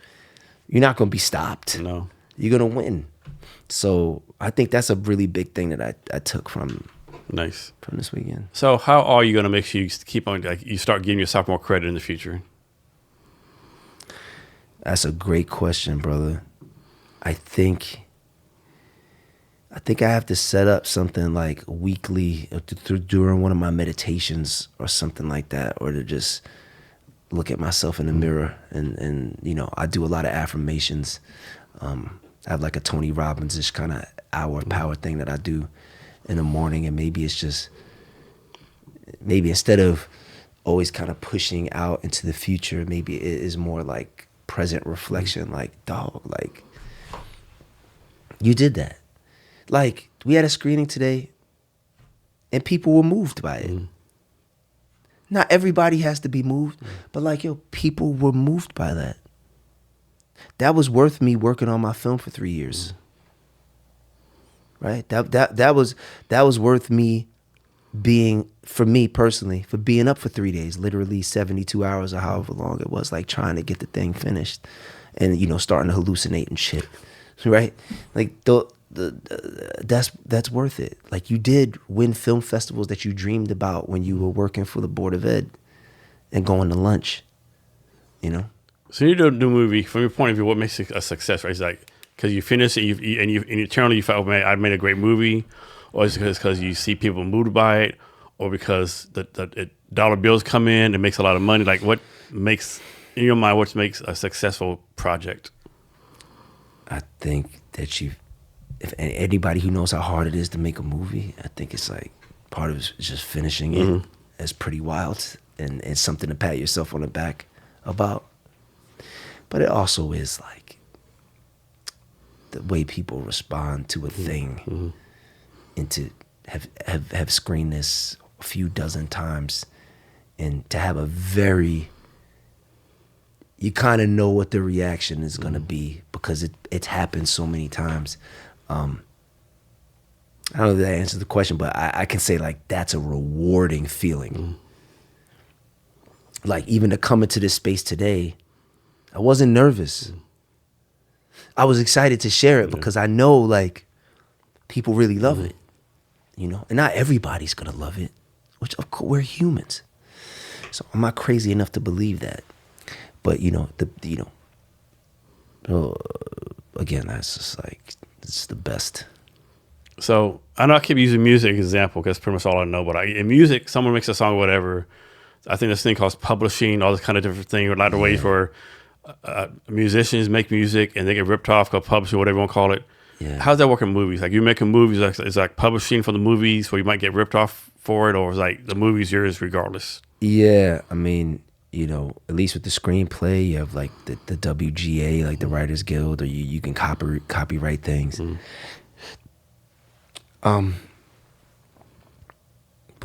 Speaker 2: you're not gonna be stopped.
Speaker 1: No.
Speaker 2: You're gonna win. So I think that's a really big thing that I took from this weekend.
Speaker 1: So how are you going to make sure you keep on, like, you start giving yourself more credit in the future?
Speaker 2: That's a great question, brother. I think I have to set up something like weekly during one of my meditations or something like that, or to just look at myself in the mirror and you know, I do a lot of affirmations. I have like a Tony Robbins-ish kind of hour power thing that I do in the morning, and maybe it's just, maybe instead of always kind of pushing out into the future, maybe it is more like present reflection, like, dog, like, you did that. Like, we had a screening today, and people were moved by it. Not everybody has to be moved, but like, yo, people were moved by that. That was worth me working on my film for 3 years. Right? That was worth me being, for me personally, for being up for 3 days, literally 72 hours or however long it was, like trying to get the thing finished and, you know, starting to hallucinate and shit. Right? Like that's worth it. Like, you did win film festivals that you dreamed about when you were working for the Board of Ed and going to lunch, you know?
Speaker 1: So you do a movie, from your point of view, what makes it a success, right? It's like, because you finish it and internally you felt, man, I made a great movie, or is it because you see people moved by it, or because the dollar bills come in, it makes a lot of money? Like, what makes, in your mind, what makes a successful project?
Speaker 2: I think that if anybody who knows how hard it is to make a movie, I think it's like part of it is just finishing it. It's pretty wild, and it's something to pat yourself on the back about. But it also is like the way people respond to a thing, and to have screened this a few dozen times, and to have a very, you kind of know what the reaction is going to be because it's happened so many times. I don't know if that answers the question, but I can say, like, that's a rewarding feeling. Like, even to come into this space today, I wasn't nervous. I was excited to share it because I know, like, people really love it, you know? And not everybody's gonna love it, which, of course, we're humans. So I'm not crazy enough to believe that. But, you know, again, that's just like, it's the best.
Speaker 1: So I know I keep using music as an example because that's pretty much all I know. But in music, someone makes a song or whatever. I think this thing called publishing, all this kind of different thing, a lot of ways where musicians make music and they get ripped off, called publishing, whatever you want to call it.
Speaker 2: Yeah.
Speaker 1: How's that work in movies? Like, you're making movies, like, it's like publishing for the movies where you might get ripped off for it, or it's like the movie's yours regardless?
Speaker 2: Yeah, I mean, you know, at least with the screenplay, you have like the WGA, like the Writers Guild, or you can copyright things. But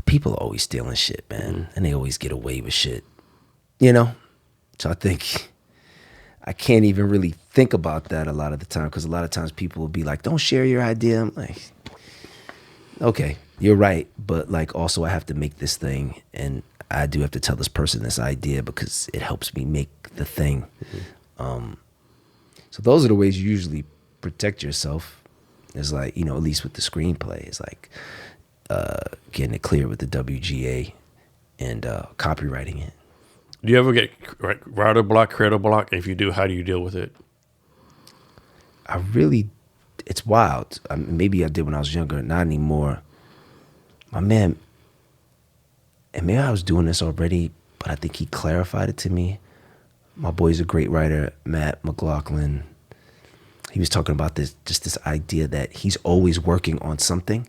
Speaker 2: people are always stealing shit, man, and they always get away with shit, you know? So I think I can't even really think about that a lot of the time, because a lot of times people will be like, don't share your idea. I'm like, okay, you're right, but like, also I have to make this thing, and I do have to tell this person this idea because it helps me make the thing. So those are the ways you usually protect yourself. It's like, you know, at least with the screenplay, it's like getting it clear with the WGA and copywriting it.
Speaker 1: Do you ever get writer block, creator block? If you do, how do you deal with it?
Speaker 2: It's wild. I mean, maybe I did when I was younger, not anymore. My man, and maybe I was doing this already, but I think he clarified it to me. My boy's a great writer, Matt McLaughlin. He was talking about this idea that he's always working on something.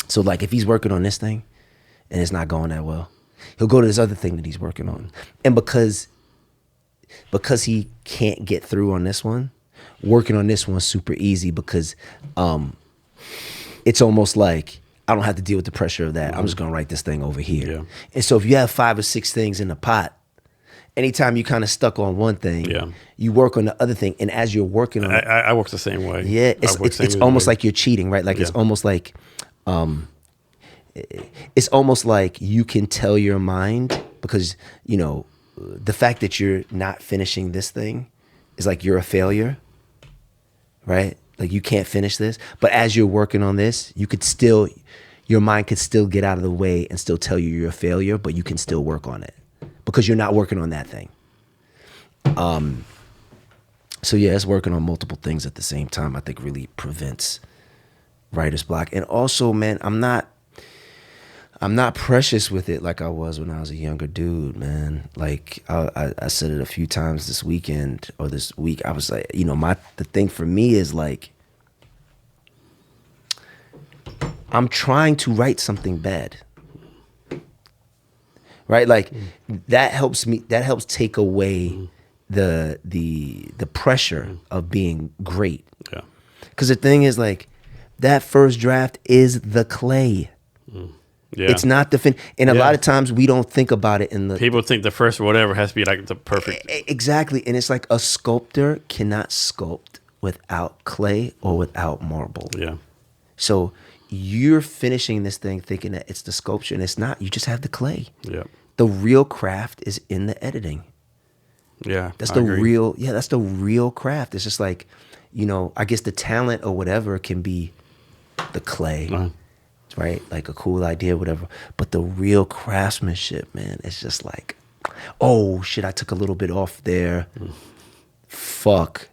Speaker 2: So like, if he's working on this thing and it's not going that well, he'll go to this other thing that he's working on. And because because he can't get through on this one, working on this one's super easy because it's almost like I don't have to deal with the pressure of that. I'm just gonna write this thing over here.
Speaker 1: Yeah.
Speaker 2: And so if you have 5 or 6 things in the pot, anytime you kind of stuck on one thing, you work on the other thing. And as you're working on it,
Speaker 1: I work the same way.
Speaker 2: yeah, it's almost like you're cheating, right? Like it's almost like you can tell your mind because, you know, the fact that you're not finishing this thing is like you're a failure, right? Like you can't finish this. But as you're working on this, your mind could still get out of the way and still tell you you're a failure, but you can still work on it because you're not working on that thing. So yeah, it's working on multiple things at the same time, I think really prevents writer's block. And also, man, I'm not precious with it like I was when I was a younger dude, man. Like I said it a few times this weekend or this week. I was like, you know, the thing for me is like, I'm trying to write something bad, right? Like that helps take away the pressure of being great.
Speaker 1: Yeah.
Speaker 2: Because the thing is like, that first draft is the clay.
Speaker 1: Yeah.
Speaker 2: It's not the and a lot of times we don't think about it in the
Speaker 1: people think the first whatever has to be like the perfect.
Speaker 2: Exactly. And it's like a sculptor cannot sculpt without clay or without marble.
Speaker 1: Yeah.
Speaker 2: So you're finishing this thing thinking that it's the sculpture, and it's not. You just have the clay.
Speaker 1: Yeah.
Speaker 2: The real craft is in the editing.
Speaker 1: Yeah.
Speaker 2: That's
Speaker 1: I agree.
Speaker 2: that's the real craft. It's just like, you know, I guess the talent or whatever can be the clay. Right? Like a cool idea, whatever. But the real craftsmanship, man, it's just like, oh shit, I took a little bit off there. Fuck.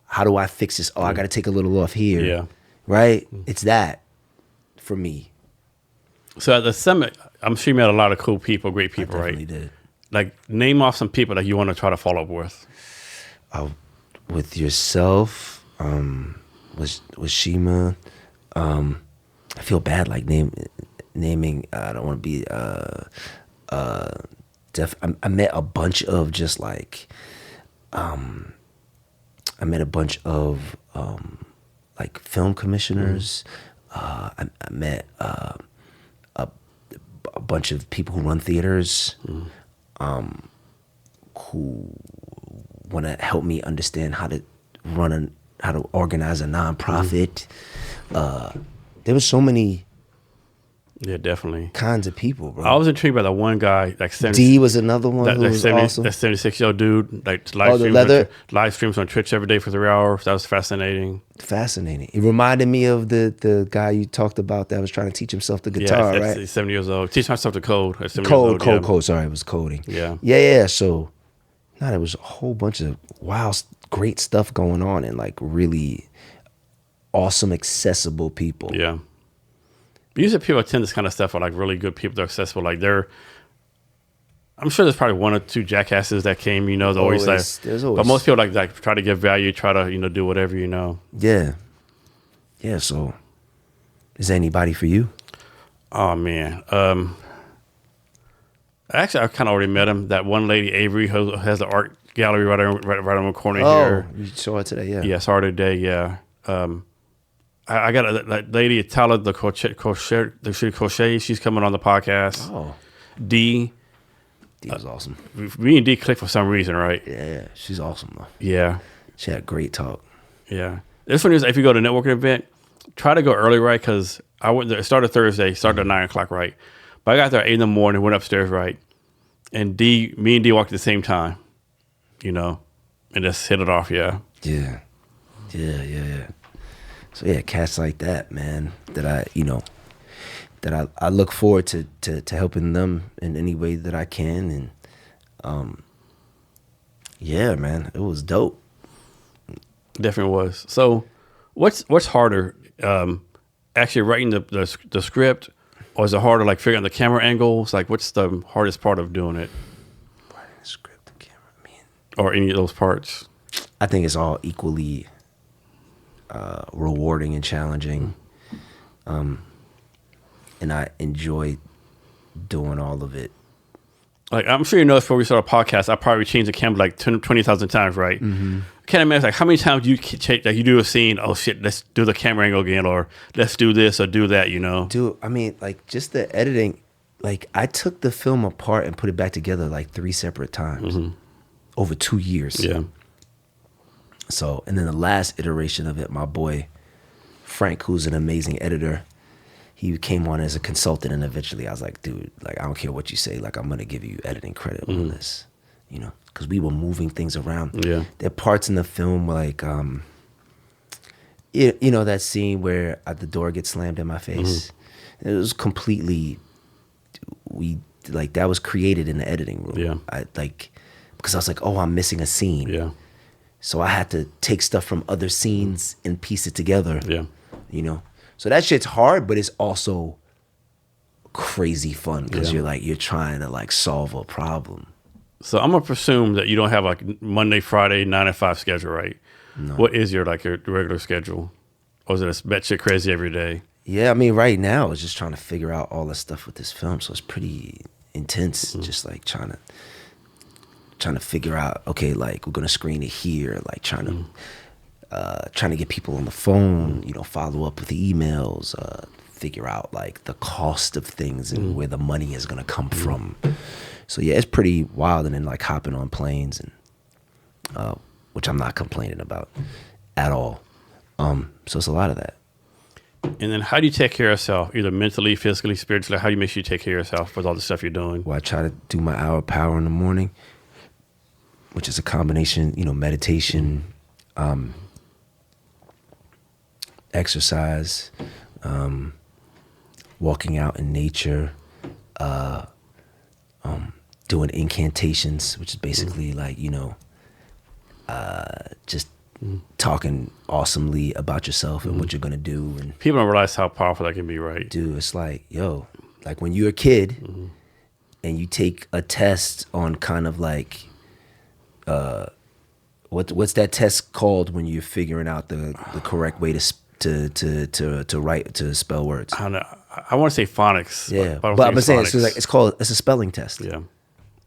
Speaker 2: How do I fix this? Oh, I gotta take a little off here.
Speaker 1: Yeah.
Speaker 2: Right? It's that for me.
Speaker 1: So at the summit, I'm sure you met a lot of cool people, great people,
Speaker 2: I
Speaker 1: right?
Speaker 2: definitely did.
Speaker 1: Like name off some people that you want to try to follow up with.
Speaker 2: With yourself, with Shima, I feel bad like naming. I don't want to be. I met a bunch of just like. I met a bunch of like film commissioners. I met a bunch of people who run theaters, who want to help me understand how to organize a nonprofit. There was so many
Speaker 1: definitely
Speaker 2: kinds of people, bro.
Speaker 1: I was intrigued by the one guy, like 70,
Speaker 2: D was another one who was awesome.
Speaker 1: That 76-year-old dude, like live streams on Twitch every day for 3 hours. That was fascinating.
Speaker 2: Fascinating. It reminded me of the guy you talked about that was trying to teach himself the guitar, right?
Speaker 1: He's 70 years old. Teach myself to code. At 70
Speaker 2: Code.
Speaker 1: years old,
Speaker 2: Sorry, it was coding.
Speaker 1: Yeah.
Speaker 2: So, there was a whole bunch of great stuff going on and like really awesome, accessible people.
Speaker 1: Yeah. Usually people attend this kind of stuff are like really good people. They're accessible. Like I'm sure there's probably one or two jackasses that came, you know, there's always, but most people like try to give value, try to, you know, do whatever, you know.
Speaker 2: Yeah. Yeah. So is there anybody for you?
Speaker 1: Oh man. Actually, I kind of already met him. That one lady, Avery, who has the art gallery right on the corner here.
Speaker 2: Oh, you saw it today, yeah.
Speaker 1: Yeah, saw her today, yeah. I got a lady, Tyler, the crochet. She's coming on the podcast.
Speaker 2: Oh.
Speaker 1: D
Speaker 2: was awesome.
Speaker 1: Me and D clicked for some reason, right?
Speaker 2: Yeah, she's awesome though.
Speaker 1: Yeah.
Speaker 2: She had great talk.
Speaker 1: Yeah. This one is, if you go to a networking event, try to go early, right? Because I went there, it started Thursday, started at 9 o'clock, right? But I got there at 8 in the morning, went upstairs, right? And me and D walked at the same time, you know, and just hit it off, yeah.
Speaker 2: Yeah. So yeah, cats like that, man, that I look forward to helping them in any way that I can. And yeah, man, it was dope.
Speaker 1: Definitely was. So what's harder, actually writing the script, or is it harder like figuring out the camera angles? Like what's the hardest part of doing it?
Speaker 2: Writing the script, the camera, man.
Speaker 1: Or any of those parts?
Speaker 2: I think it's all equally rewarding and challenging. And I enjoy doing all of it.
Speaker 1: like I'm sure you know before we start a podcast, I probably changed the camera like 20,000 times, right? Mm-hmm. Can't imagine like how many times you change, like you do a scene. Oh shit, let's do the camera angle again, or let's do this or do that. You know,
Speaker 2: Dude, I mean, like just the editing. Like I took the film apart and put it back together like 3 separate times over 2 years.
Speaker 1: Yeah.
Speaker 2: So, and then the last iteration of it, my boy Frank, who's an amazing editor, he came on as a consultant, and eventually I was like, dude, like I don't care what you say, like I'm gonna give you editing credit on this, you know, because we were moving things around.
Speaker 1: Yeah.
Speaker 2: There are parts in the film like, you know, that scene where the door gets slammed in my face. It was completely, that was created in the editing room.
Speaker 1: Yeah.
Speaker 2: Because I was like, oh, I'm missing a scene.
Speaker 1: Yeah.
Speaker 2: So I had to take stuff from other scenes and piece it together.
Speaker 1: Yeah.
Speaker 2: You know? So that shit's hard, but it's also crazy fun because you're trying to like solve a problem.
Speaker 1: So I'm gonna presume that you don't have like Monday, Friday, 9 to 5 schedule, right?
Speaker 2: No.
Speaker 1: What is your regular schedule? Or is it a batshit crazy every day?
Speaker 2: Yeah, I mean, right now it's just trying to figure out all the stuff with this film, so it's pretty intense. Just like trying to figure out, okay, like we're gonna screen it here, like trying to get people on the phone, you know, follow up with the emails, figure out like the cost of things and where the money is gonna come from. So yeah, it's pretty wild. And then like hopping on planes and which I'm not complaining about at all. So it's a lot of that.
Speaker 1: And then how do you take care of yourself, either mentally, physically, spiritually? How do you make sure you take care of yourself with all the stuff you're doing?
Speaker 2: Well, I try to do my hour of power in the morning, which is a combination, you know, meditation, exercise, walking out in nature, doing incantations, which is basically like, you know, just talking awesomely about yourself and what you're gonna do. And
Speaker 1: people don't realize how powerful that can be, right?
Speaker 2: dude, it's like, yo, like when you're a kid and you take a test on kind of like, what's that test called when you're figuring out the correct way to write, to spell words?
Speaker 1: I don't know. I want to say phonics.
Speaker 2: Yeah,
Speaker 1: but
Speaker 2: I'm saying it's a spelling test.
Speaker 1: Yeah.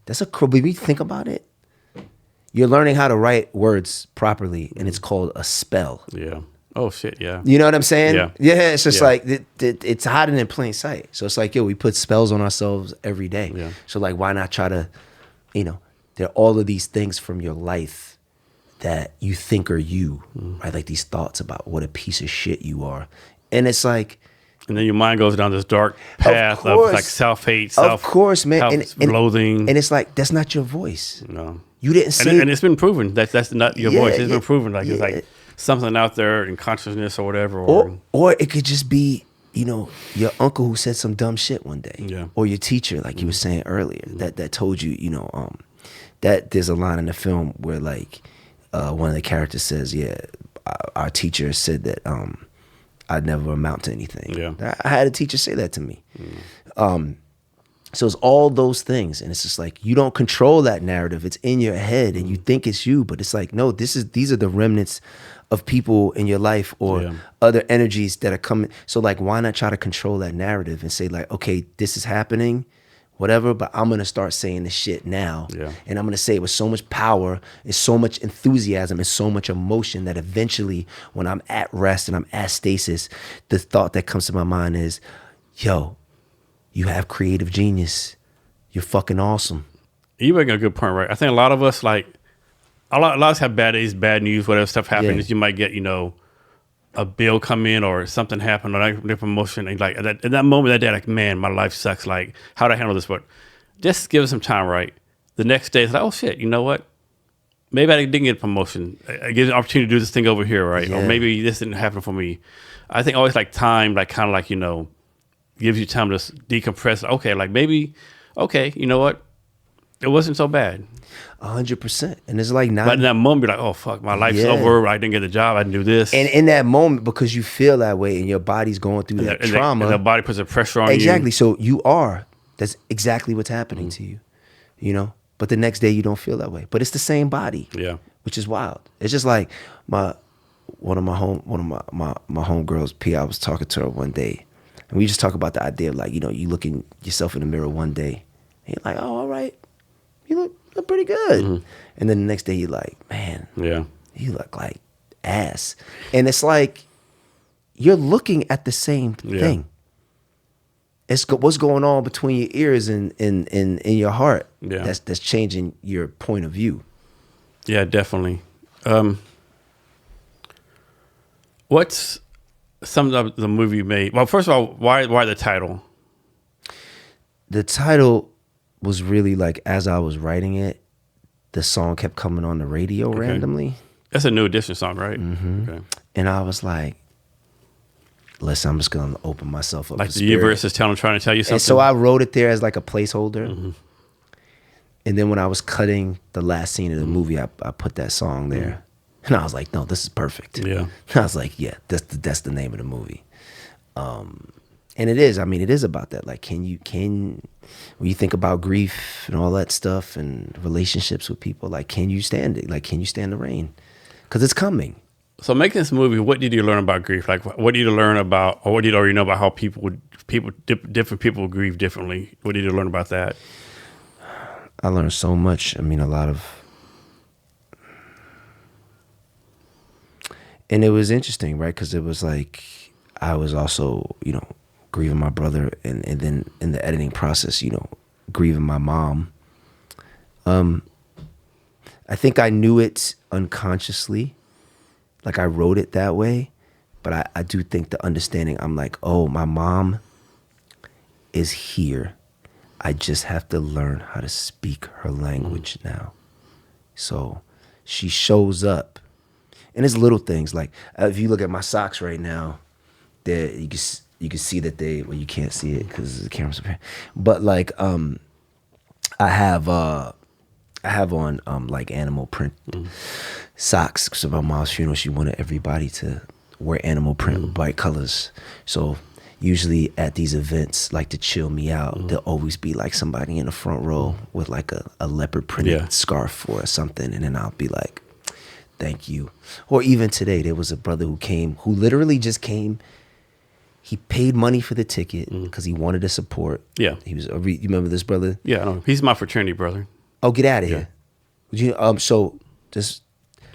Speaker 2: That's when you think about it, you're learning how to write words properly, and it's called a spell.
Speaker 1: Yeah. Oh shit. Yeah.
Speaker 2: You know what I'm saying?
Speaker 1: Yeah.
Speaker 2: Yeah. It's just
Speaker 1: Yeah.
Speaker 2: like it's hiding in plain sight. So it's like, yo, we put spells on ourselves every day.
Speaker 1: Yeah.
Speaker 2: So like, why not try to, you know, there are all of these things from your life that you think are you, right? Like these thoughts about what a piece of shit you are, and it's like.
Speaker 1: And then your mind goes down this dark path of like self-hate,
Speaker 2: Of course, man.
Speaker 1: Self-loathing.
Speaker 2: And it's like, that's not your voice.
Speaker 1: No.
Speaker 2: You didn't say.
Speaker 1: And it's been proven that that's not your voice. It's been proven. Like it's
Speaker 2: yeah.
Speaker 1: like something out there in consciousness or whatever.
Speaker 2: Or it could just be, you know, your uncle who said some dumb shit one day.
Speaker 1: Yeah.
Speaker 2: Or your teacher, like you were saying earlier, that told you, you know, that there's a line in the film where like one of the characters says, yeah, our teacher said that I'd never amount to anything.
Speaker 1: Yeah.
Speaker 2: I had a teacher say that to me. So it's all those things, and it's just like you don't control that narrative. It's in your head, and you think it's you, but it's like, no, these are the remnants of people in your life or other energies that are coming. So like, why not try to control that narrative and say like, okay, this is happening, whatever, but I'm gonna start saying this shit now, and I'm gonna say it with so much power and so much enthusiasm and so much emotion that eventually, when I'm at rest and I'm at stasis, the thought that comes to my mind is, yo, you have creative genius. You're fucking awesome.
Speaker 1: You bring a good point, right? I think a lot of us, like, a lot of us have bad days, bad news, whatever stuff happens. You might get, you know, a bill come in or something happen or a promotion. And like at that moment, that day, like, man, my life sucks. Like, how do I handle this? But just give it some time, right? The next day, it's like, oh shit, you know what? Maybe I didn't get a promotion. I get an opportunity to do this thing over here, right?
Speaker 2: Yeah.
Speaker 1: Or maybe this didn't happen for me. I think always like time, like kind of like, you know, gives you time to decompress. Okay, like maybe, okay, you know what? It wasn't so bad.
Speaker 2: 100%. And it's like
Speaker 1: But in that moment, you're like, oh, fuck, my life's over. I didn't get the job. I didn't do this.
Speaker 2: And in that moment, because you feel that way and your body's going through that trauma.
Speaker 1: And the body puts a pressure on you.
Speaker 2: Exactly. So that's exactly what's happening to you, you know? But the next day you don't feel that way. But it's the same body.
Speaker 1: Yeah.
Speaker 2: Which is wild. It's just like one of my homegirls, P, I was talking to her one day. And we just talk about the idea of like, you know, you look in yourself in the mirror one day and you're like, oh, all right, you look pretty good. And then the next day you're like, man,
Speaker 1: Yeah.
Speaker 2: you look like ass. And it's like, you're looking at the same thing. It's what's going on between your ears and in your heart.
Speaker 1: Yeah.
Speaker 2: That's changing your point of view.
Speaker 1: Yeah, definitely. What's some of the movie you made? Well, first of all, why the title?
Speaker 2: The title was really like, as I was writing it, the song kept coming on the radio randomly.
Speaker 1: That's a New Edition song, right? Okay.
Speaker 2: And I was like, listen, I'm just going to open myself up.
Speaker 1: Like
Speaker 2: to
Speaker 1: the
Speaker 2: spirit.
Speaker 1: universe is trying to tell you something.
Speaker 2: And so I wrote it there as like a placeholder. And then when I was cutting the last scene of the movie, I put that song there. And I was like, no, this is perfect.
Speaker 1: Yeah.
Speaker 2: I was like, yeah, that's the name of the movie. And it is. I mean, it is about that. Like, when you think about grief and all that stuff and relationships with people, like, can you stand it? Like, can you stand the rain? Because it's coming.
Speaker 1: So making this movie, what did you learn about grief? Like, what did you learn about, or what did you already know about how different people grieve differently? What did you learn about that?
Speaker 2: I learned so much. I mean, a lot of, and it was interesting, right? Because it was like, I was also, grieving my brother, and then in the editing process, grieving my mom. I think I knew it unconsciously, like I wrote it that way, but I do think the understanding, I'm like, oh, my mom is here. I just have to learn how to speak her language now. So she shows up, and it's little things like, if you look at my socks right now, there you can see that you can't see it because the camera's up here, but like I have on like animal print socks, because of my mom's funeral she wanted everybody to wear animal print with bright colors. So usually at these events, like to chill me out, there'll always be like somebody in the front row with like a leopard printed scarf or something, and then I'll be like, thank you. Or even today, there was a brother who literally just came. He paid money for the ticket because he wanted to support. Yeah. He was. You remember this brother?
Speaker 1: Yeah, I know. He's my fraternity brother.
Speaker 2: Oh, get out of here! Would you? So just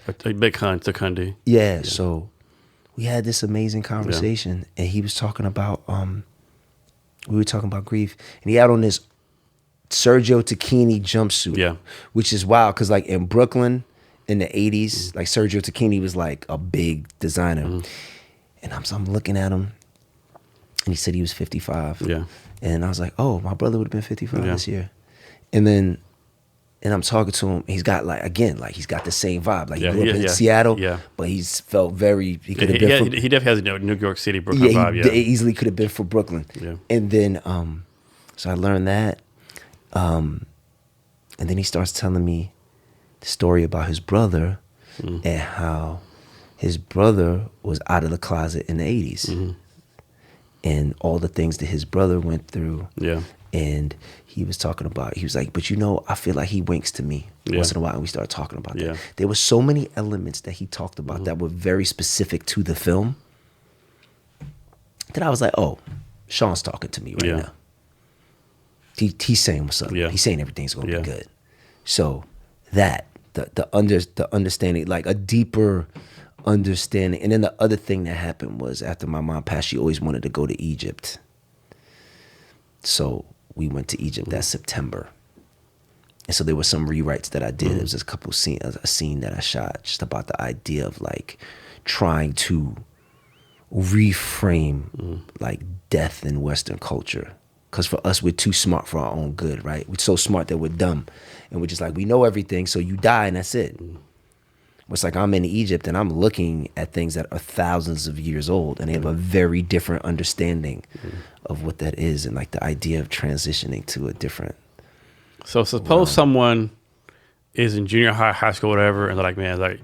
Speaker 1: a big Kundi.
Speaker 2: Yeah. So we had this amazing conversation, and he was talking about we were talking about grief, and he had on this Sergio Tacchini jumpsuit. Yeah. Which is wild because like in Brooklyn in the '80s, like Sergio Tacchini was like a big designer, and I'm looking at him. And he said he was 55. Yeah. And I was like, oh, my brother would have been 55 this year. And then, I'm talking to him. He's got he's got the same vibe. Like he grew up in Seattle, but he's felt very, he could have been
Speaker 1: he definitely has a New York City, Brooklyn vibe.
Speaker 2: He easily could have been from Brooklyn. Yeah. And then, so I learned that. And then he starts telling me the story about his brother and how his brother was out of the closet in the 80s. And all the things that his brother went through. Yeah. And he was talking about, he was like, but I feel like he winks to me once in a while. And we started talking about that. There were so many elements that he talked about that were very specific to the film that I was like, oh, Sean's talking to me right now. He's saying what's up. Yeah. He's saying everything's going to be good. So that, the understanding, like a deeper understanding. And then the other thing that happened was after my mom passed, she always wanted to go to Egypt. So we went to Egypt that September. And so there were some rewrites that I did. It was a scene that I shot just about the idea of like trying to reframe like death in Western culture. Because for us, we're too smart for our own good, right? We're so smart that we're dumb. And we're just like, we know everything, so you die and that's it. It's like I'm in Egypt and I'm looking at things that are thousands of years old, and they have a very different understanding of what that is, and like the idea of transitioning to a different.
Speaker 1: So suppose someone is in junior high school, whatever, and they're like, man, like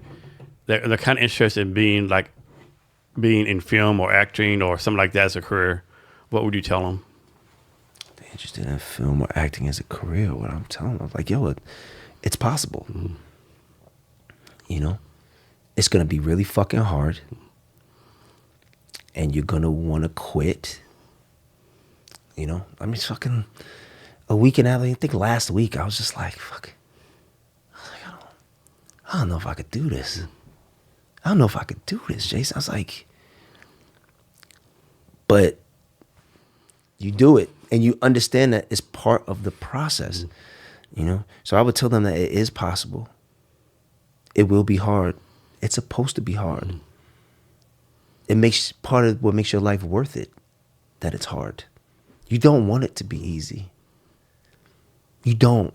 Speaker 1: they're kind of interested in being in film or acting or something like that as a career. What would you tell them?
Speaker 2: They're interested in film or acting as a career. What I'm telling them, like, yo, it's possible. It's going to be really fucking hard, and you're going to want to quit. I mean, fucking a week and a half, I think last week, I was just like, fuck, I don't know if I could do this. I don't know if I could do this, Jason. I was like, but you do it and you understand that it's part of the process, you know? So I would tell them that it is possible. It will be hard. It's supposed to be hard. It makes part of what makes your life worth it, that it's hard. You don't want it to be easy. You don't.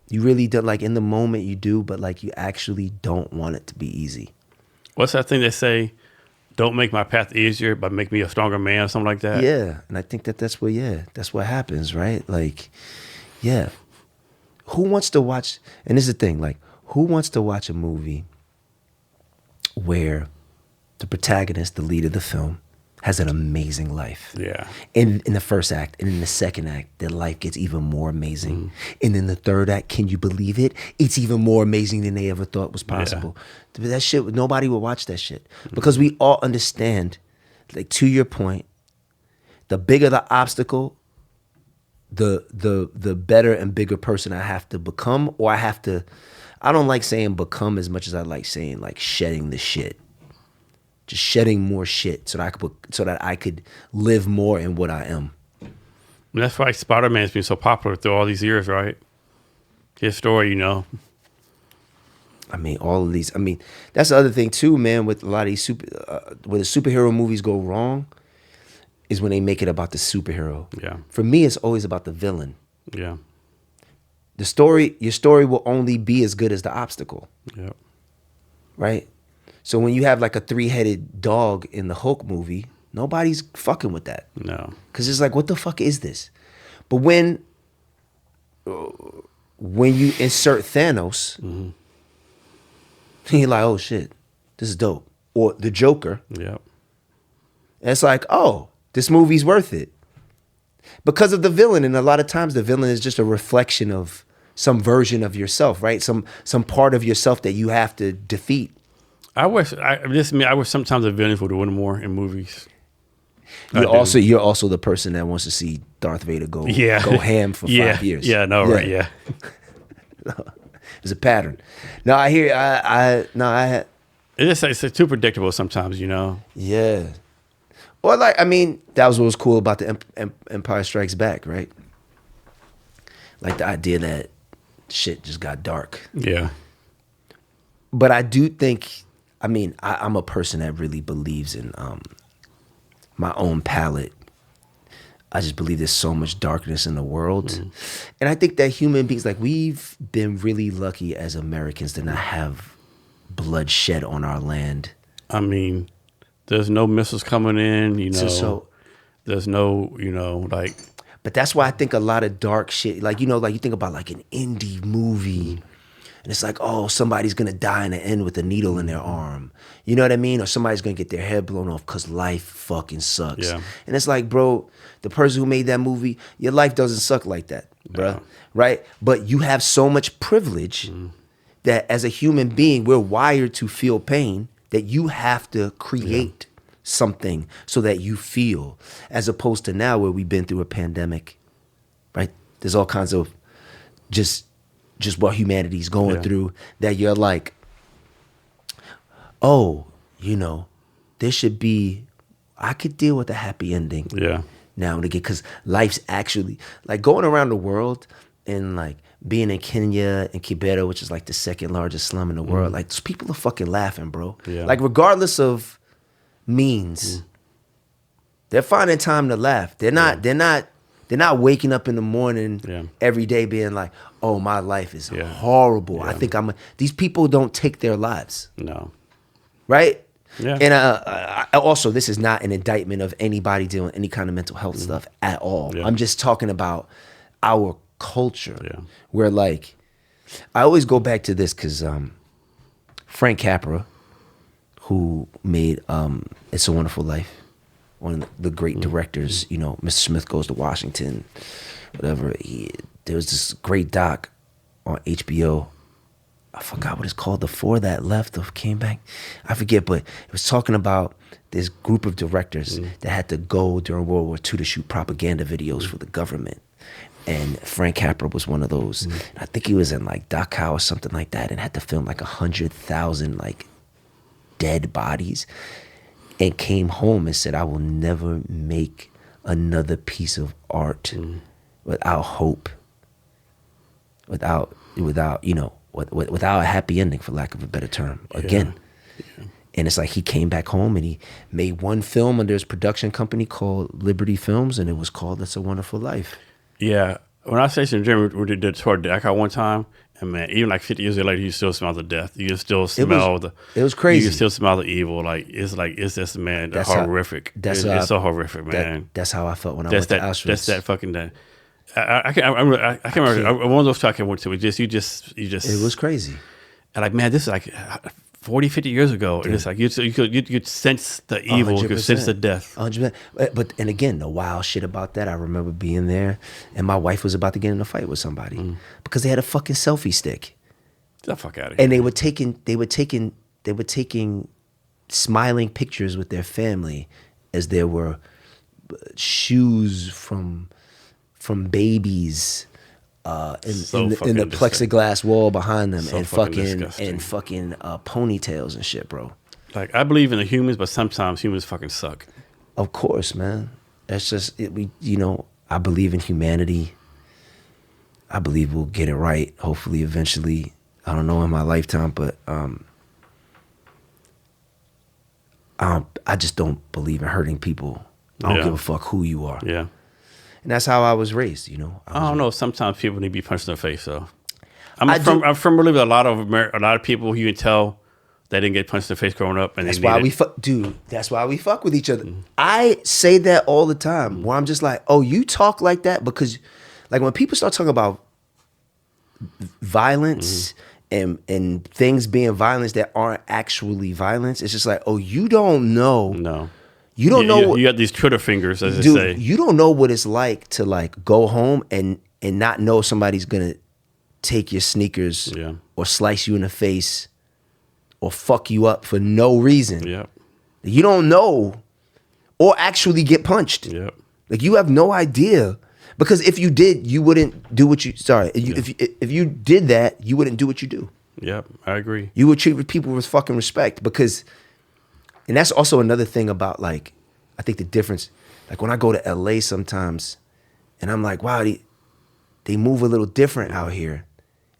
Speaker 2: You really don't. Like in the moment you do, but like you actually don't want it to be easy.
Speaker 1: What's that thing they say? Don't make my path easier, but make me a stronger man or something like that.
Speaker 2: Yeah. And I think that's what happens, right? Like, yeah. Who wants to watch, and this is the thing, like, who wants to watch a movie where the protagonist, the lead of the film, has an amazing life?
Speaker 1: Yeah.
Speaker 2: In the first act, and in the second act, their life gets even more amazing. And in the third act, can you believe it? It's even more amazing than they ever thought was possible. That shit, nobody would watch that shit. Because we all understand, like to your point, the bigger the obstacle, the better and bigger person I have to become, or I don't like saying become as much as I like saying like shedding the shit. Just shedding more shit so that I could live more in what I am.
Speaker 1: And that's why Spider-Man's been so popular through all these years, right? His story, you know.
Speaker 2: I mean, all of these. I mean, that's the other thing too, man. With a lot of these where the superhero movies go wrong, is when they make it about the superhero.
Speaker 1: Yeah.
Speaker 2: For me, it's always about the villain.
Speaker 1: Yeah.
Speaker 2: Your story will only be as good as the obstacle.
Speaker 1: Yeah.
Speaker 2: Right? So when you have like a 3-headed dog in the Hulk movie, nobody's fucking with that.
Speaker 1: No.
Speaker 2: Because it's like, what the fuck is this? But when you insert Thanos, you're like, oh shit, this is dope. Or the Joker.
Speaker 1: Yeah.
Speaker 2: And it's like, oh, this movie's worth it. Because of the villain. And a lot of times the villain is just a reflection of some version of yourself, right? Some part of yourself that you have to defeat.
Speaker 1: I wish sometimes the villains would win more in movies.
Speaker 2: You're also the person that wants to see Darth Vader go ham for 5 years.
Speaker 1: Yeah, no, right, yeah.
Speaker 2: There's a pattern. No, I hear.
Speaker 1: It's too predictable sometimes, you know.
Speaker 2: Yeah. Or like, I mean, that was what was cool about the Empire Strikes Back, right? Like the idea that shit just got dark.
Speaker 1: Yeah.
Speaker 2: But I do think, I mean, I'm a person that really believes in my own palette. I just believe there's so much darkness in the world. And I think that human beings, like we've been really lucky as Americans to not have bloodshed on our land.
Speaker 1: I mean, there's no missiles coming in, you know.
Speaker 2: So
Speaker 1: there's no, you know, like.
Speaker 2: But that's why I think a lot of dark shit, like, you know, like you think about like an indie movie. And it's like, oh, somebody's going to die in the end with a needle in their arm. You know what I mean? Or somebody's going to get their head blown off because life fucking sucks.
Speaker 1: Yeah.
Speaker 2: And it's like, bro, the person who made that movie, your life doesn't suck like that, bro.
Speaker 1: No.
Speaker 2: Right? But you have so much privilege that as a human being, we're wired to feel pain that you have to create something so that you feel, as opposed to now where we've been through a pandemic, right? There's all kinds of just what humanity's going through that you're like, oh, you know, there should be, I could deal with a happy ending now and again, because life's actually, like going around the world and like being in Kenya and Kibera, which is like the second largest slum in the world, like those people are fucking laughing, bro.
Speaker 1: Yeah.
Speaker 2: Like regardless of means, they're finding time to laugh. They're not waking up in the morning every day being like, oh, my life is horrible.
Speaker 1: Yeah.
Speaker 2: I think these people don't take their lives.
Speaker 1: No.
Speaker 2: Right?
Speaker 1: Yeah.
Speaker 2: And also, this is not an indictment of anybody dealing with any kind of mental health stuff at all.
Speaker 1: Yeah.
Speaker 2: I'm just talking about our culture where, like, I always go back to this because Frank Capra, who made It's a Wonderful Life, one of the great directors, you know, Mr. Smith Goes to Washington, whatever. There was this great doc on HBO. I forgot what it's called, The Four That Left or Came Back. I forget, but it was talking about this group of directors that had to go during World War II to shoot propaganda videos for the government. And Frank Capra was one of those. I think he was in like Dachau or something like that, and had to film like 100,000 like dead bodies, and came home and said, I will never make another piece of art without hope, without a happy ending, for lack of a better term. Again. Yeah. And it's like he came back home and he made one film under his production company called Liberty Films, and it was called It's a Wonderful Life.
Speaker 1: Yeah. When I stayed in Germany, we did the tour of Dachau one time, and man, even like 50 years later, you still smell the death. You can still smell
Speaker 2: it was crazy.
Speaker 1: You can still smell the evil. It's just, man, that's horrific. It's so horrific, man.
Speaker 2: That's how I felt when I went to Auschwitz.
Speaker 1: That's that fucking day. I can't remember. One of those talks I went to, you just.
Speaker 2: It was crazy.
Speaker 1: And like, man, this is like 40, 50 years ago. And it's like, you could sense the evil, 100%. You could sense the death.
Speaker 2: 100%. But, and again, the wild shit about that, I remember being there, and my wife was about to get in a fight with somebody because they had a fucking selfie stick.
Speaker 1: Get the fuck out of here.
Speaker 2: And they were taking smiling pictures with their family as there were shoes from babies in the plexiglass wall behind them, and fucking ponytails and shit, bro.
Speaker 1: Like, I believe in the humans, but sometimes humans fucking suck.
Speaker 2: Of course, man. That's just it. I believe in humanity. I believe we'll get it right, hopefully, eventually. I don't know in my lifetime, but I just don't believe in hurting people. I don't give a fuck who you are.
Speaker 1: Yeah.
Speaker 2: And that's how I was raised,
Speaker 1: I don't know. Sometimes people need to be punched in the face, though. I'm familiar with a lot of people who you can tell they didn't get punched in the face growing up. And
Speaker 2: that's why we fuck with each other. I say that all the time, where I'm just like, oh, you talk like that because, like, when people start talking about violence and things being violence that aren't actually violence, it's just like, oh, you don't know.
Speaker 1: No.
Speaker 2: You don't know.
Speaker 1: You got these Twitter fingers, as they say.
Speaker 2: You don't know what it's like to like go home and not know somebody's gonna take your sneakers or slice you in the face or fuck you up for no reason.
Speaker 1: Yeah.
Speaker 2: You don't know, or actually get punched.
Speaker 1: Yeah.
Speaker 2: Like, you have no idea, because if you did, you wouldn't do what you. Sorry, if you did that, you wouldn't do what you do.
Speaker 1: Yeah, I agree.
Speaker 2: You would treat people with fucking respect, because. And that's also another thing about, like, I think the difference, like when I go to LA sometimes and I'm like, wow, they move a little different out here.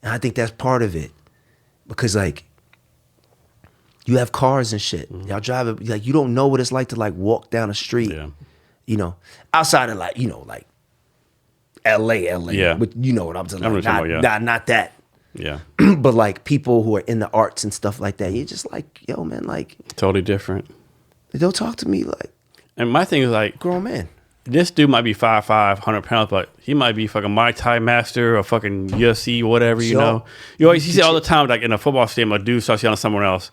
Speaker 2: And I think that's part of it, because like you have cars and shit. Y'all drive it, like, you don't know what it's like to like walk down a street, outside of like, like LA.
Speaker 1: Yeah.
Speaker 2: But you know what I'm talking about. Not that.
Speaker 1: Yeah.
Speaker 2: But like people who are in the arts and stuff like that, you're just like, yo, man, like
Speaker 1: totally different.
Speaker 2: They don't talk to me like.
Speaker 1: And my thing is like,
Speaker 2: grown man.
Speaker 1: This dude might be 5'5", 100 pounds, but he might be fucking Muay Thai master or fucking UFC, whatever, you know. You see all the time, like in a football stadium, a dude starts yelling at someone else.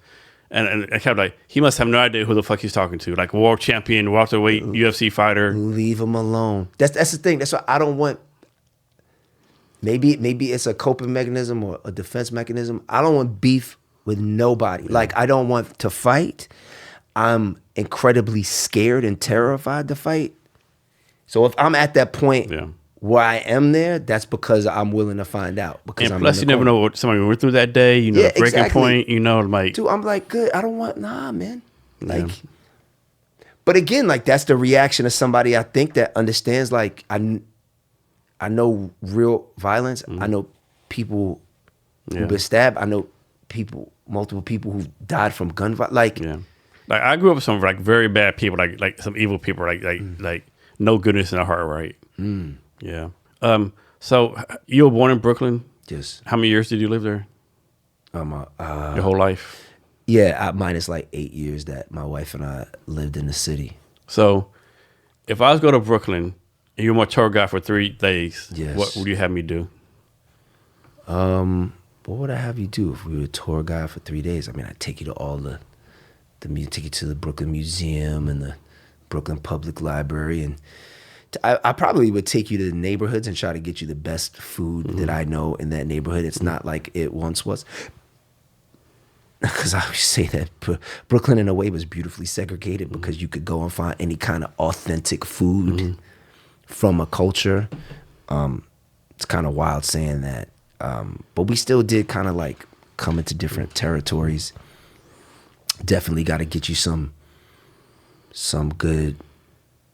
Speaker 1: And I kept like, he must have no idea who the fuck he's talking to. Like world champion, welterweight, UFC fighter.
Speaker 2: Leave him alone. That's the thing. That's why I don't want. Maybe it's a coping mechanism or a defense mechanism. I don't want beef with nobody. Yeah. Like, I don't want to fight. I'm incredibly scared and terrified to fight. So if I'm at that point where I am there, that's because I'm willing to find out. Because
Speaker 1: and plus, you never know what somebody went through that day. You know, breaking point. You know, like,
Speaker 2: dude, I'm like, good. I don't want man. Like, but again, like, that's the reaction of somebody I think that understands. Like, I know real violence. I know people who've been stabbed. I know multiple people who died from gun violence. Like,
Speaker 1: like I grew up with some like very bad people, like some evil people, like no goodness in their heart, right? Yeah. So you were born in Brooklyn.
Speaker 2: Yes.
Speaker 1: How many years did you live there? Your whole life.
Speaker 2: Yeah, minus like 8 years that my wife and I lived in the city.
Speaker 1: So, if I was to go to Brooklyn. You were my tour guide for 3 days.
Speaker 2: Yes.
Speaker 1: What would you have me do?
Speaker 2: What would I have you do if we were a tour guide for 3 days? I mean, I'd take you to all take you to the Brooklyn Museum and the Brooklyn Public Library, and I probably would take you to the neighborhoods and try to get you the best food that I know in that neighborhood. It's not like it once was. Because I always say that Brooklyn, in a way, was beautifully segregated because you could go and find any kind of authentic food. From a culture, it's kind of wild saying that. But we still did kind of like come into different territories. Definitely got to get you some good,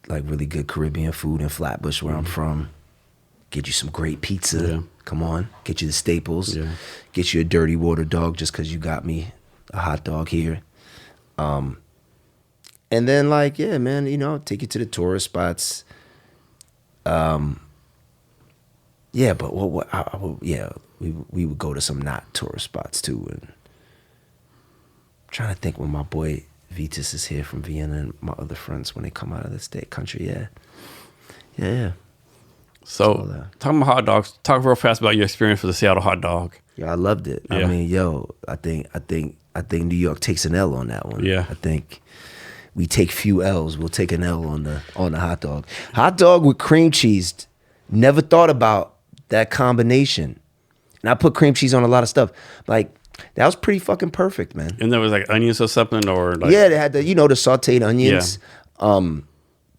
Speaker 2: like really good Caribbean food in Flatbush where I'm from. Get you some great pizza.
Speaker 1: Yeah.
Speaker 2: Come on. Get you the staples.
Speaker 1: Yeah.
Speaker 2: Get you a dirty water dog just because you got me a hot dog here. And then like, yeah, man, you know, take you to the tourist spots. Yeah, but we would go to some not tourist spots too. And I'm trying to think when my boy Vitus is here from Vienna and my other friends when they come out of the state country. Yeah.
Speaker 1: So talking about hot dogs, talk real fast about your experience with the Seattle hot dog.
Speaker 2: Yeah, I loved it.
Speaker 1: Yeah.
Speaker 2: I mean, I think New York takes an L on that one.
Speaker 1: Yeah.
Speaker 2: I think we take few L's. We'll take an L on the hot dog. Hot dog with cream cheese. Never thought about that combination. And I put cream cheese on a lot of stuff. Like, that was pretty fucking perfect, man.
Speaker 1: And there was like onions or something, or like
Speaker 2: Yeah, they had the sauteed onions.
Speaker 1: Yeah.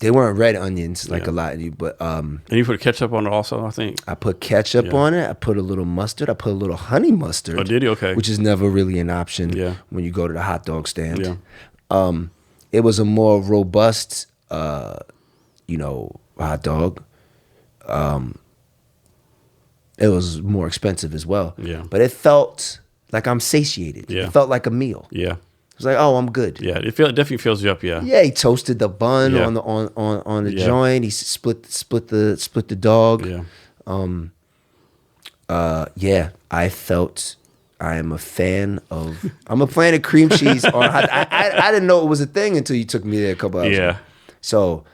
Speaker 2: They weren't red onions like
Speaker 1: Yeah.
Speaker 2: a lot, but
Speaker 1: and you put ketchup on it also, I think.
Speaker 2: I put ketchup on it. I put a little mustard. I put a little honey mustard.
Speaker 1: Oh, did you? Okay.
Speaker 2: Which is never really an option when you go to the hot dog stand.
Speaker 1: Yeah.
Speaker 2: It was a more robust, hot dog. It was more expensive as well.
Speaker 1: Yeah.
Speaker 2: But it felt like I'm satiated.
Speaker 1: Yeah.
Speaker 2: It felt like a meal.
Speaker 1: Yeah.
Speaker 2: It was like, oh, I'm good.
Speaker 1: Yeah. It definitely fills you up. Yeah.
Speaker 2: Yeah, he toasted the bun
Speaker 1: Yeah.
Speaker 2: on the
Speaker 1: Yeah.
Speaker 2: joint. He split the dog.
Speaker 1: Yeah.
Speaker 2: I felt I'm a fan of cream cheese on hot. I didn't know it was a thing until you took me there a couple hours ago.
Speaker 1: Yeah.
Speaker 2: So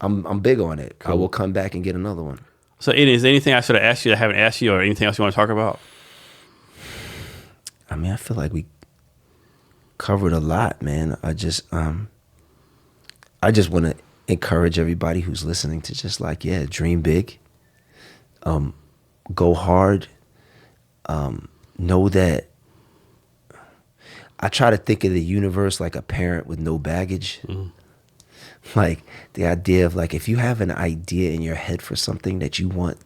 Speaker 2: I'm big on it. Cool. I will come back and get another one.
Speaker 1: So, Eddie, is there anything I should have asked you that I haven't asked you, or anything else you want to talk about?
Speaker 2: I mean, I feel like we covered a lot, man. I just want to encourage everybody who's listening to just like, dream big, go hard, know that I try to think of the universe like a parent with no baggage. Mm-hmm. Like the idea of like, if you have an idea in your head for something that you want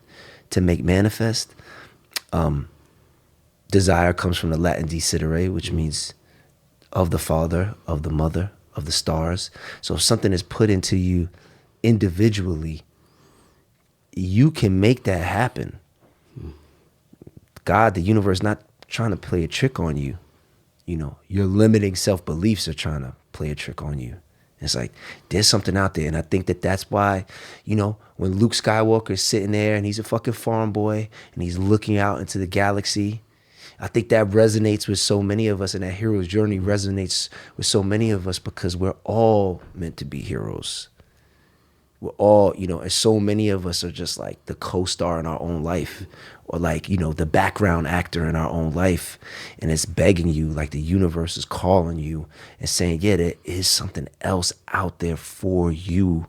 Speaker 2: to make manifest, desire comes from the Latin desidere, which means of the Father, of the Mother, of the stars. So if something is put into you individually, you can make that happen. God, the universe, not trying to play a trick on you. You know, your limiting self-beliefs are trying to play a trick on you. It's like, there's something out there. And I think that that's why, when Luke Skywalker is sitting there and he's a fucking farm boy and he's looking out into the galaxy, I think that resonates with so many of us, and that hero's journey resonates with so many of us because we're all meant to be heroes. We're all, and so many of us are just like the co-star in our own life, or like, the background actor in our own life. And it's begging you, like the universe is calling you and saying, there is something else out there for you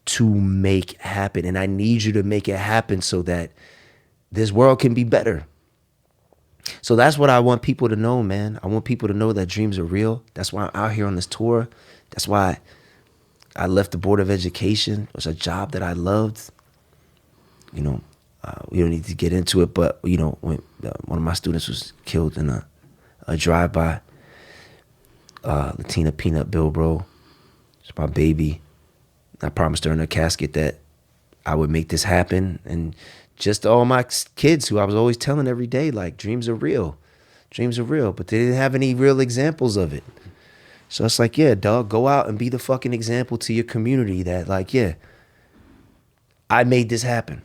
Speaker 2: to make happen. And I need you to make it happen so that this world can be better. So that's what I want people to know, man. I want people to know that dreams are real. That's why I'm out here on this tour. That's why I left the Board of Education. It was a job that I loved. We don't need to get into it, but, when one of my students was killed in a drive-by, Latina Peanut Bilbro, it's my baby. I promised her in her casket that I would make this happen. And just to all my kids who I was always telling every day, like, dreams are real. Dreams are real, but they didn't have any real examples of it. So it's like, dog, go out and be the fucking example to your community that, like, I made this happen.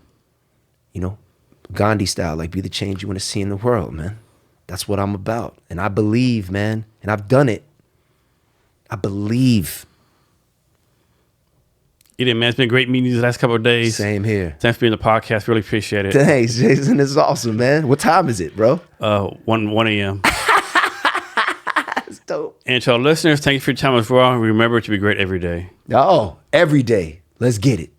Speaker 2: Gandhi style, like, be the change you want to see in the world, man. That's what I'm about. And I believe, man, and I've done it. I believe.
Speaker 1: Eddie, man, it's been great meeting you the last couple of days.
Speaker 2: Same here.
Speaker 1: Thanks for being on the podcast. Really appreciate it.
Speaker 2: Thanks, Jason. This is awesome, man. What time is it, bro?
Speaker 1: 1 a.m.
Speaker 2: That's dope.
Speaker 1: And to our listeners, thank you for your time as well. Remember to be great every day.
Speaker 2: Oh, every day. Let's get it.